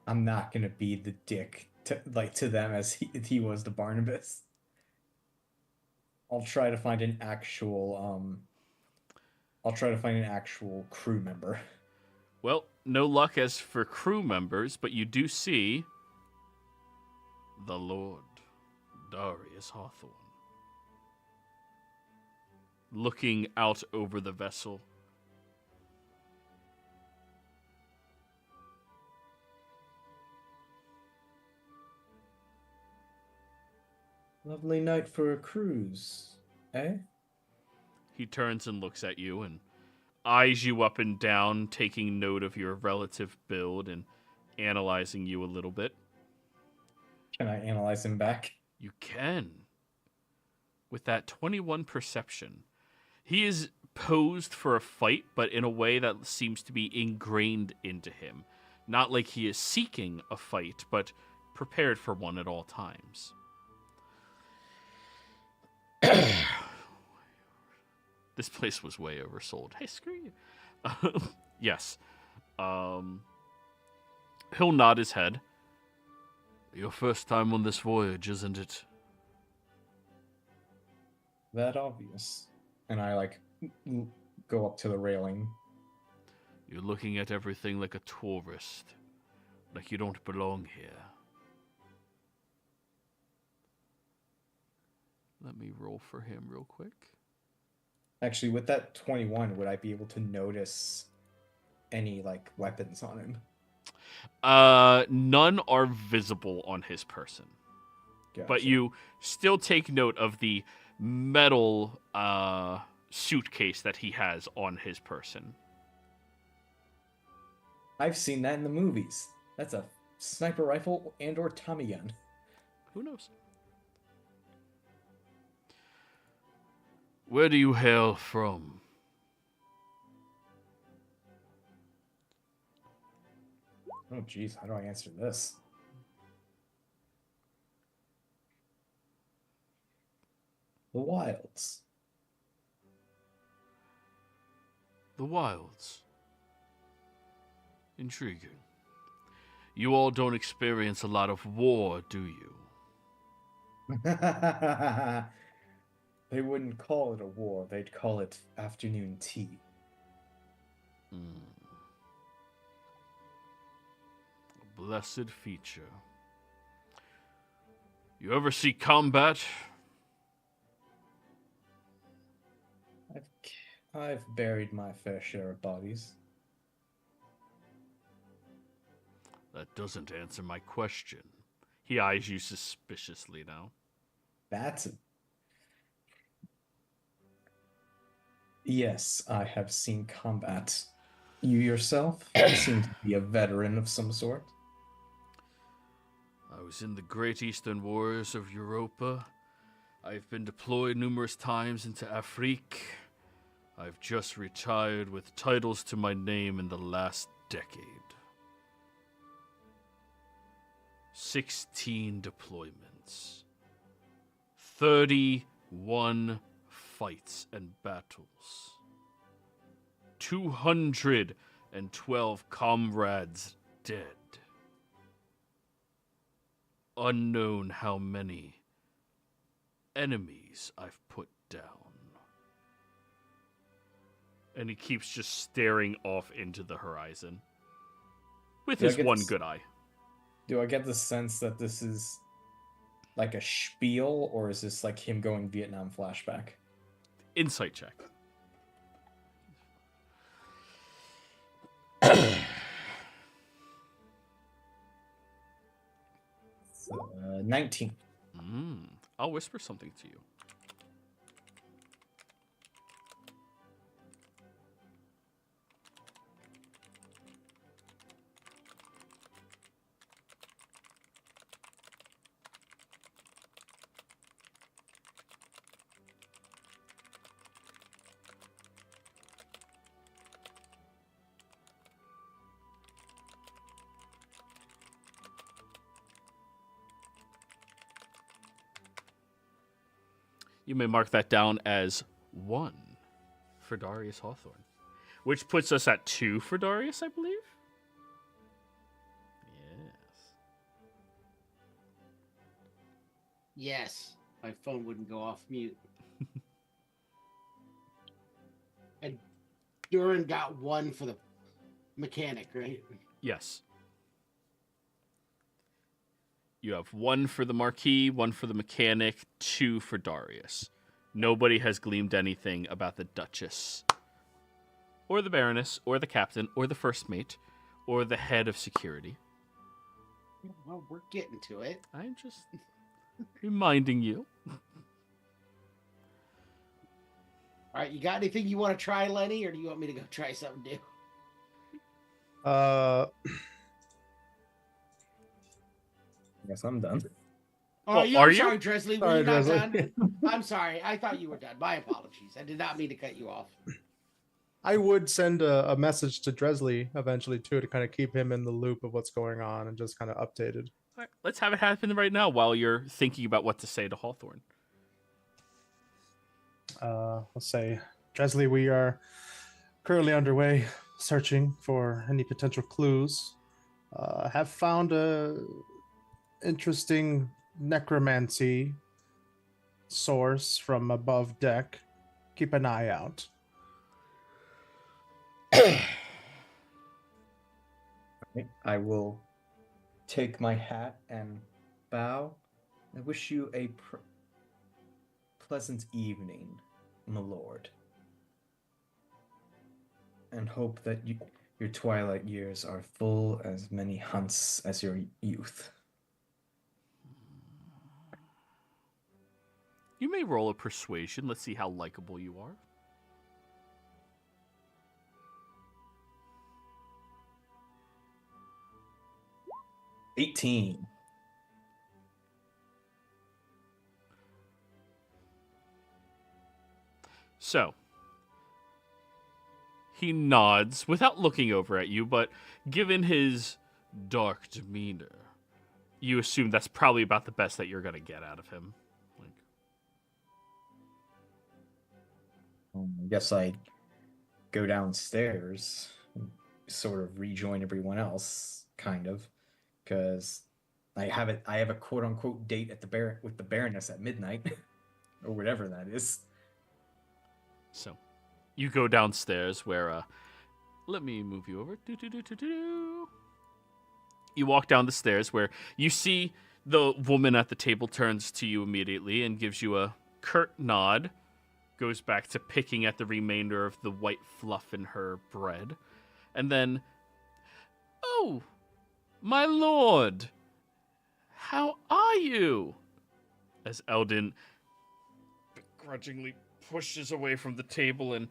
I'm not gonna be the dick to them as he was to Barnabas. I'll try to find an actual crew member. Well, no luck as for crew members, but you do see the Lord Darius Hawthorne. looking out over the vessel. Lovely night for a cruise, eh? He turns and looks at you and eyes you up and down, taking note of your relative build and analyzing you a little bit. Can I analyze him back? You can. With that 21 perception. He is posed for a fight, but in a way that seems to be ingrained into him. Not like he is seeking a fight, but prepared for one at all times. This place was way oversold. Hey, screw you. Yes. He'll nod his head. Your first time on this voyage, isn't it? That obvious. And I, go up to the railing. You're looking at everything like a tourist. Like you don't belong here. Let me roll for him real quick. Actually, with that 21, would I be able to notice any, weapons on him? None are visible on his person. Gotcha. But you still take note of the metal suitcase that he has on his person. I've seen that in the movies. That's a sniper rifle and or Tommy gun. Who knows? Where do you hail from? Oh, geez, how do I answer this? The Wilds. The Wilds. Intriguing. You all don't experience a lot of war, do you? They wouldn't call it a war. They'd call it afternoon tea. A blessed feature. You ever see combat? I've buried my fair share of bodies. That doesn't answer my question. He eyes you suspiciously now. That's it. Yes, I have seen combat. You yourself seem to be a veteran of some sort. I was in the Great Eastern Wars of Europa. I've been deployed numerous times into Afrique. I've just retired with titles to my name in the last decade. 16 deployments. 31 fights and battles. 212 comrades dead. Unknown how many enemies I've put down. And he keeps just staring off into the horizon. With his one good eye. Do I get the sense that this is like a spiel, or is this like him going Vietnam flashback? Insight check. 19. I'll whisper something to you. You may mark that down as 1 for Darius Hawthorne, which puts us at 2 for Darius, I believe. Yes, my phone wouldn't go off mute. And Duran got 1 for the mechanic, right? Yes. You have 1 for the Marquis, 1 for the mechanic, 2 for Darius. Nobody has gleamed anything about the Duchess, or the Baroness, or the Captain, or the First Mate, or the head of security. Well, we're getting to it. I'm just reminding you. All right, you got anything you want to try, Lenny, or do you want me to go try something new? I guess I'm done. Oh, Well, you are are you? sorry, Dresley. Were Sorry, you not Dresley. done? I'm sorry. I thought you were done. My apologies. I did not mean to cut you off. I would send a message to Dresley eventually too to kind of keep him in the loop of what's going on and just kind of updated. All right, let's have it happen right now while you're thinking about what to say to Hawthorne. Let's say, Dresley, we are currently underway searching for any potential clues. Have found a interesting necromancy source from above deck. Keep an eye out. I will take my hat and bow. I wish you a pleasant evening, my lord. And hope that your twilight years are full as many hunts as your youth. You may roll a persuasion. Let's see how likable you are. $18. So, he nods without looking over at you, but given his dark demeanor, you assume that's probably about the best that you're going to get out of him. I guess I go downstairs and sort of rejoin everyone else, kind of, because I have a quote unquote date at with the Baroness at midnight, or whatever that is. So, you go downstairs where, let me move you over. Do. You walk down the stairs where you see the woman at the table turns to you immediately and gives you a curt nod, goes back to picking at the remainder of the white fluff in her bread, and then, "Oh, my lord, how are you?" As Eldon begrudgingly pushes away from the table and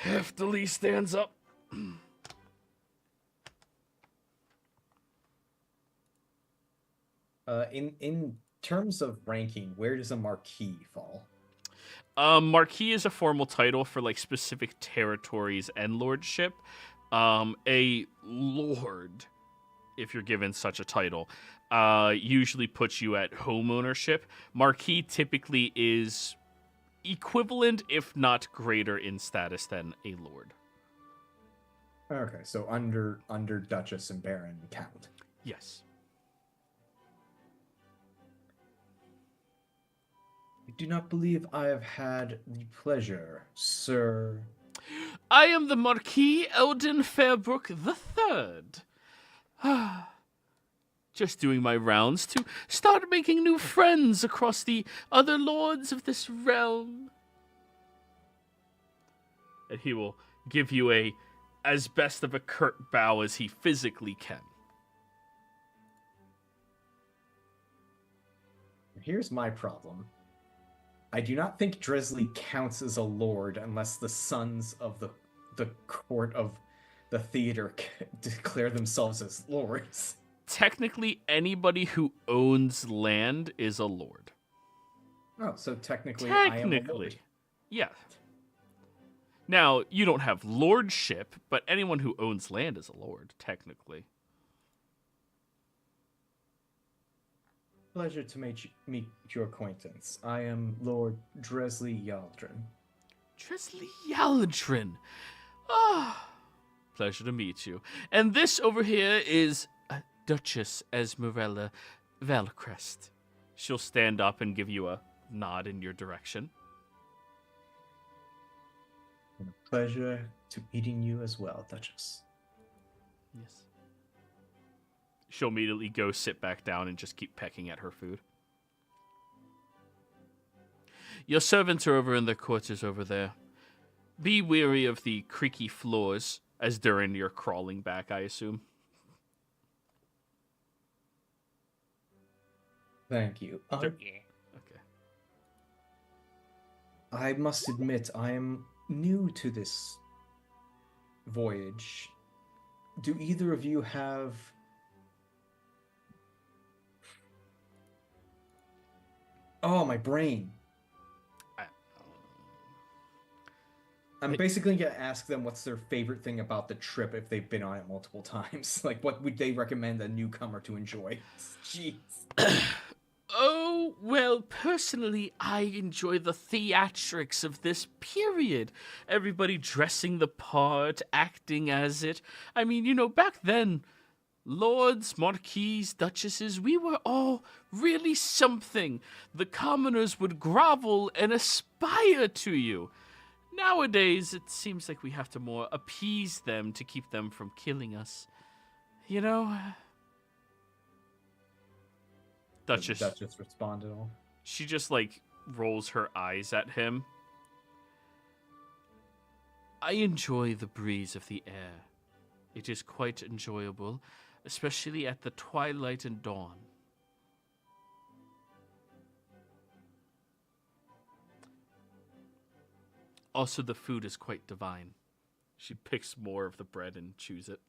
heftily stands up. In terms of ranking, where does a Marquis fall? Marquis is a formal title for like specific territories and lordship. A lord, if you're given such a title, usually puts you at home ownership. Marquis typically is equivalent, if not greater, in status than a lord. Okay, so under Duchess and Baron count. Yes. I do not believe I have had the pleasure, sir. I am the Marquis Eldon Fairbrook III. Just doing my rounds to start making new friends across the other lords of this realm. And he will give you as best of a curt bow as he physically can. Here's my problem. I do not think Dresley counts as a lord unless the sons of the court of the theater declare themselves as lords. Technically, anybody who owns land is a lord. Oh, so technically I am a lord. Technically, yeah. Now, you don't have lordship, but anyone who owns land is a lord, technically. Pleasure to meet your acquaintance. I am Lord Dresley Yaldrin. Dresley Yaldrin. Ah, pleasure to meet you. And this over here is Duchess Esmerella Valcrest. She'll stand up and give you a nod in your direction. And a pleasure to meeting you as well, Duchess. Yes. She'll immediately go sit back down and just keep pecking at her food. Your servants are over in their quarters over there. Be wary of the creaky floors, as Durin, you're crawling back, I assume. Thank you. Yeah. Okay. I must admit, I am new to this voyage. Do either of you have... Oh, my brain. I'm basically going to ask them what's their favorite thing about the trip if they've been on it multiple times. Like, what would they recommend a newcomer to enjoy? Jeez. Oh, well, personally, I enjoy the theatrics of this period. Everybody dressing the part, acting as it. I mean, back then, lords, marquises, duchesses, we were all really something. The commoners would grovel and aspire to you. Nowadays, it seems like we have to more appease them to keep them from killing us. Duchess. Did the Duchess respond at all? She just, rolls her eyes at him. I enjoy the breeze of the air. It is quite enjoyable, especially at the twilight and dawn. Also, the food is quite divine. She picks more of the bread and chews it.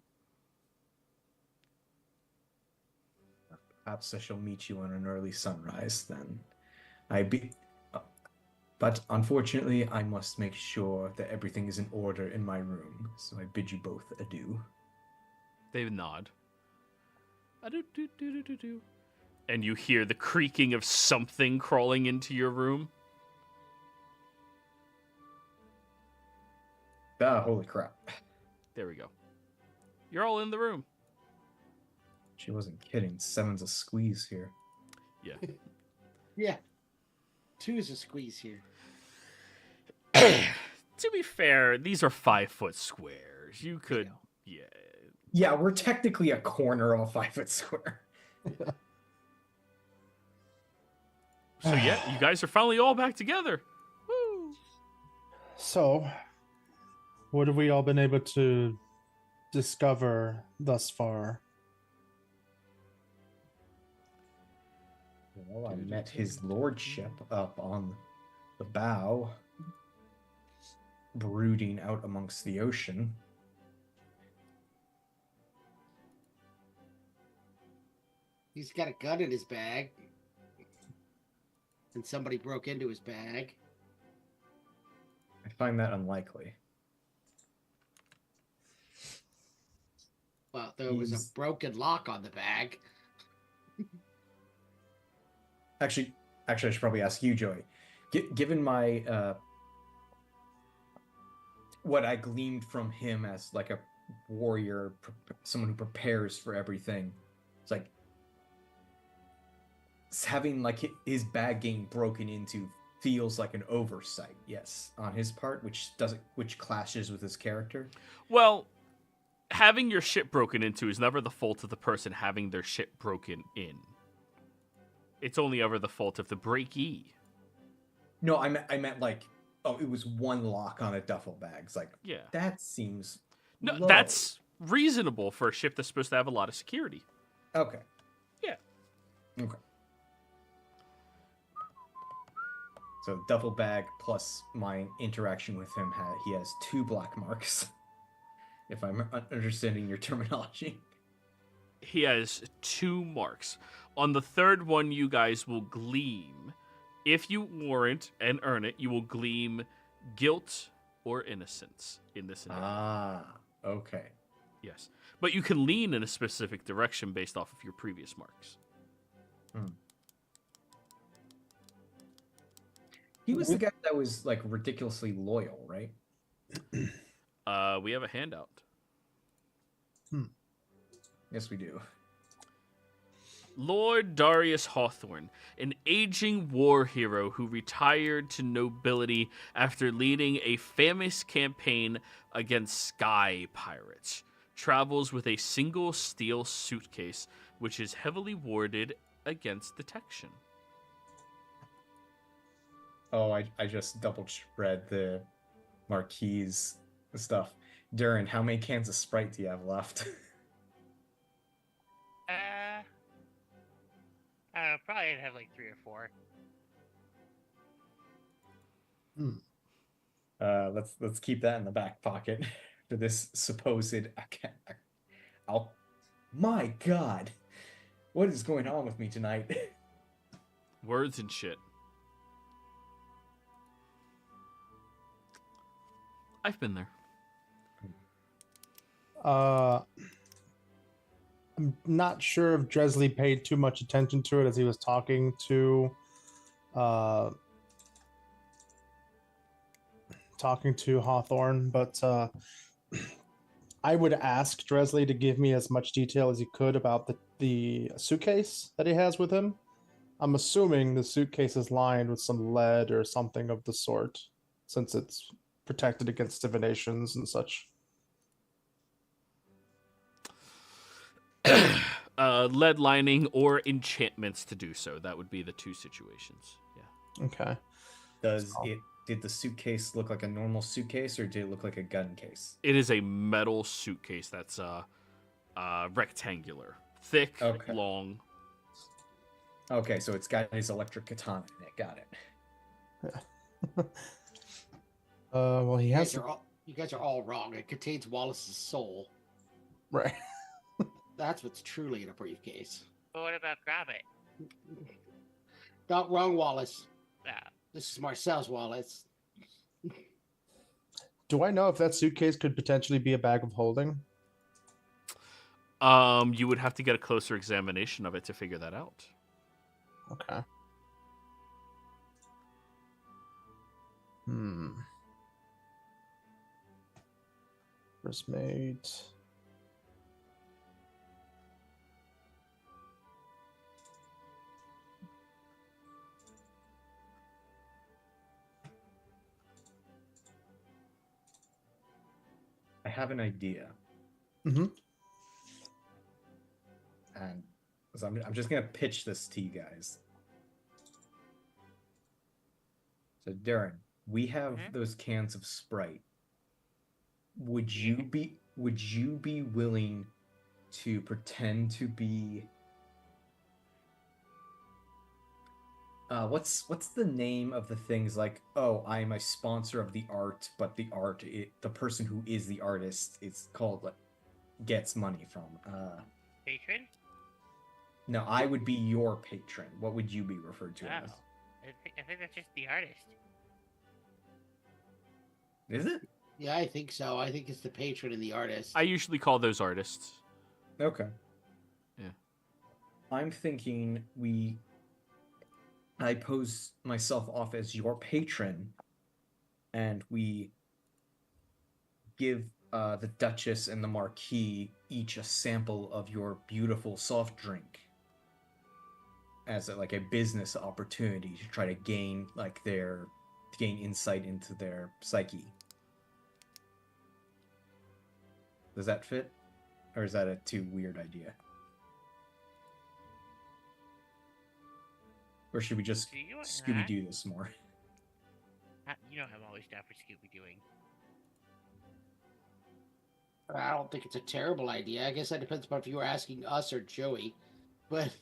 Perhaps I shall meet you on an early sunrise, then. But unfortunately, I must make sure that everything is in order in my room, so I bid you both adieu. They nod. Adieu. And you hear the creaking of something crawling into your room. Ah, holy crap. There we go. You're all in the room. She wasn't kidding. 7's a squeeze here. Yeah. Yeah. 2 is a squeeze here. To be fair, these are 5-foot squares. You could, yeah. Yeah, we're technically a corner of a 5-foot square. So yeah, you guys are finally all back together. Woo! So, what have we all been able to discover thus far? Well, I met his lordship up on the bow, brooding out amongst the ocean. He's got a gun in his bag. And somebody broke into his bag. I find that unlikely. Well, there was a broken lock on the bag. Actually, I should probably ask you, Joey. Given my what I gleaned from him as like a warrior, someone who prepares for everything, it's like having like his bag getting broken into feels like an oversight, yes, on his part, which clashes with his character. Well, having your shit broken into is never the fault of the person having their shit broken in. It's only ever the fault of the breakee. No, I meant like, oh, it was one lock on a duffel bag. It's like, yeah, that seems no, low. That's reasonable for a ship that's supposed to have a lot of security. Okay. Yeah. Okay. So duffel bag plus my interaction with him, he has 2 black marks. If I'm understanding your terminology. He has 2 marks. On the 3rd one, you guys will gleam. If you warrant and earn it, you will gleam guilt or innocence in this endeavor. Ah, okay. Yes. But you can lean in a specific direction based off of your previous marks. He was the guy that was like ridiculously loyal, right? We have a handout. Yes, we do. Lord Darius Hawthorne, an aging war hero who retired to nobility after leading a famous campaign against sky pirates, travels with a single steel suitcase, which is heavily warded against detection. Oh, I just double read the Marquise stuff. Durin, how many cans of Sprite do you have left? I don't know, probably I'd have like 3 or 4. Let's keep that in the back pocket for this supposed. Oh, my God, what is going on with me tonight? Words and shit. I've been there. I'm not sure if Dresley paid too much attention to it as he was talking to Hawthorne, but I would ask Dresley to give me as much detail as he could about the suitcase that he has with him. I'm assuming the suitcase is lined with some lead or something of the sort, since it's protected against divinations and such. Lead lining or enchantments to do so. That would be the 2 situations. Yeah. Okay. Did the suitcase look like a normal suitcase, or did it look like a gun case? It is a metal suitcase that's rectangular, thick, Okay. long. Okay, so it's got his electric katana in it. Got it. Well, he has You guys are all wrong. It contains Wallace's soul. right. That's what's truly in a briefcase. But what about Gromit? Not wrong, Wallace. Yeah. This is Marcel's Wallace. Do I know if that suitcase could potentially be a bag of holding? You would have to get a closer examination of it to figure that out. Okay. First mate. I have an idea. Mm-hmm. And so I'm just going to pitch this to you guys. So, Darren, we have those cans of Sprite. Would you be willing to pretend to be what's the name of the things, like, oh, I'm a sponsor of the art, but the person who is the artist, it's called, like, gets money from Patron? No, I would be your patron. What would you be referred to as? I think that's just the artist. Is it? Yeah, I think so. I think it's the patron and the artist. I usually call those artists. Okay. Yeah. I'm thinking I pose myself off as your patron, and we give the Duchess and the Marquis each a sample of your beautiful soft drink as a business opportunity to try to gain insight into their psyche. Does that fit? Or is that a too weird idea? Or should we just Scooby-Doo this more? You know I'm always down for Scooby-Dooing. I don't think it's a terrible idea. I guess that depends upon if you were asking us or Joey. But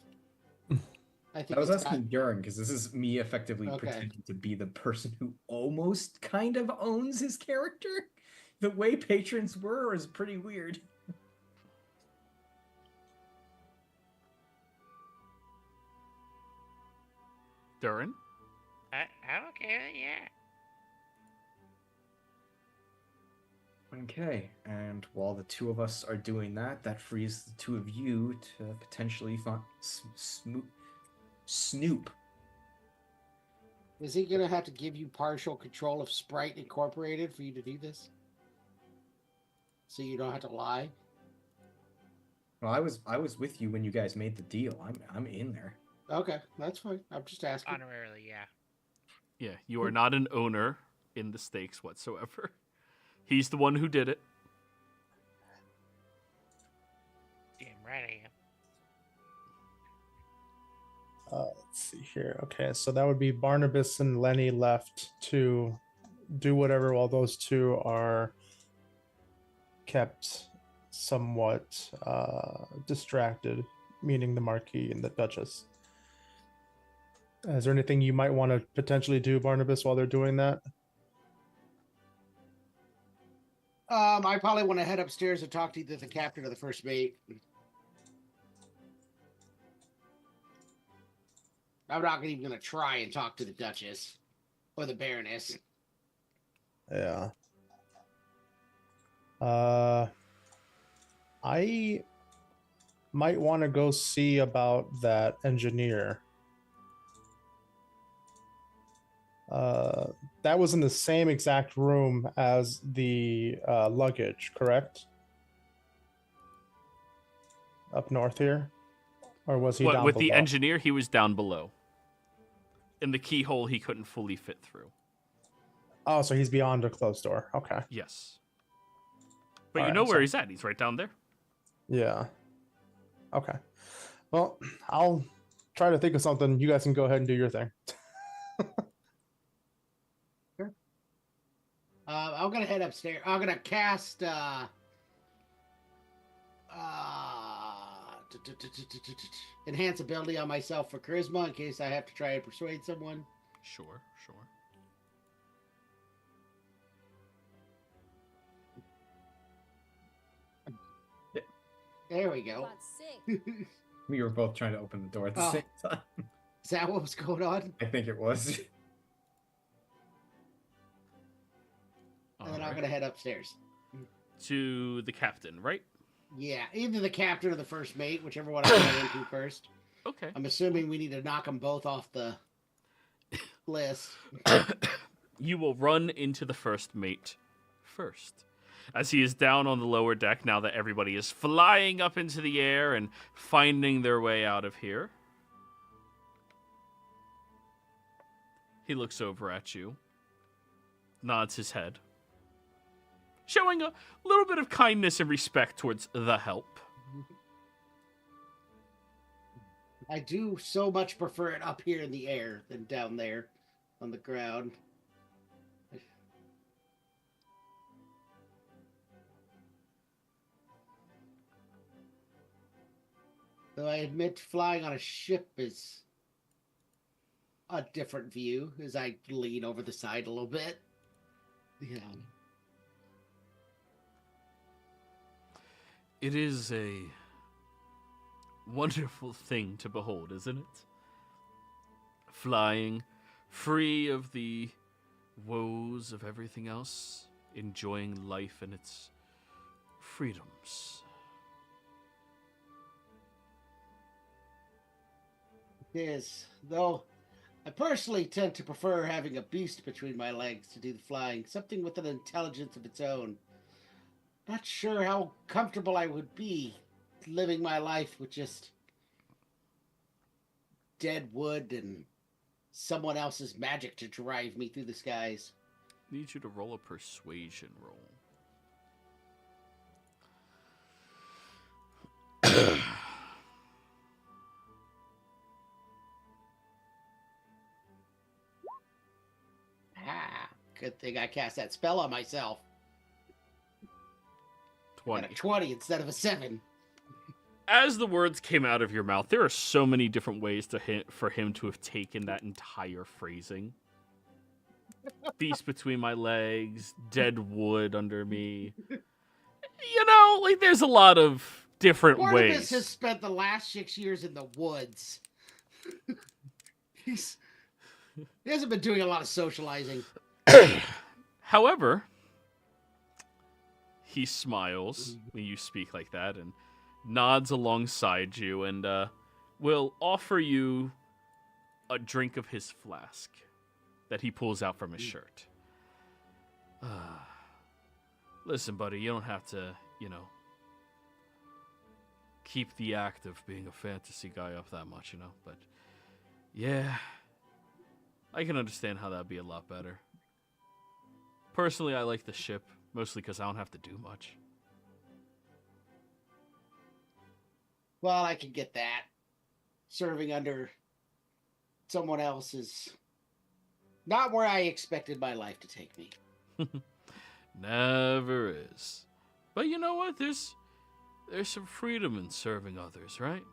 I think I was asking Durin, because this is me effectively pretending to be the person who almost kind of owns his character. The way patrons were is pretty weird. Durin? I'm okay with it, yeah. Okay, and while the two of us are doing that, that frees the two of you to potentially snoop. Is he going to have to give you partial control of Sprite Incorporated for you to do this? So you don't have to lie? Well, I was with you when you guys made the deal. I'm in there. Okay, that's fine. I'm just asking. Honorarily, yeah. Yeah, you are not an owner in the stakes whatsoever. He's the one who did it. Damn right I am. Let's see here. Okay, so that would be Barnabas and Lenny left to do whatever while those two are kept somewhat distracted, meaning the Marquis and the Duchess. Is there anything you might want to potentially do, Barnabas, while they're doing that? I probably want to head upstairs and talk to either the captain or the first mate. I'm not even going to try and talk to the Duchess or the Baroness. Yeah. I might want to go see about that engineer. That was in the same exact room as the luggage, correct? Up north here? Or was he down with below? the engineer, he was down below. In the keyhole, he couldn't fully fit through. Oh, so he's beyond a closed door. Okay. Yes. But All you right, know where so- he's at. He's right down there. Yeah. Okay. Well, I'll try to think of something. You guys can go ahead and do your thing. I'm going to head upstairs. I'm going to cast... enhance ability on myself for charisma in case I have to try and persuade someone. Sure, sure. There we go. We were both trying to open the door at the Oh. same time. Is that what was going on? I think it was. And then I'm Alright. going to head upstairs. To the captain, right? Yeah, either the captain or the first mate, whichever one I run into first. Okay. I'm assuming we need to knock them both off the list. You will run into the first mate first, as he is down on the lower deck now that everybody is flying up into the air and finding their way out of here. He looks over at you, nods his head, showing a little bit of kindness and respect towards the help. I do so much prefer it up here in the air than down there on the ground. Though I admit flying on a ship is a different view as I lean over the side a little bit. Yeah. It is a wonderful thing to behold, isn't it? Flying, free of the woes of everything else, enjoying life and its freedoms. Yes, though I personally tend to prefer having a beast between my legs to do the flying, something with an intelligence of its own. Not sure how comfortable I would be living my life with just dead wood and someone else's magic to drive me through the skies. Need you to roll a persuasion roll. Ah, good thing I cast that spell on myself. Got 20. a 20 instead of a 7. As the words came out of your mouth, there are so many different ways for him to have taken that entire phrasing. Beast between my legs, dead wood under me. You know, like there's a lot of different Barnabas ways. has spent the last 6 years in the woods. He hasn't been doing a lot of socializing. However, he smiles when you speak like that and nods alongside you and will offer you a drink of his flask that he pulls out from his shirt. Listen, buddy, you don't have to, keep the act of being a fantasy guy up that much, but yeah, I can understand how that'd be a lot better. Personally, I like the ship, mostly because I don't have to do much. Well, I can get that. Serving under someone else is not where I expected my life to take me. Never is. But you know what? There's some freedom in serving others, right?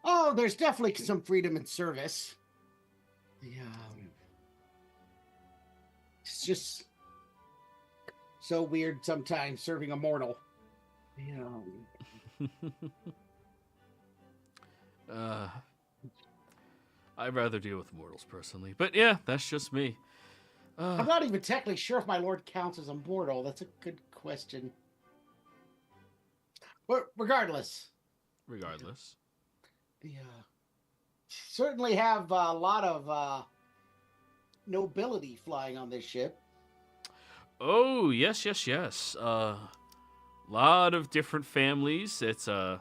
Oh, there's definitely some freedom in service. Yeah. It's just so weird sometimes serving a mortal. Yeah. I'd rather deal with mortals personally. But yeah, that's just me. I'm not even technically sure if my lord counts as a mortal. That's a good question. But regardless. Yeah. Certainly have a lot of nobility flying on this ship. Oh, yes. Lot of different families. It's a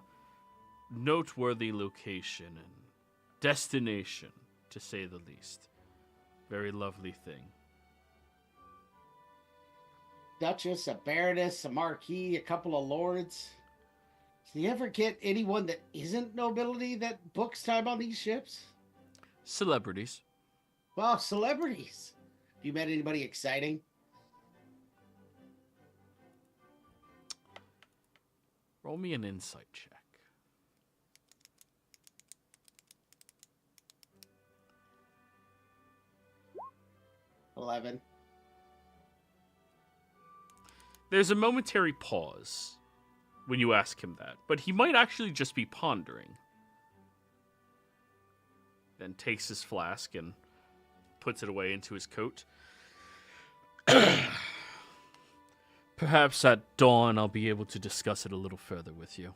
noteworthy location and destination, to say the least. Very lovely thing. Duchess, a baroness, a marquis, a couple of lords. Do you ever get anyone that isn't nobility that books time on these ships? Celebrities. Well, celebrities. Have you met anybody exciting? Roll me an insight check. $11. There's a momentary pause when you ask him that, but he might actually just be pondering. Then takes his flask and puts it away into his coat. Perhaps at dawn I'll be able to discuss it a little further with you.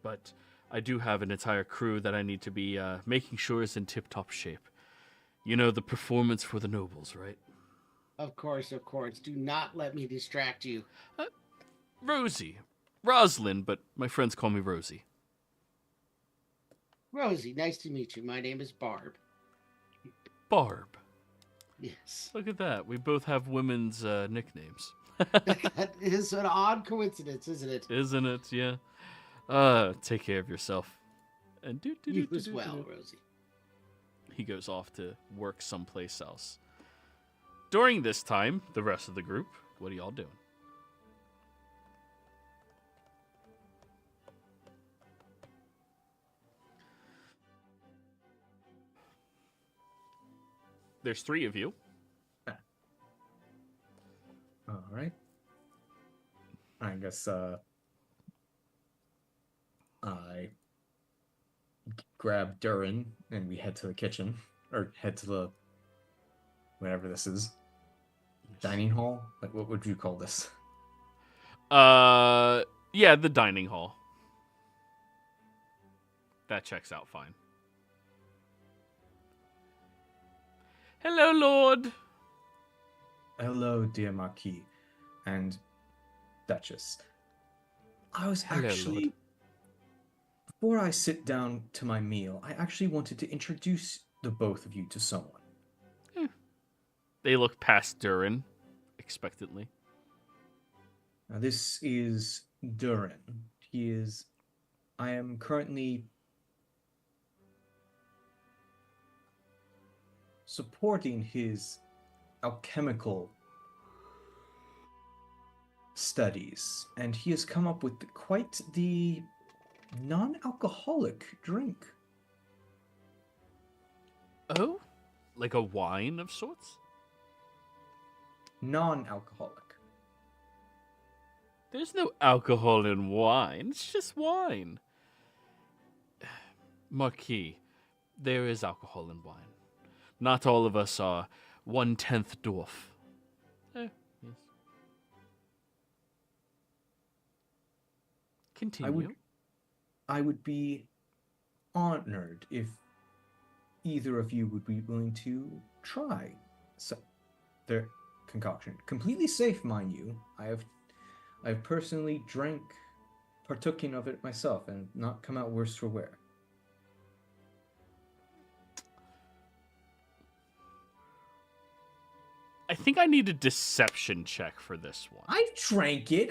But I do have an entire crew that I need to be making sure is in tip-top shape. You know, the performance for the nobles, right? Of course. Do not let me distract you. Rosie. Roslyn, but my friends call me Rosie. Rosie, nice to meet you. My name is Barb. Barb. Yes. Look at that. We both have women's nicknames. That is an odd coincidence, isn't it? Isn't it? Yeah. Take care of yourself. And You as well, Rosie. He goes off to work someplace else. During this time, the rest of the group, what are y'all doing? There's 3 of you. All right. I guess I grab Durin and we head to the kitchen, or head to the whatever this is, dining hall. Like, what would you call this? Yeah, the dining hall. That checks out fine. Hello, Lord. Hello, dear Marquis and Duchess. I was Hello, actually, Lord. before I sit down to my meal, I actually wanted to introduce the both of you to someone. They look past Durin expectantly. Now, this is Durin. I am currently supporting his alchemical studies, and he has come up with quite the non-alcoholic drink. Oh? Like a wine of sorts? Non-alcoholic. There's no alcohol in wine. It's just wine. Marquis, there is alcohol in wine. Not all of us are 1/10 dwarf. Yes. Continue. I would be honored if either of you would be willing to try their concoction. Completely safe, mind you. I have personally partaken of it myself, and not come out worse for wear. I think I need a deception check for this one. I drank it.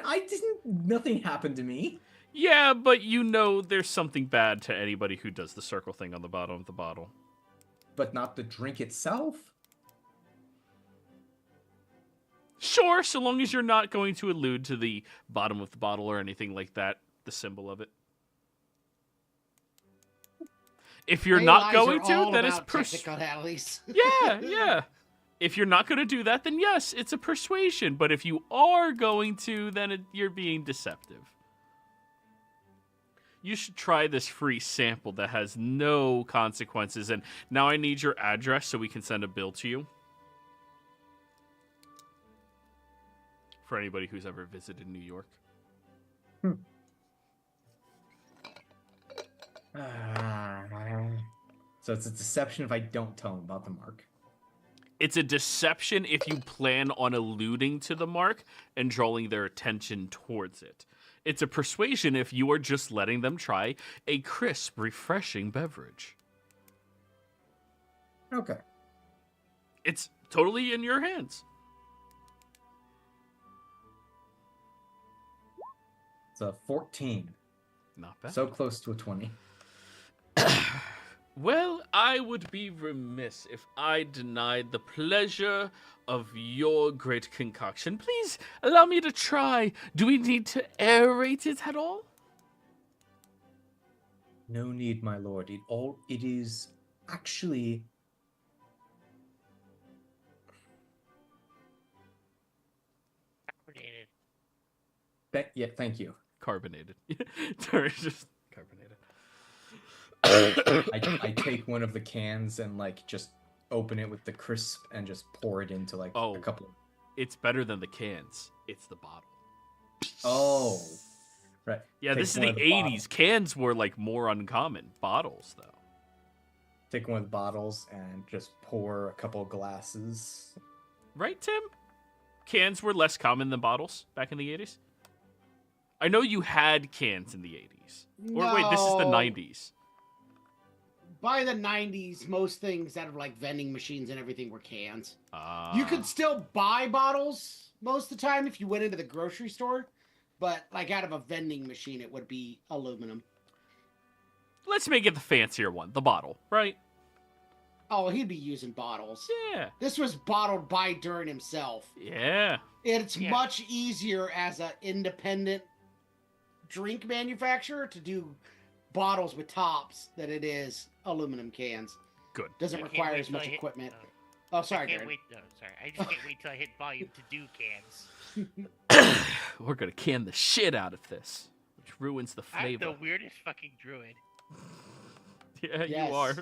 Nothing happened to me. Yeah, but you know there's something bad to anybody who does the circle thing on the bottom of the bottle. But not the drink itself? Sure, so long as you're not going to allude to the bottom of the bottle or anything like that, the symbol of it. If you're not going to, then it's technicalities. Yeah. If you're not going to do that, then yes, it's a persuasion. But if you are going to, then you're being deceptive. You should try this free sample that has no consequences. And now I need your address so we can send a bill to you. For anybody who's ever visited New York. So it's a deception if I don't tell them about the mark. It's a deception if you plan on alluding to the mark and drawing their attention towards it. It's a persuasion if you are just letting them try a crisp, refreshing beverage. Okay. It's totally in your hands. It's a 14. Not bad. So close to a 20. Well, I would be remiss if I denied the pleasure of your great concoction. Please allow me to try. Do we need to aerate it at all? No need, my lord. It is actually Carbonated. yeah, thank you. Carbonated. Sorry, just carbonated. I take one of the cans and like just open it with the crisp and just pour it into like a couple of... It's better than the cans. It's the bottle. Oh. Right. Yeah, Take this is one the of 80s. bottles. Cans were like more uncommon. Bottles though. Take one of the bottles and just pour a couple of glasses. Right, Tim? Cans were less common than bottles back in the 80s? I know you had cans in the 80s. Or wait, this is the No. 90s. By the 90s, most things out of like vending machines and everything were cans. Ah. You could still buy bottles most of the time if you went into the grocery store, but like out of a vending machine, it would be aluminum. Let's make it the fancier one, the bottle, right? Oh, he'd be using bottles. Yeah. This was bottled by Dern himself. Yeah. It's Yeah. much easier as an independent drink manufacturer to do bottles with tops than it is aluminum cans. Good. Doesn't I can't require wait as till I much hit- equipment. oh, Oh, I sorry, can't Darren. wait. No, sorry. I just can't wait till I hit volume to do cans. We're going to can the shit out of this, which ruins the I'm flavor. the weirdest fucking druid. Yeah, Yes. you are.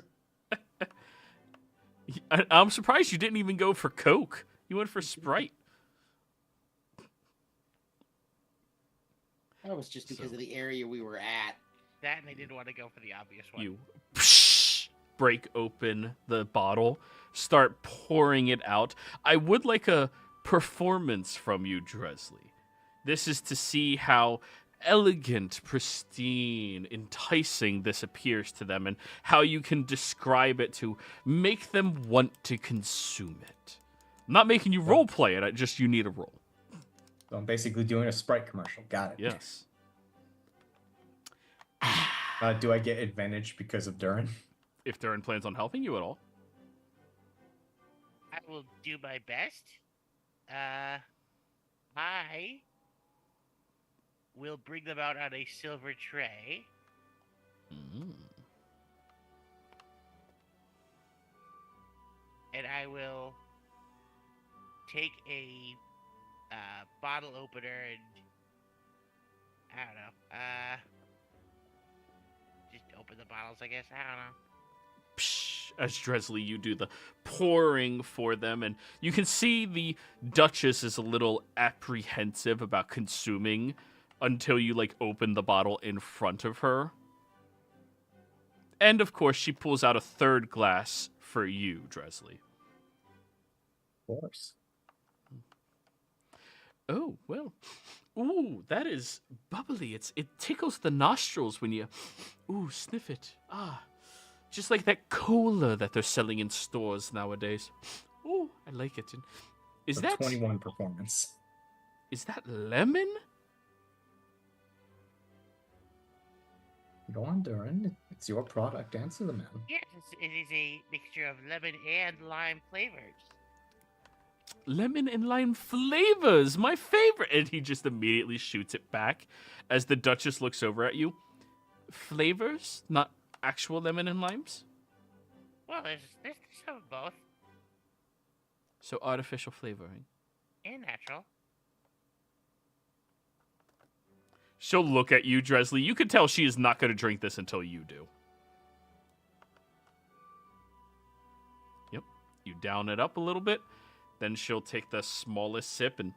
I'm surprised you didn't even go for Coke. You went for Sprite. That was just because of the area we were at. That and I didn't want to go for the obvious one. You break open the bottle, start pouring it out. I would like a performance from you, Dresley. This is to see how elegant, pristine, enticing this appears to them, and how you can describe it to make them want to consume it. I'm not making you role play it, just you need a role. So I'm basically doing a Sprite commercial. Got it. Yes. Do I get advantage because of Durin? If Darren plans on helping you at all. I will do my best. I will bring them out on a silver tray. Mm. And I will take a bottle opener and I don't know. Just open the bottles, I guess. I don't know. Psh, as Dresley, you do the pouring for them, and you can see the Duchess is a little apprehensive about consuming until you like open the bottle in front of her. And of course, she pulls out a third glass for you, Dresley. Of course. Oh, well. Ooh, that is bubbly. It tickles the nostrils when you sniff it. Ah. Just like that cola that they're selling in stores nowadays. Ooh, I like it. And is A that 21 performance? Is that lemon? Go on, Durin. It's your product. Answer the man. Yes, it is a mixture of lemon and lime flavors. Lemon and lime flavors, my favorite. And he just immediately shoots it back as the Duchess looks over at you. Flavors, not actual lemon and limes? Well, there's some of both. So artificial flavoring. And natural. She'll look at you, Dresley. You can tell she is not going to drink this until you do. Yep. You down it up a little bit. Then she'll take the smallest sip and...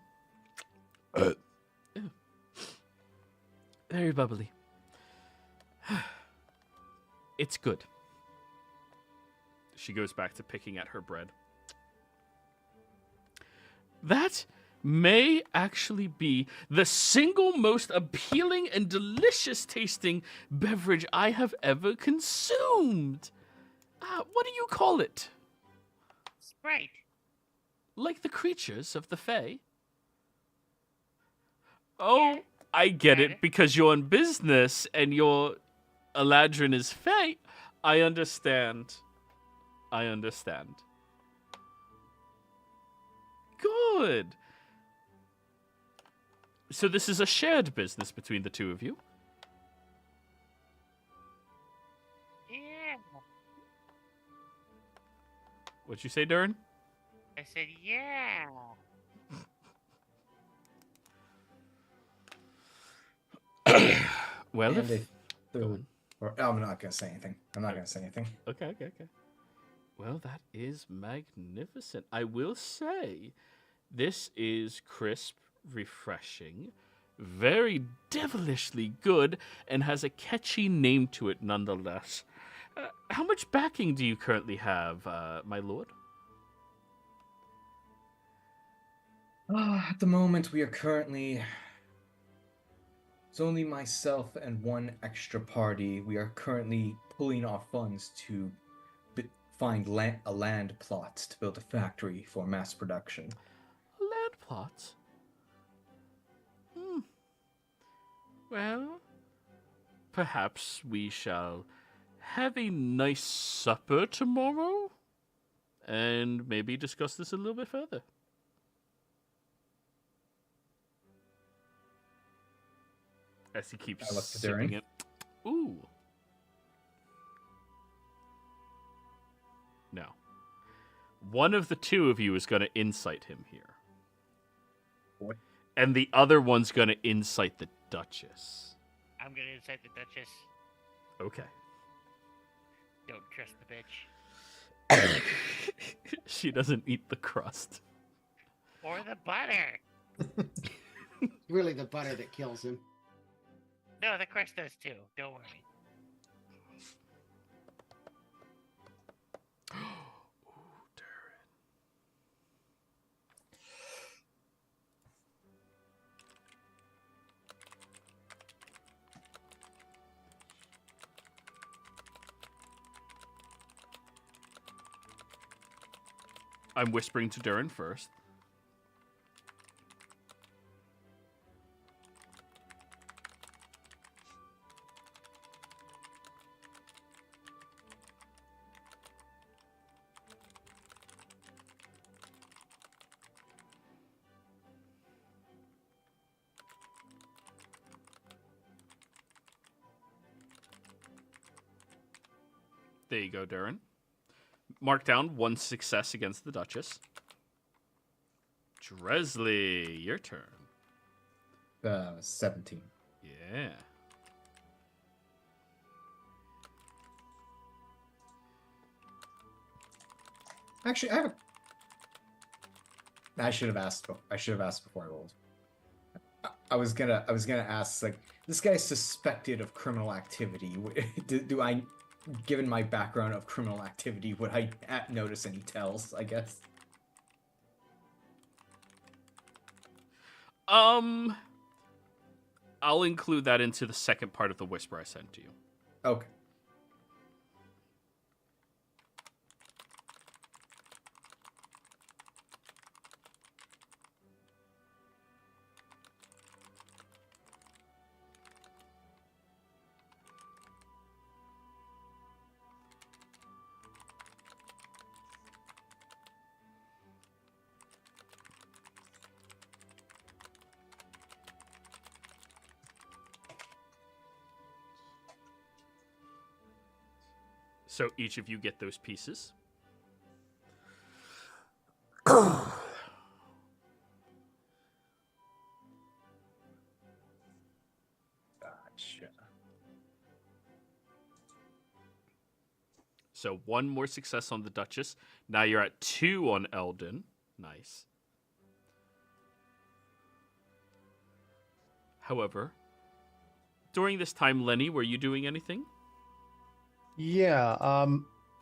Very bubbly. It's good. She goes back to picking at her bread. That may actually be the single most appealing and delicious tasting beverage I have ever consumed. What do you call it? Sprite. Like the creatures of the Fae? Oh, I get it, because you're in business and your Eladrin is Fae. I understand. Good. So this is a shared business between the two of you? Yeah. What'd you say, Durin? I said, yeah. Well, And if... I'm not gonna say anything. Okay. Well, that is magnificent. I will say, this is crisp, refreshing, very devilishly good, and has a catchy name to it nonetheless. How much backing do you currently have, my lord? At the moment, we are currently... It's only myself and one extra party. We are currently pulling our funds to find a land plot to build a factory for mass production. A land plot? Well, perhaps we shall have a nice supper tomorrow, and maybe discuss this a little bit further. As he keeps I look to sipping Durin. it. Ooh. No. One of the two of you is going to incite him here. What? And the other one's going to incite the Duchess. I'm gonna incite the Duchess. Okay. Don't trust the bitch. She doesn't eat the crust. Or the butter. Really, the butter that kills him. No, the crust does too. Don't worry. I'm whispering to Durin first. There you go, Durin. Mark down one success against the Duchess. Dresley, your turn. 17. Yeah. Actually, I should have asked. I should have asked before I rolled. I was gonna ask, like, this guy's suspected of criminal activity. Do I, given my background of criminal activity, would I notice any tells? I guess. I'll include that into the second part of the whisper I sent to you. Okay. So each of you get those pieces. Gotcha. So 1 more success on the Duchess. Now you're at 2 on Eldon. Nice. However, during this time, Lenny, were you doing anything? Yeah,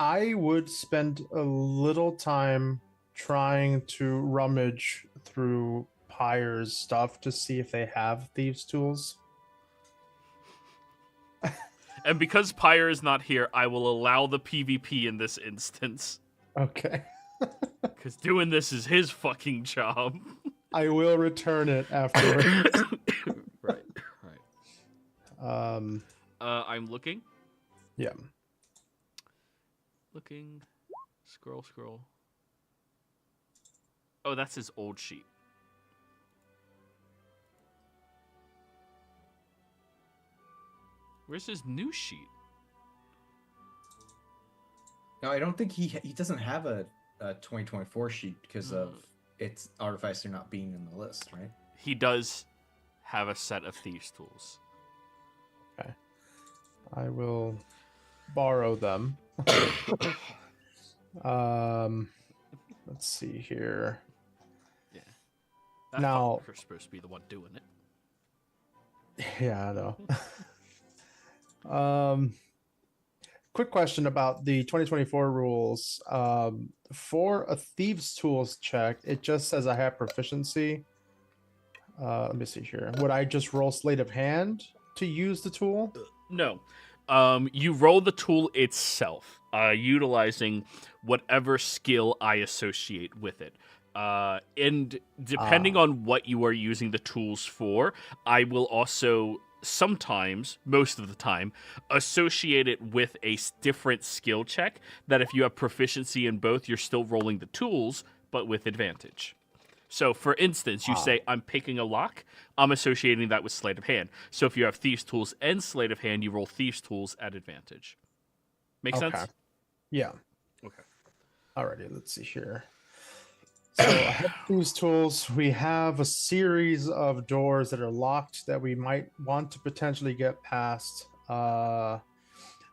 I would spend a little time trying to rummage through Pyre's stuff to see if they have thieves' tools. And because Pyre is not here, I will allow the PvP in this instance. Okay. Because doing this is his fucking job. I will return it afterwards. Right. Um, I'm looking. yeah. Looking. Scroll. Oh, that's his old sheet. Where's his new sheet? No, I don't think he doesn't have a 2024 sheet because of its Artificer not being in the list, right? He does have a set of thieves' tools. Okay. I will borrow them. Let's see here. Yeah. That Now- fucker's supposed to be the one doing it. Yeah, I know. Quick question about the 2024 rules. For a thieves' tools check, it just says I have proficiency. Let me see here. Would I just roll sleight of hand to use the tool? No. You roll the tool itself, utilizing whatever skill I associate with it. And depending on what you are using the tools for, I will also sometimes, most of the time, associate it with a different skill check that if you have proficiency in both, you're still rolling the tools, but with advantage. So, for instance, you say, I'm picking a lock, I'm associating that with sleight of hand. So if you have thieves' tools and sleight of hand, you roll thieves' tools at advantage. Make sense? Yeah. Okay. Alrighty, let's see here. So I have these tools. We have a series of doors that are locked that we might want to potentially get past. The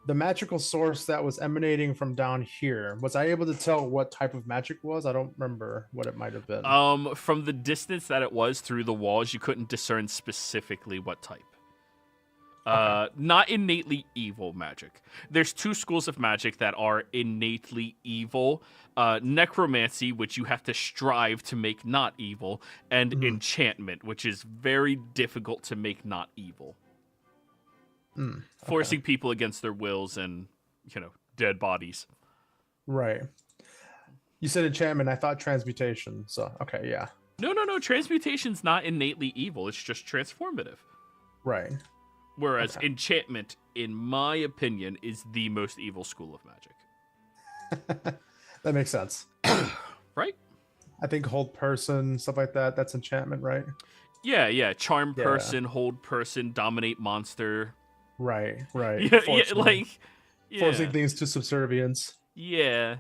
magical source that was emanating from down here, was I able to tell what type of magic was? I don't remember what it might have been. From the distance that it was through the walls, you couldn't discern specifically what type. Not innately evil magic. There's 2 schools of magic that are innately evil. Necromancy, which you have to strive to make not evil, and enchantment, which is very difficult to make not evil. Forcing people against their wills and, dead bodies. Right. You said enchantment. I thought transmutation. So, okay, yeah. No. Transmutation's not innately evil. It's just transformative. Right. Whereas enchantment, in my opinion, is the most evil school of magic. That makes sense. Right? I think hold person, stuff like that. That's enchantment, right? Yeah. Charm person, hold person, dominate monster. Right. Forcing things to subservience. Yeah.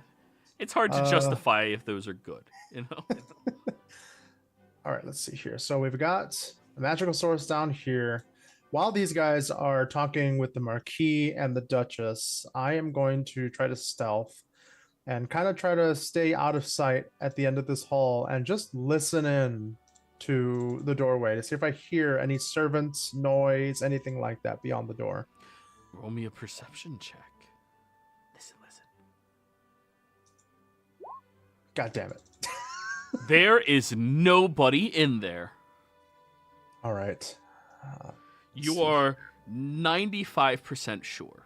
It's hard to justify if those are good, All right, let's see here. So we've got a magical source down here. While these guys are talking with the Marquis and the Duchess, I am going to try to stealth and kind of try to stay out of sight at the end of this hall and just listen in to the doorway to see if I hear any servants, noise, anything like that beyond the door. Roll me a perception check. Listen. God damn it. There is nobody in there. All right. You are 95% sure.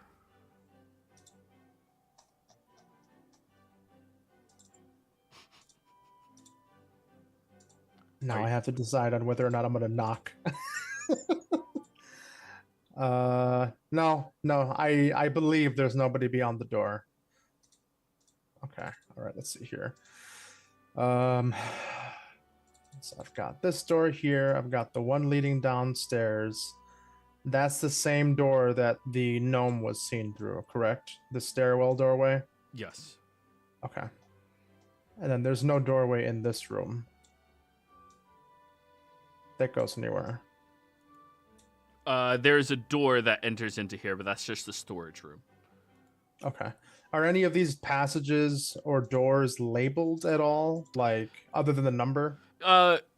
Now I have to decide on whether or not I'm going to knock. No. I believe there's nobody beyond the door. Okay. All right. Let's see here. So I've got this door here. I've got the one leading downstairs. That's the same door that the gnome was seen through, correct? The stairwell doorway? Yes. Okay. And then there's no doorway in this room that goes anywhere. There's a door that enters into here, but that's just the storage room. Okay. Are any of these passages or doors labeled at all? Like, other than the number?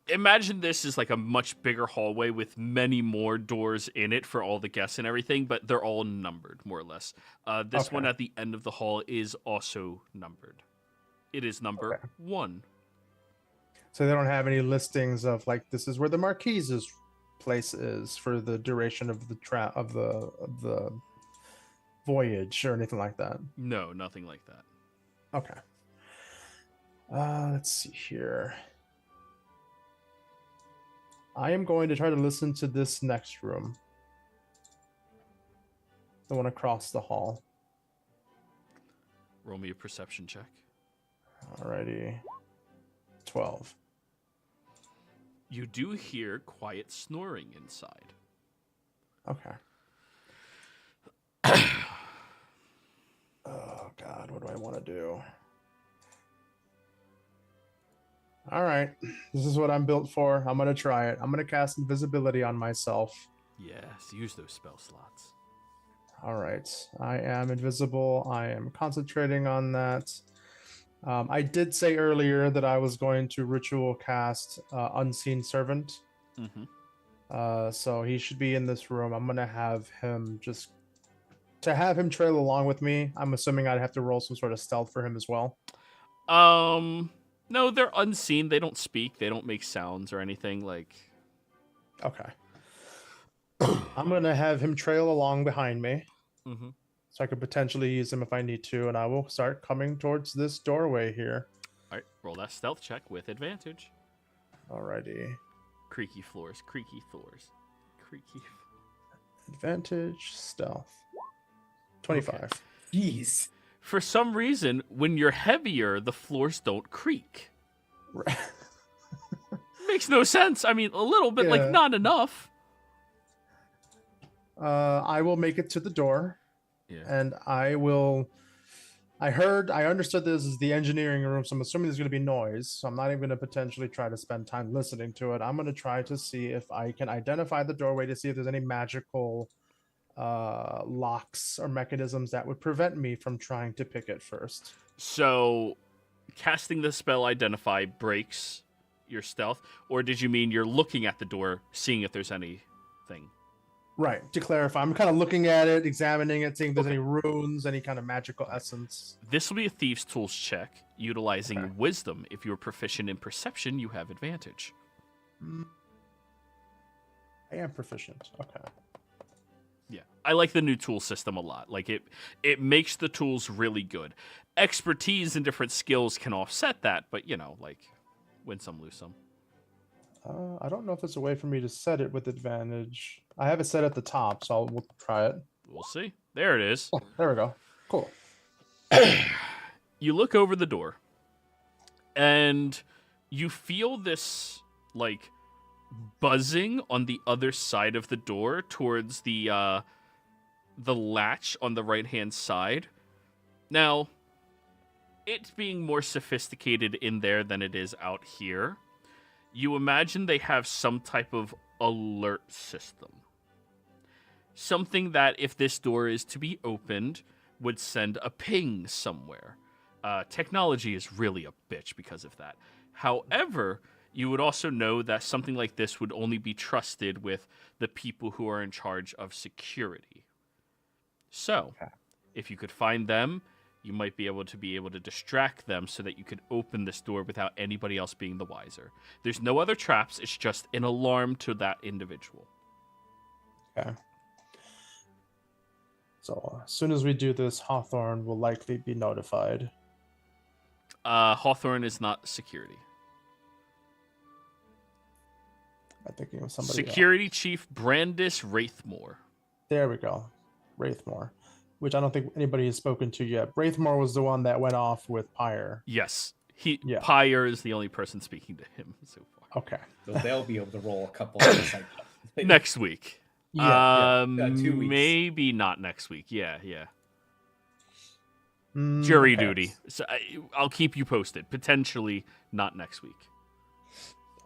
Imagine this is like a much bigger hallway with many more doors in it for all the guests and everything, but they're all numbered, more or less. This Okay. one at the end of the hall is also numbered. It is number 1. So they don't have any listings of like this is where the Marquise's place is for the duration of the of the voyage or anything like that. No, nothing like that. Okay. Let's see here. I am going to try to listen to this next room. The one across the hall. Roll me a perception check. Alrighty. 12. You do hear quiet snoring inside. Okay. Oh God, what do I want to do? All right, this is what I'm built for. I'm gonna try it. I'm gonna cast invisibility on myself. Yes, use those spell slots. All right, I am invisible. I am concentrating on that. I did say earlier that I was going to ritual cast Unseen Servant. Mm-hmm. So he should be in this room. I'm gonna have him to have him trail along with me. I'm assuming I'd have to roll some sort of stealth for him as well. No, they're unseen. They don't speak. They don't make sounds or anything. Like, okay. I'm gonna have him trail along behind me, mm-hmm. so I could potentially use him if I need to, and I will start coming towards this doorway here. All right, roll that stealth check with advantage. Alrighty. Creaky floors, creaky floors, creaky. Advantage, stealth. 25. Okay. Jeez. For some reason, when you're heavier, the floors don't creak. Right. Makes no sense. I mean, a little bit, Yeah. like not enough. I will make it to the door, Yeah. and I understood this is the engineering room, so I'm assuming there's going to be noise. So I'm not even going to potentially try to spend time listening to it. I'm going to try to see if I can identify the doorway to see if there's any magical locks or mechanisms that would prevent me from trying to pick it first. So, casting the spell Identify breaks your stealth, or did you mean you're looking at the door, seeing if there's anything? Right. To clarify, I'm kind of looking at it, examining it, seeing if there's any runes, any kind of magical essence. This will be a Thieves' Tools check, utilizing Wisdom. If you're proficient in Perception, you have advantage. I am proficient. Okay. Yeah, I like the new tool system a lot. Like it makes the tools really good. Expertise and different skills can offset that, but like win some, lose some. I don't know if there's a way for me to set it with advantage. I have it set at the top, so we'll try it. We'll see. There it is. Oh, there we go. Cool. You look over the door, and you feel this like buzzing on the other side of the door towards the latch on the right-hand side. Now, it's being more sophisticated in there than it is out here. You imagine they have some type of alert system. Something that, if this door is to be opened, would send a ping somewhere. Technology is really a bitch because of that. However, you would also know that something like this would only be trusted with the people who are in charge of security. So, if you could find them, you might be able to distract them so that you could open this door without anybody else being the wiser. There's no other traps. It's just an alarm to that individual. Okay. So as soon as we do this, Hawthorne will likely be notified. Hawthorne is not security. I'm thinking of somebody Security else. Chief Brandis Wraithmore. There we go. Wraithmore. Which I don't think anybody has spoken to yet. Wraithmore was the one that went off with Pyre. Yes. Yeah. Pyre is the only person speaking to him so far. Okay. So they'll be able to roll a couple of Next week. Yeah, 2 weeks. Maybe not next week. Yeah. Mm, Jury okay. duty. So I'll keep you posted. Potentially not next week.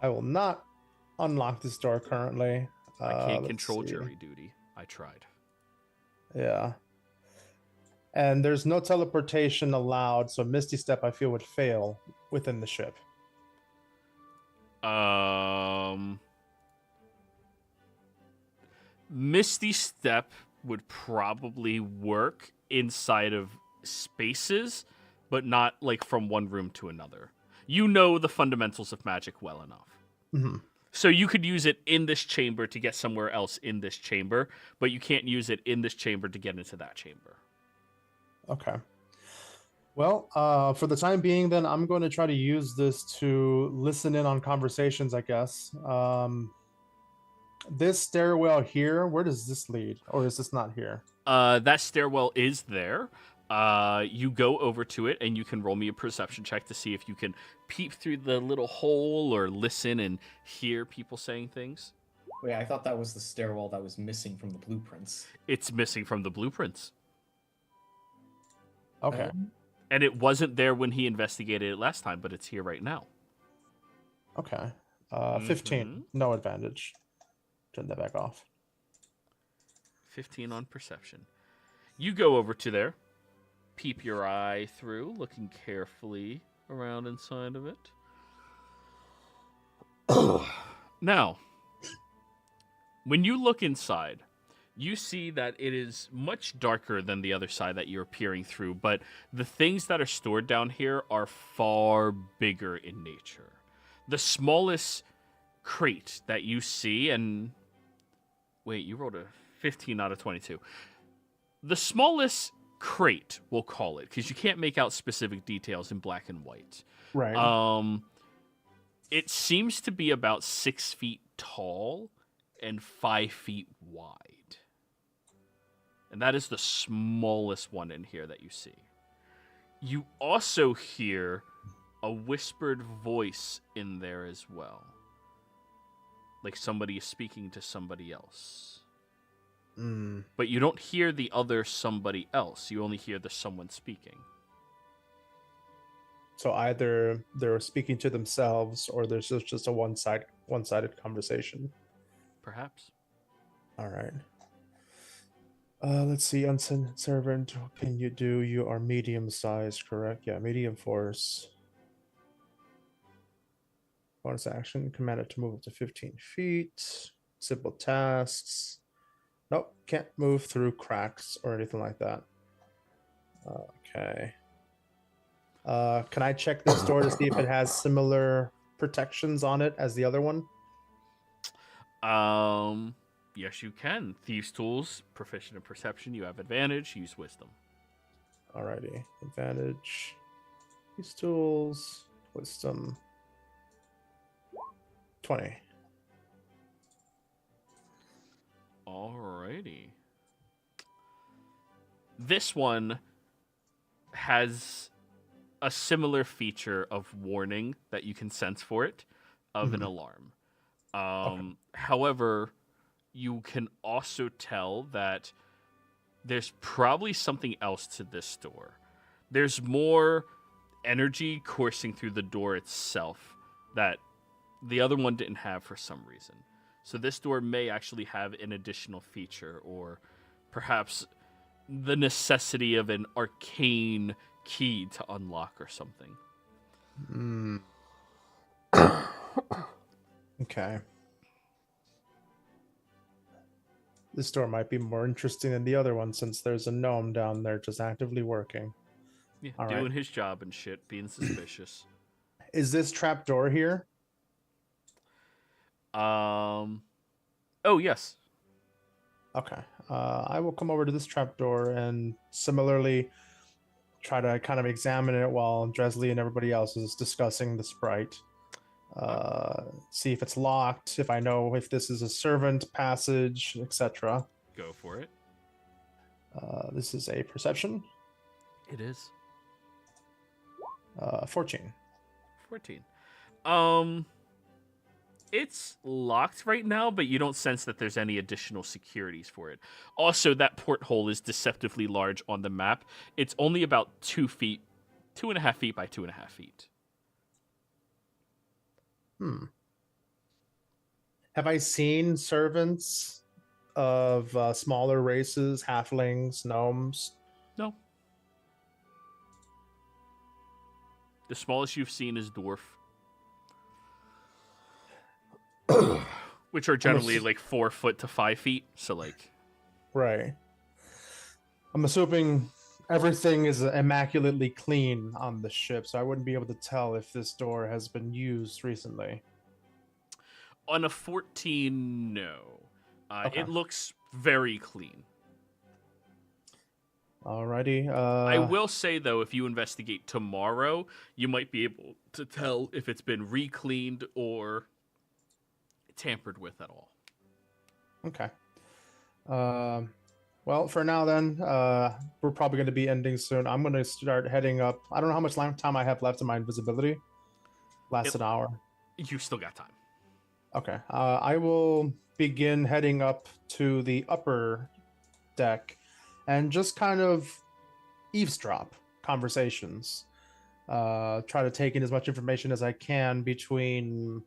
I will not unlock this door currently. I can't Let's control see. jury duty. I tried. Yeah. And there's no teleportation allowed, so Misty Step I feel would fail within the ship. Misty Step would probably work inside of spaces, but not like from one room to another. You know the fundamentals of magic well enough. Mm-hmm. So you could use it in this chamber to get somewhere else in this chamber, but you can't use it in this chamber to get into that chamber. Okay. Well, for the time being, then I'm going to try to use this to listen in on conversations, I guess. This stairwell here, where does this lead? Or is this not here? That stairwell is there. You go over to it, and you can roll me a perception check to see if you can peep through the little hole or listen and hear people saying things. Wait, I thought that was the stairwell that was missing from the blueprints. It's missing from the blueprints. Okay. And it wasn't there when he investigated it last time, but it's here right now. Okay. 15. No advantage. Turn that back off. 15 on perception. You go over to there. Peep your eye through, looking carefully around inside of it. Now, when you look inside, you see that it is much darker than the other side that you're peering through, but the things that are stored down here are far bigger in nature. The smallest crate that you see, and wait, you rolled a 15 out of 22. The smallest crate, we'll call it, because you can't make out specific details in black and white. Right. It seems to be about 6 feet tall and 5 feet wide. And that is the smallest one in here that you see. You also hear a whispered voice in there as well. Like somebody is speaking to somebody else. But you don't hear the other somebody else. You only hear the someone speaking. So either they're speaking to themselves or there's just a one-sided conversation. Perhaps. All right. Let's see. Unsent servant, what can you do? You are medium size, correct? Yeah, medium force. Bonus action, commanded to move up to 15 feet. Simple tasks. Nope, can't move through cracks or anything like that. Okay. Can I check this door to see if it has similar protections on it as the other one? Yes, you can. Thieves' tools, proficient in perception. You have advantage. Use wisdom. Alrighty, advantage. Thieves' tools, wisdom. 20. Alrighty. This one has a similar feature of warning that you can sense for it, of an alarm. However, you can also tell that there's probably something else to this door. There's more energy coursing through the door itself that the other one didn't have for some reason. So this door may actually have an additional feature, or perhaps the necessity of an arcane key to unlock or something. Okay. This door might be more interesting than the other one since there's a gnome down there just actively working. Yeah, All doing right. his job and shit, being suspicious. Is this trap door here? Oh, yes. Okay. I will come over to this trapdoor and similarly try to kind of examine it while Dresley and everybody else is discussing the sprite. See if it's locked, if I know if this is a servant passage, etc. Go for it. This is a perception. It is. 14. 14. It's locked right now, but you don't sense that there's any additional securities for it. Also, that porthole is deceptively large on the map. It's only about 2 feet, 2.5 feet by 2.5 feet. Have I seen servants of smaller races, halflings, gnomes? No. The smallest you've seen is dwarf. Which are generally like 4 foot to 5 feet. So like, right. I'm assuming everything is immaculately clean on the ship, so I wouldn't be able to tell if this door has been used recently. On a 14, no. Okay. It looks very clean. Alrighty. I will say, though, if you investigate tomorrow, you might be able to tell if it's been re-cleaned or tampered with at all. Okay. Well, for now then, we're probably going to be ending soon. I'm going to start heading up. I don't know how much time I have left in my invisibility. Last an hour. You still got time. Okay. I will begin heading up to the upper deck and just kind of eavesdrop conversations. Try to take in as much information as I can between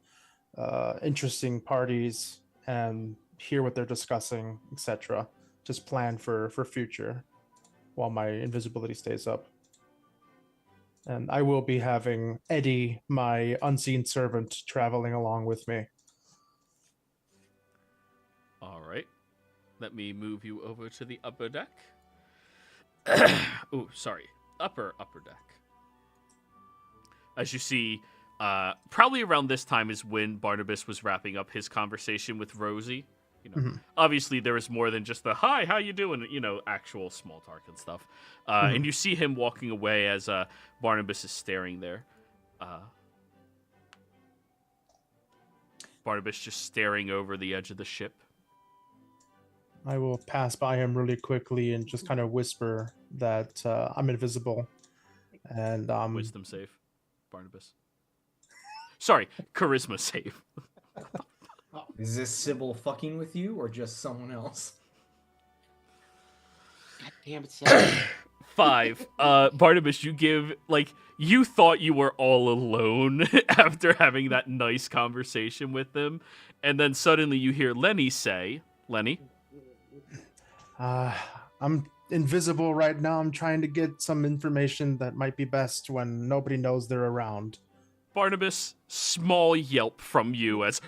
interesting parties and hear what they're discussing, etc. Just plan for future while my invisibility stays up. And I will be having Eddie, my unseen servant, traveling along with me. All right. Let me move you over to the upper deck. Oh, sorry. Upper deck. As you see, probably around this time is when Barnabas was wrapping up his conversation with Rosie. You know, obviously there was more than just the "Hi, how you doing?" You know, actual small talk and stuff. And you see him walking away as Barnabas is staring there. Barnabas just staring over the edge of the ship. I will pass by him really quickly and just kind of whisper that I'm invisible. And Wisdom save, Barnabas. Sorry, charisma save. Is this Sybil fucking with you or just someone else? God damn it, Sam. 5. Barnabas, you thought you were all alone after having that nice conversation with them, and then suddenly you hear Lenny say, Lenny? I'm invisible right now. I'm trying to get some information that might be best when nobody knows they're around. Barnabas, small yelp from you as...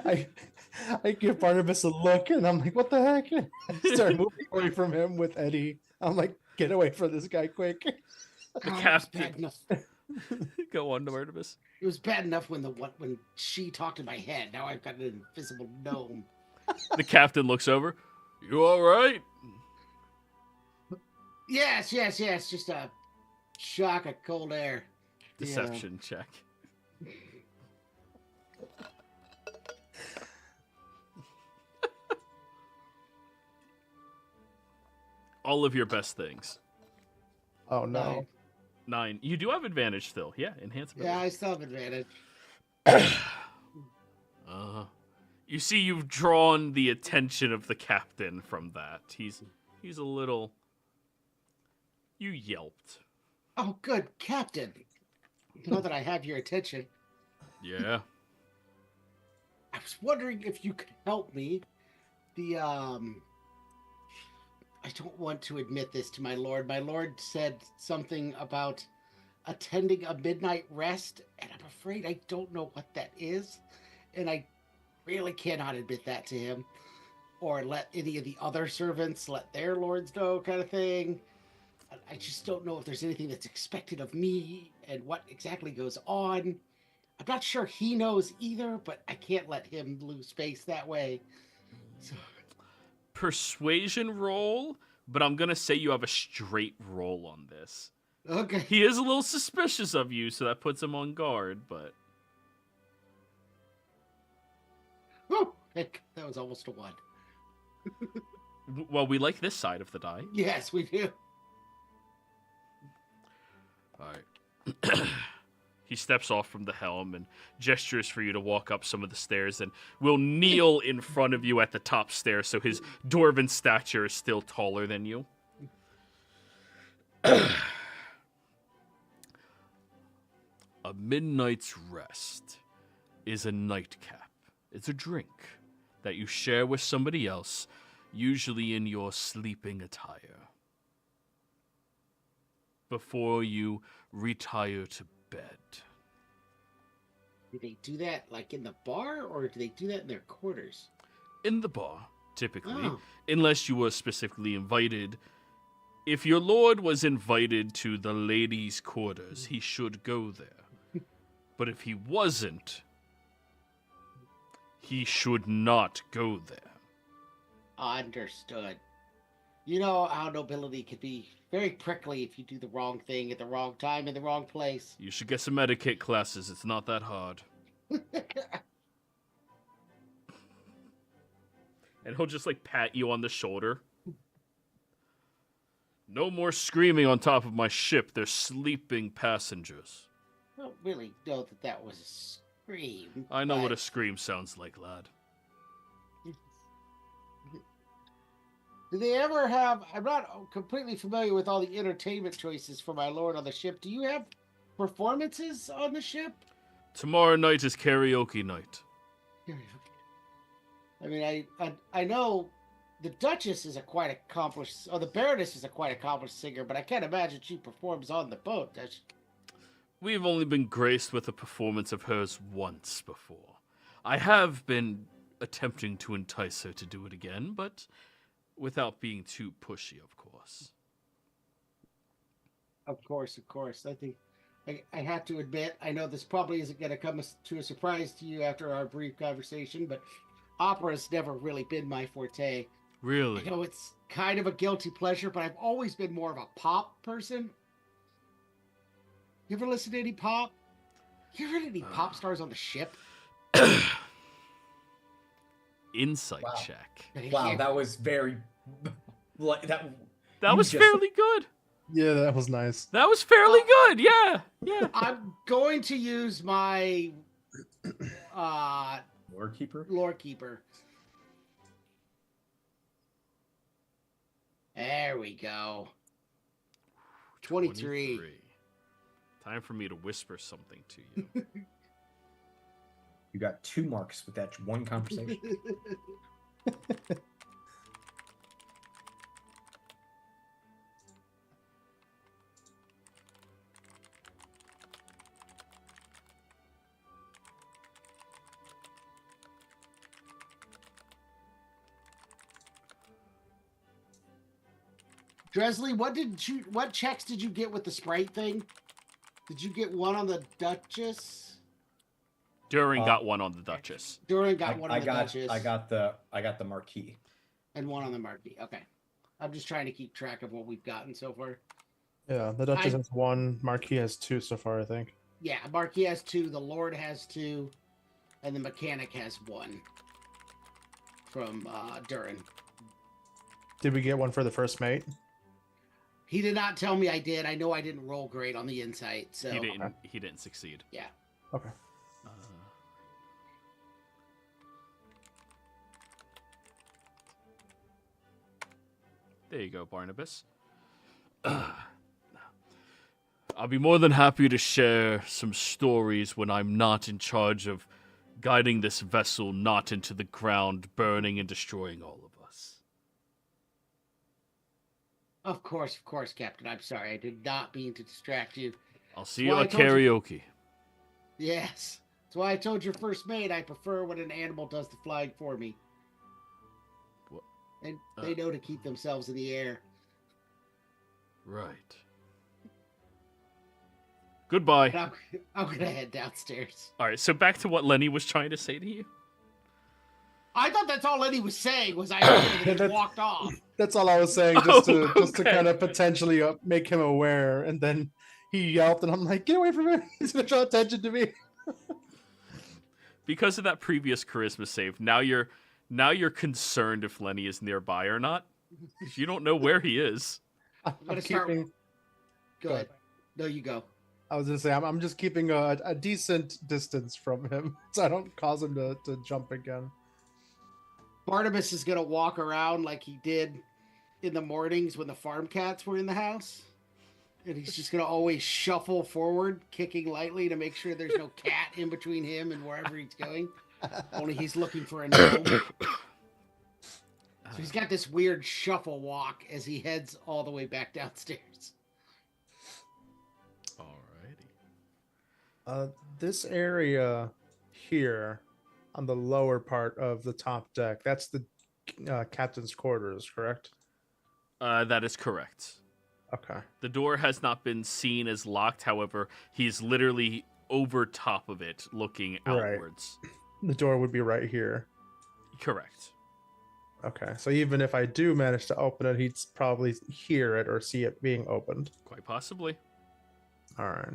I give Barnabas a look, and I'm like, what the heck? I start moving away from him with Eddie. I'm like, get away from this guy quick. The Oh, captain. Go on, Barnabas. It was bad enough when she talked in my head. Now I've got an invisible gnome. The captain looks over. You all right? Yes. Just a shock of cold air. Deception check. All of your best things. Oh, no. 9. You do have advantage still. Yeah, enhancement. Yeah, I still have advantage. You see, you've drawn the attention of the captain from that. He's a little... You yelped. Oh, good, Captain. Now that I have your attention. Yeah. I was wondering if you could help me. I don't want to admit this to my lord. My lord said something about attending a midnight rest, and I'm afraid I don't know what that is. And I really cannot admit that to him. Or let any of the other servants let their lords know, kind of thing. I just don't know if there's anything that's expected of me and what exactly goes on. I'm not sure he knows either, but I can't let him lose face that way. So... Persuasion roll, but I'm going to say you have a straight roll on this. Okay. He is a little suspicious of you, so that puts him on guard, but... Oh, heck, that was almost a 1. Well, we like this side of the die. Yes, we do. All right. He steps off from the helm and gestures for you to walk up some of the stairs and will kneel in front of you at the top stairs so his dwarven stature is still taller than you. A midnight's rest is a nightcap. It's a drink that you share with somebody else, usually in your sleeping attire, before you retire to bed. Do they do that like in the bar, or do they do that in their quarters? In the bar, typically, Oh. unless you were specifically invited. If your lord was invited to the ladies' quarters, he should go there. But if he wasn't, he should not go there. Understood. You know how nobility can be very prickly if you do the wrong thing at the wrong time in the wrong place. You should get some etiquette classes. It's not that hard. And he'll just, like, pat you on the shoulder. No more screaming on top of my ship. They're sleeping passengers. I don't really know that that was a scream. I know what a but- scream sounds like, lad. Do they ever have... I'm not completely familiar with all the entertainment choices for my lord on the ship. Do you have performances on the ship? Tomorrow night is karaoke night. I mean, I know the Duchess is a quite accomplished... Oh, the Baroness is a quite accomplished singer, but I can't imagine she performs on the boat, does she? We've only been graced with a performance of hers once before. I have been attempting to entice her to do it again, but without being too pushy, of course. Of course. I think I have to admit, I know this probably isn't going to come to a surprise to you after our brief conversation, but opera's never really been my forte. Really? I know it's kind of a guilty pleasure, but I've always been more of a pop person. You ever listen to any pop? You heard any pop stars on the ship? Insight Wow. check. Wow, Yeah. that was very that That was just- fairly good. Yeah, that was nice. That was fairly good. Yeah. Yeah. I'm going to use my Lord Keeper. lore keeper. There we go. 23. Time for me to whisper something to you. You got 2 marks with that one conversation. Dresley, what checks did you get with the Sprite thing? Did you get one on the Duchess? Durin got one on the Duchess. Durin got one on I the got Duchess. I got the marquee. And one on the Marquis. Okay. I'm just trying to keep track of what we've gotten so far. Yeah, the Duchess has 1, Marquis has 2 so far, I think. Yeah, Marquis has 2, the Lord has 2, and the Mechanic has 1 from Durin. Did we get one for the first mate? He did not tell me I did. I know I didn't roll great on the insight, so He didn't succeed. yeah. Okay. There you go, Barnabas. I'll be more than happy to share some stories when I'm not in charge of guiding this vessel not into the ground, burning and destroying all of us. Of course, Captain. I'm sorry. I did not mean to distract you. I'll see you Well, I at told you- karaoke. Yes. That's why I told your first mate I prefer when an animal does the flying for me. What? And they know to keep themselves in the air. Right. Goodbye. And I'm going to head downstairs. All right, so back to what Lenny was trying to say to you. I thought that's all Lenny was saying was I heard and then walked off. That's all I was saying, just to Okay. kind of potentially make him aware. And then he yelped, and I'm like, "Get away from him! He's gonna draw attention to me." Because of that previous charisma save, now you're concerned if Lenny is nearby or not. You don't know where he is. I'm going to start. keeping- Go ahead. No, you go. I was gonna say I'm just keeping a decent distance from him, so I don't cause him to jump again. Barnabas is gonna walk around like he did in the mornings when the farm cats were in the house. And he's just gonna always shuffle forward, kicking lightly to make sure there's no cat in between him and wherever he's going. Only he's looking for a gnome. So he's got this weird shuffle walk as he heads all the way back downstairs. Alrighty. This area here on the lower part of the top deck, that's the captain's quarters, correct? That is correct. Okay. The door has not been seen as locked. However, he's literally over top of it, looking outwards. The door would be right here. Correct. Okay. So even if I do manage to open it, he'd probably hear it or see it being opened. Quite possibly. All right.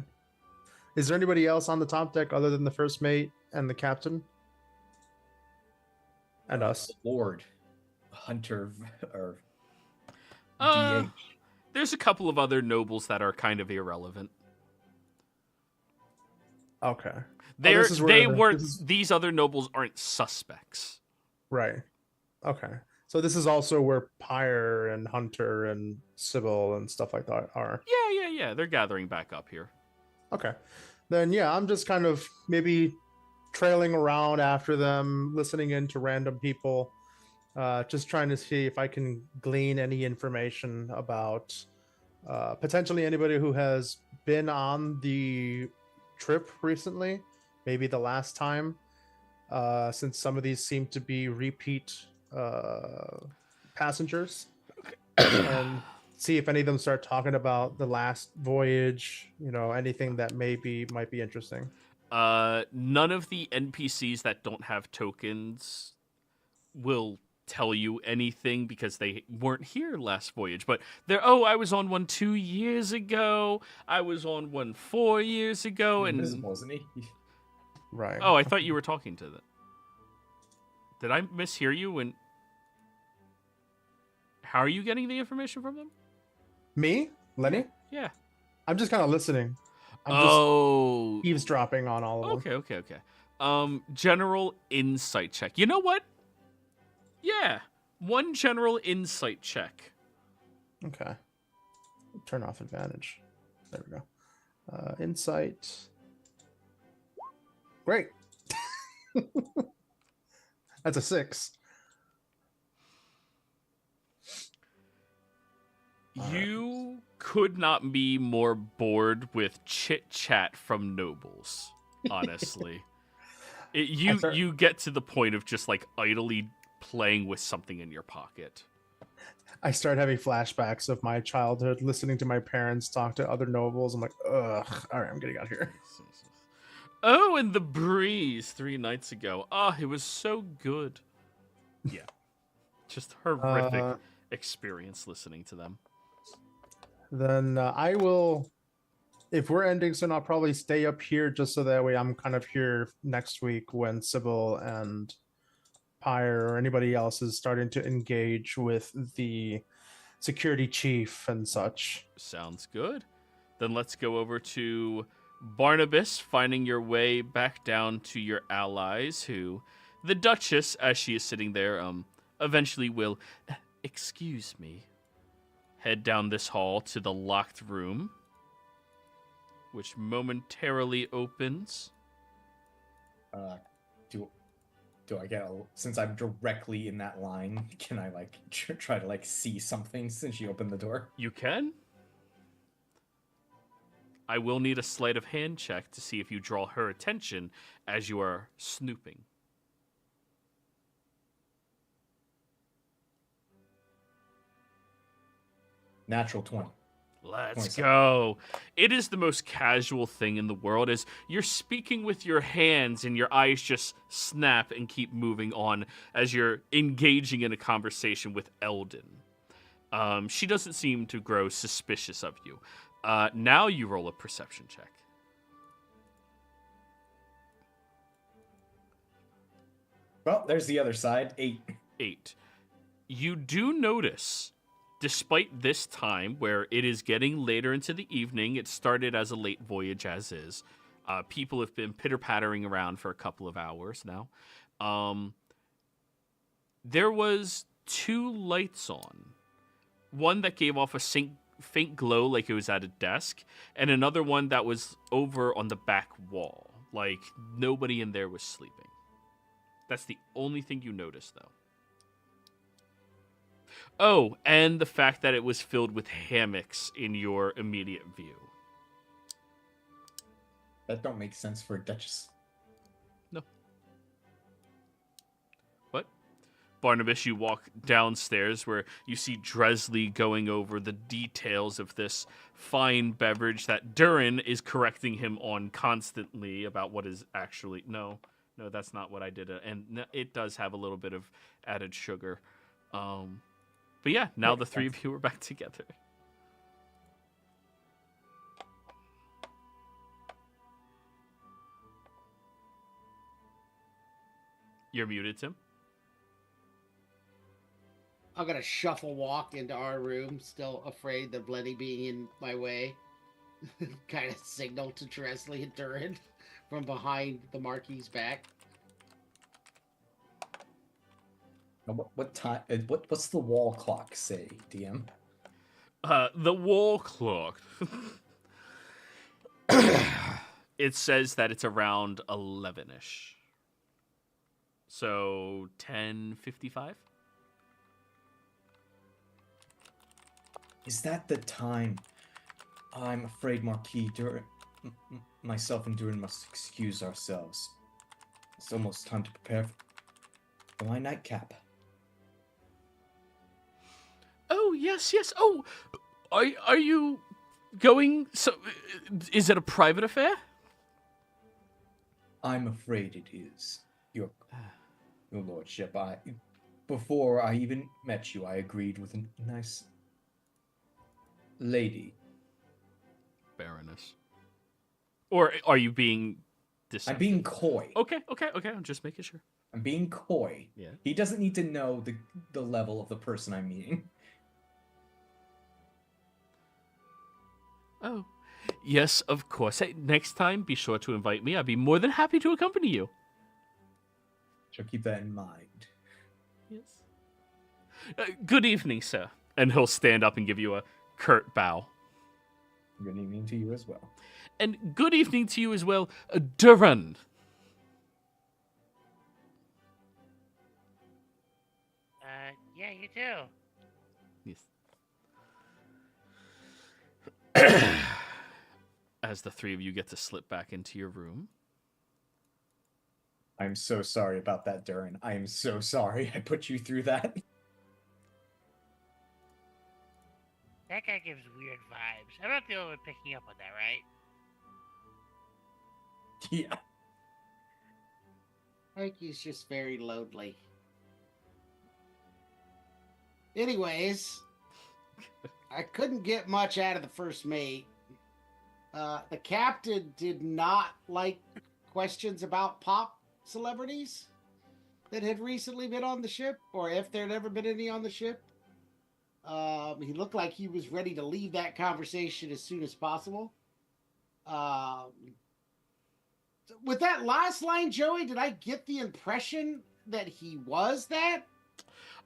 Is there anybody else on the top deck other than the first mate and the captain? And us? Lord, Hunter, or Uh, DH. there's a couple of other nobles that are kind of irrelevant. Okay. These other nobles aren't suspects. Right. Okay. So this is also where Pyre and Hunter and Sybil and stuff like that are. Yeah. They're gathering back up here. Okay. Then yeah, I'm just kind of maybe trailing around after them, listening in to random people, just trying to see if I can glean any information about potentially anybody who has been on the trip recently, maybe the last time, since some of these seem to be repeat passengers, and see if any of them start talking about the last voyage, anything that might be interesting. None of the NPCs that don't have tokens will tell you anything because they weren't here last voyage. But I was on one 2 years ago. I was on one 4 years ago, and Invisible, isn't he? Right. Oh, I thought you were talking to them. Did I mishear you? And how are you getting the information from them? Me, Lenny? Yeah. I'm just kind of listening. I'm just eavesdropping on all of them. Okay. General insight check. You know what? Yeah, one general insight check. Okay. Turn off advantage. There we go. Insight. Great. That's a 6. You could not be more bored with chit chat from nobles, honestly. You get to the point of just like idly playing with something in your pocket. I start having flashbacks of my childhood, listening to my parents talk to other nobles. I'm like, ugh, all right, I'm getting out of here. Oh, and the breeze 3 nights ago. It was so good. Yeah. Just horrific experience listening to them. Then I will, if we're ending soon, I'll probably stay up here just so that way I'm kind of here next week when Sybil and Pyre or anybody else is starting to engage with the security chief and such. Sounds good. Then let's go over to Barnabas, finding your way back down to your allies, who the Duchess, as she is sitting there, eventually will, excuse me, head down this hall to the locked room, which momentarily opens. Do I get since I'm directly in that line, can I try to see something since you opened the door? You can. I will need a sleight of hand check to see if you draw her attention as you are snooping. Natural 20. Let's go. It is the most casual thing in the world as you're speaking with your hands and your eyes just snap and keep moving on as you're engaging in a conversation with Eldon. She doesn't seem to grow suspicious of you. Now you roll a perception check. Well, there's the other side. 8. 8. You do notice despite this time where it is getting later into the evening, it started as a late voyage as is. People have been pitter-pattering around for a couple of hours now. There was 2 lights on. One that gave off a faint glow like it was at a desk, and another one that was over on the back wall. Like, nobody in there was sleeping. That's the only thing you noticed, though. Oh, and the fact that it was filled with hammocks in your immediate view. That don't make sense for a duchess. No. What? Barnabas, you walk downstairs where you see Dresley going over the details of this fine beverage that Durin is correcting him on constantly about what is actually... No, that's not what I did. And it does have a little bit of added sugar. But yeah, now the 3 of you are back together. You're muted, Tim. I'm gonna shuffle walk into our room, still afraid of Lenny being in my way. Kind of signal to Dresley and Durin from behind the Marquis's back. What time? What's the wall clock say, DM? The wall clock. It says that it's around 11-ish. So 10:55. Is that the time? I'm afraid, Marquis. Myself and Durin must excuse ourselves. It's almost time to prepare for my nightcap. Oh, yes. Oh, are you going... So, is it a private affair? I'm afraid it is. Your lordship, before I even met you, I agreed with a nice lady. Baroness. Or are you being deceptive? I'm being coy. Okay. I'm just making sure. I'm being coy. Yeah. He doesn't need to know the level of the person I'm meeting. Oh, yes, of course. Hey, next time, be sure to invite me. I'd be more than happy to accompany you. Shall keep that in mind. Yes. Good evening, sir. And he'll stand up and give you a curt bow. Good evening to you as well. And good evening to you as well, Durin. Yeah, you too. Yes. As the 3 of you get to slip back into your room. I'm so sorry about that, Durin. I am so sorry I put you through that. That guy gives weird vibes. I'm not the only one picking up on that, right? Yeah. I think he's just very lonely. Anyways, I couldn't get much out of the first mate. The captain did not like questions about pop celebrities that had recently been on the ship, or if there had ever been any on the ship. He looked like he was ready to leave that conversation as soon as possible. With that last line, Joey, did I get the impression that he was that?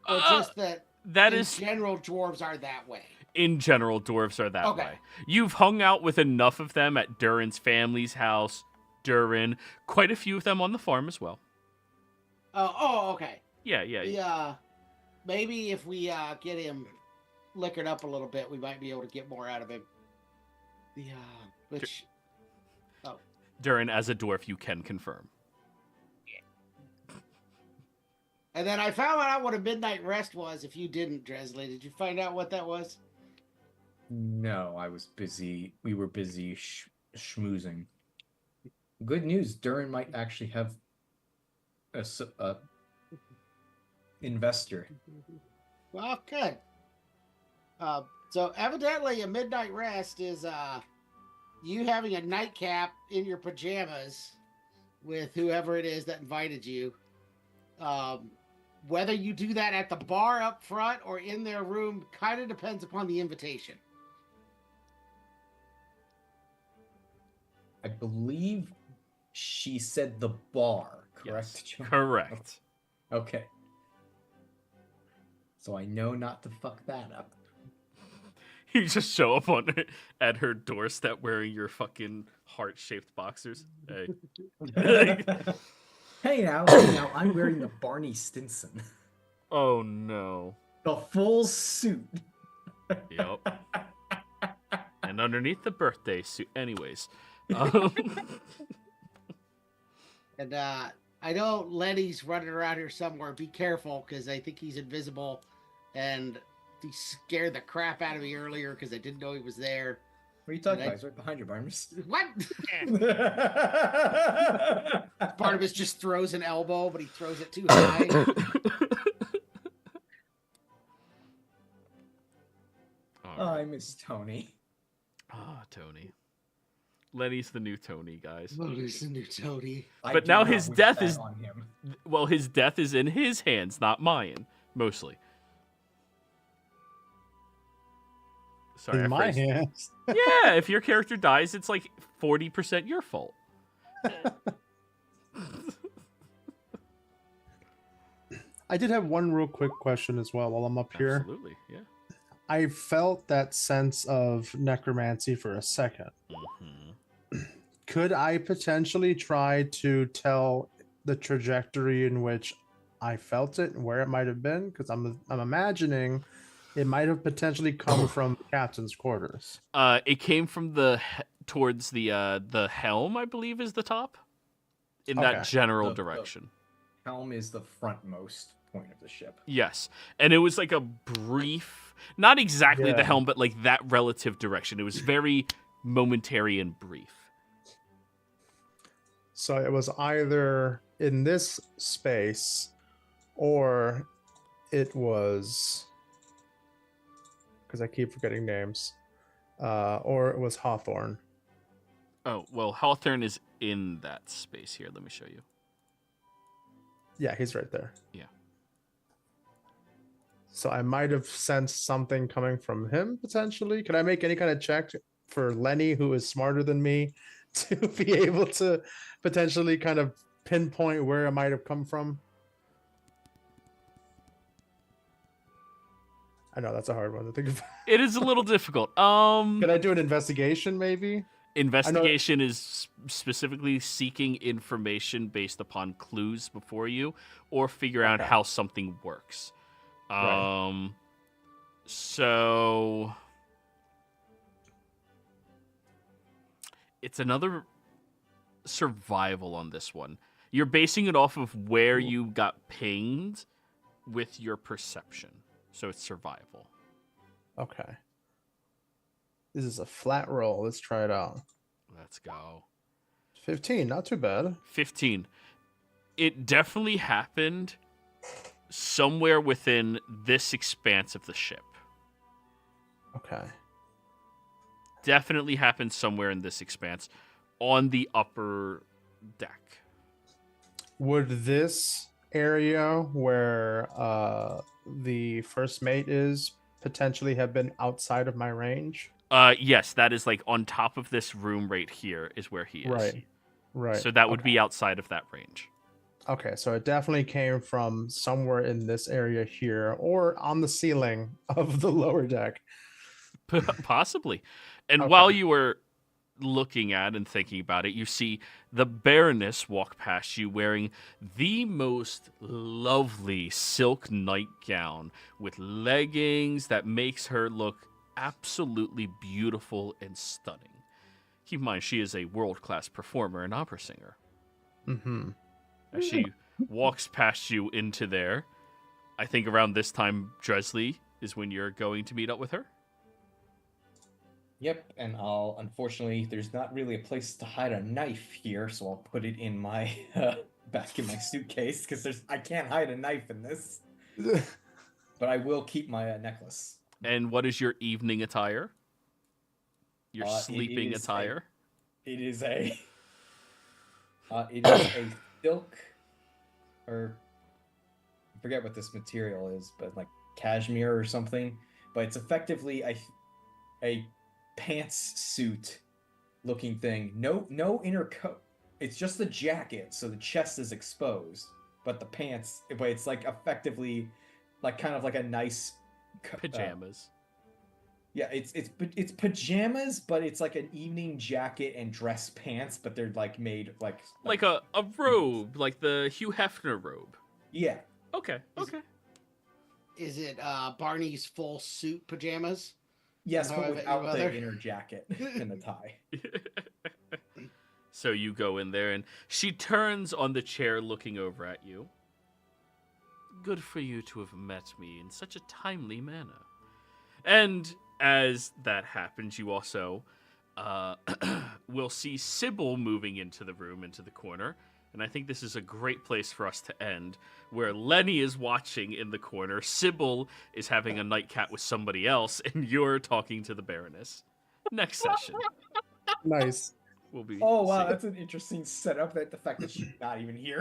Or just that in general, dwarves are that way? In general, dwarves are that way. You've hung out with enough of them at Durin's family's house, Durin. Quite a few of them on the farm as well. Okay. Yeah. Maybe if we get him liquored up a little bit, we might be able to get more out of him. Durin, as a dwarf, you can confirm. And then I found out what a midnight rest was. If you didn't, Dresley, did you find out what that was? No, I was busy. We were busy schmoozing. Good news, Durin might actually have a investor. Well, good. So evidently a midnight rest is you having a nightcap in your pajamas with whoever it is that invited you. Whether you do that at the bar up front or in their room kind of depends upon the invitation. I believe she said the bar, correct? Yes, correct. Okay. So I know not to fuck that up. You just show up at her doorstep wearing your fucking heart-shaped boxers. Hey. Hey now, I'm wearing the Barney Stinson. Oh no. The full suit. Yep. And underneath the birthday suit. Anyways. And I know Lenny's running around here somewhere. Be careful, because I think he's invisible. And he scared the crap out of me earlier because I didn't know he was there. What are you talking about? He's right behind you, Barnabas. What? Barnabas just throws an elbow, but he throws it too high. Oh, I miss Tony. Ah, Tony. Lenny's the new Tony, guys. Lenny's the new Tony. But now his death is on him. Well, his death is in his hands, not mine, mostly. Sorry, In my hands. Yeah, if your character dies, it's like 40% your fault. I did have one real quick question as well while I'm up here. Absolutely, yeah. I felt that sense of necromancy for a second. Mm-hmm. Could I potentially try to tell the trajectory in which I felt it and where it might have been? Because I'm imagining it might have potentially come from the captain's quarters. It came from towards the helm, I believe, is the top. In that general direction. The helm is the frontmost point of the ship. Yes, and it was like a brief, not exactly the helm, but like that relative direction. It was very momentary and brief. So it was either in this space, or it was, because I keep forgetting names, or it was Hawthorne. Oh, well, Hawthorne is in that space here. Let me show you. Yeah, he's right there. Yeah. So I might have sensed something coming from him, potentially. Can I make any kind of check for Lenny, who is smarter than me, to be able to potentially kind of pinpoint where it might have come from? I know that's a hard one to think about. It is a little difficult. Could I do an investigation, maybe? Investigation is specifically seeking information based upon clues before you, or figure out how something works. Right. So it's another survival on this one. You're basing it off of where you got pinged with your perception. So it's survival. Okay. This is a flat roll. Let's try it out. Let's go. 15, not too bad. 15. It definitely happened somewhere within this expanse of the ship. Okay. Definitely happened somewhere in this expanse on the upper deck. Would this area where the first mate is potentially have been outside of my range? Yes, that is like on top of this room right here is where he is. Right. So that would be outside of that range. Okay, so it definitely came from somewhere in this area here, or on the ceiling of the lower deck. Possibly. And while you were looking at and thinking about it, you see the Baroness walk past you wearing the most lovely silk nightgown with leggings that makes her look absolutely beautiful and stunning. Keep in mind, she is a world-class performer and opera singer. Mm-hmm. As she walks past you into there, I think around this time, Dresley, is when you're going to meet up with her. Yep, and unfortunately, there's not really a place to hide a knife here, so I'll put it in my back in my suitcase because I can't hide a knife in this. But I will keep my necklace. And what is your evening attire? Your sleeping attire? It is a silk or forget what this material is, but like cashmere or something. But it's effectively a pantsuit looking thing. No inner coat. It's just the jacket, so the chest is exposed, but the pants. But it's like effectively, like kind of like a nice Pajamas. Yeah, it's pajamas, but it's like an evening jacket and dress pants, but they're like made like a robe, like the Hugh Hefner robe. Yeah. Okay. Is it Barney's full suit pajamas? Yes, How but I Met Your without Mother? the inner jacket and the tie. So you go in there, and she turns on the chair looking over at you. Good for you to have met me in such a timely manner. And as that happens, you also will see Sybil moving into the room, into the corner. And I think this is a great place for us to end, where Lenny is watching in the corner, Sybil is having a nightcap with somebody else, and you're talking to the Baroness. Next session. Nice. Will be Oh wow, that's an interesting setup. That the fact that she's not even here.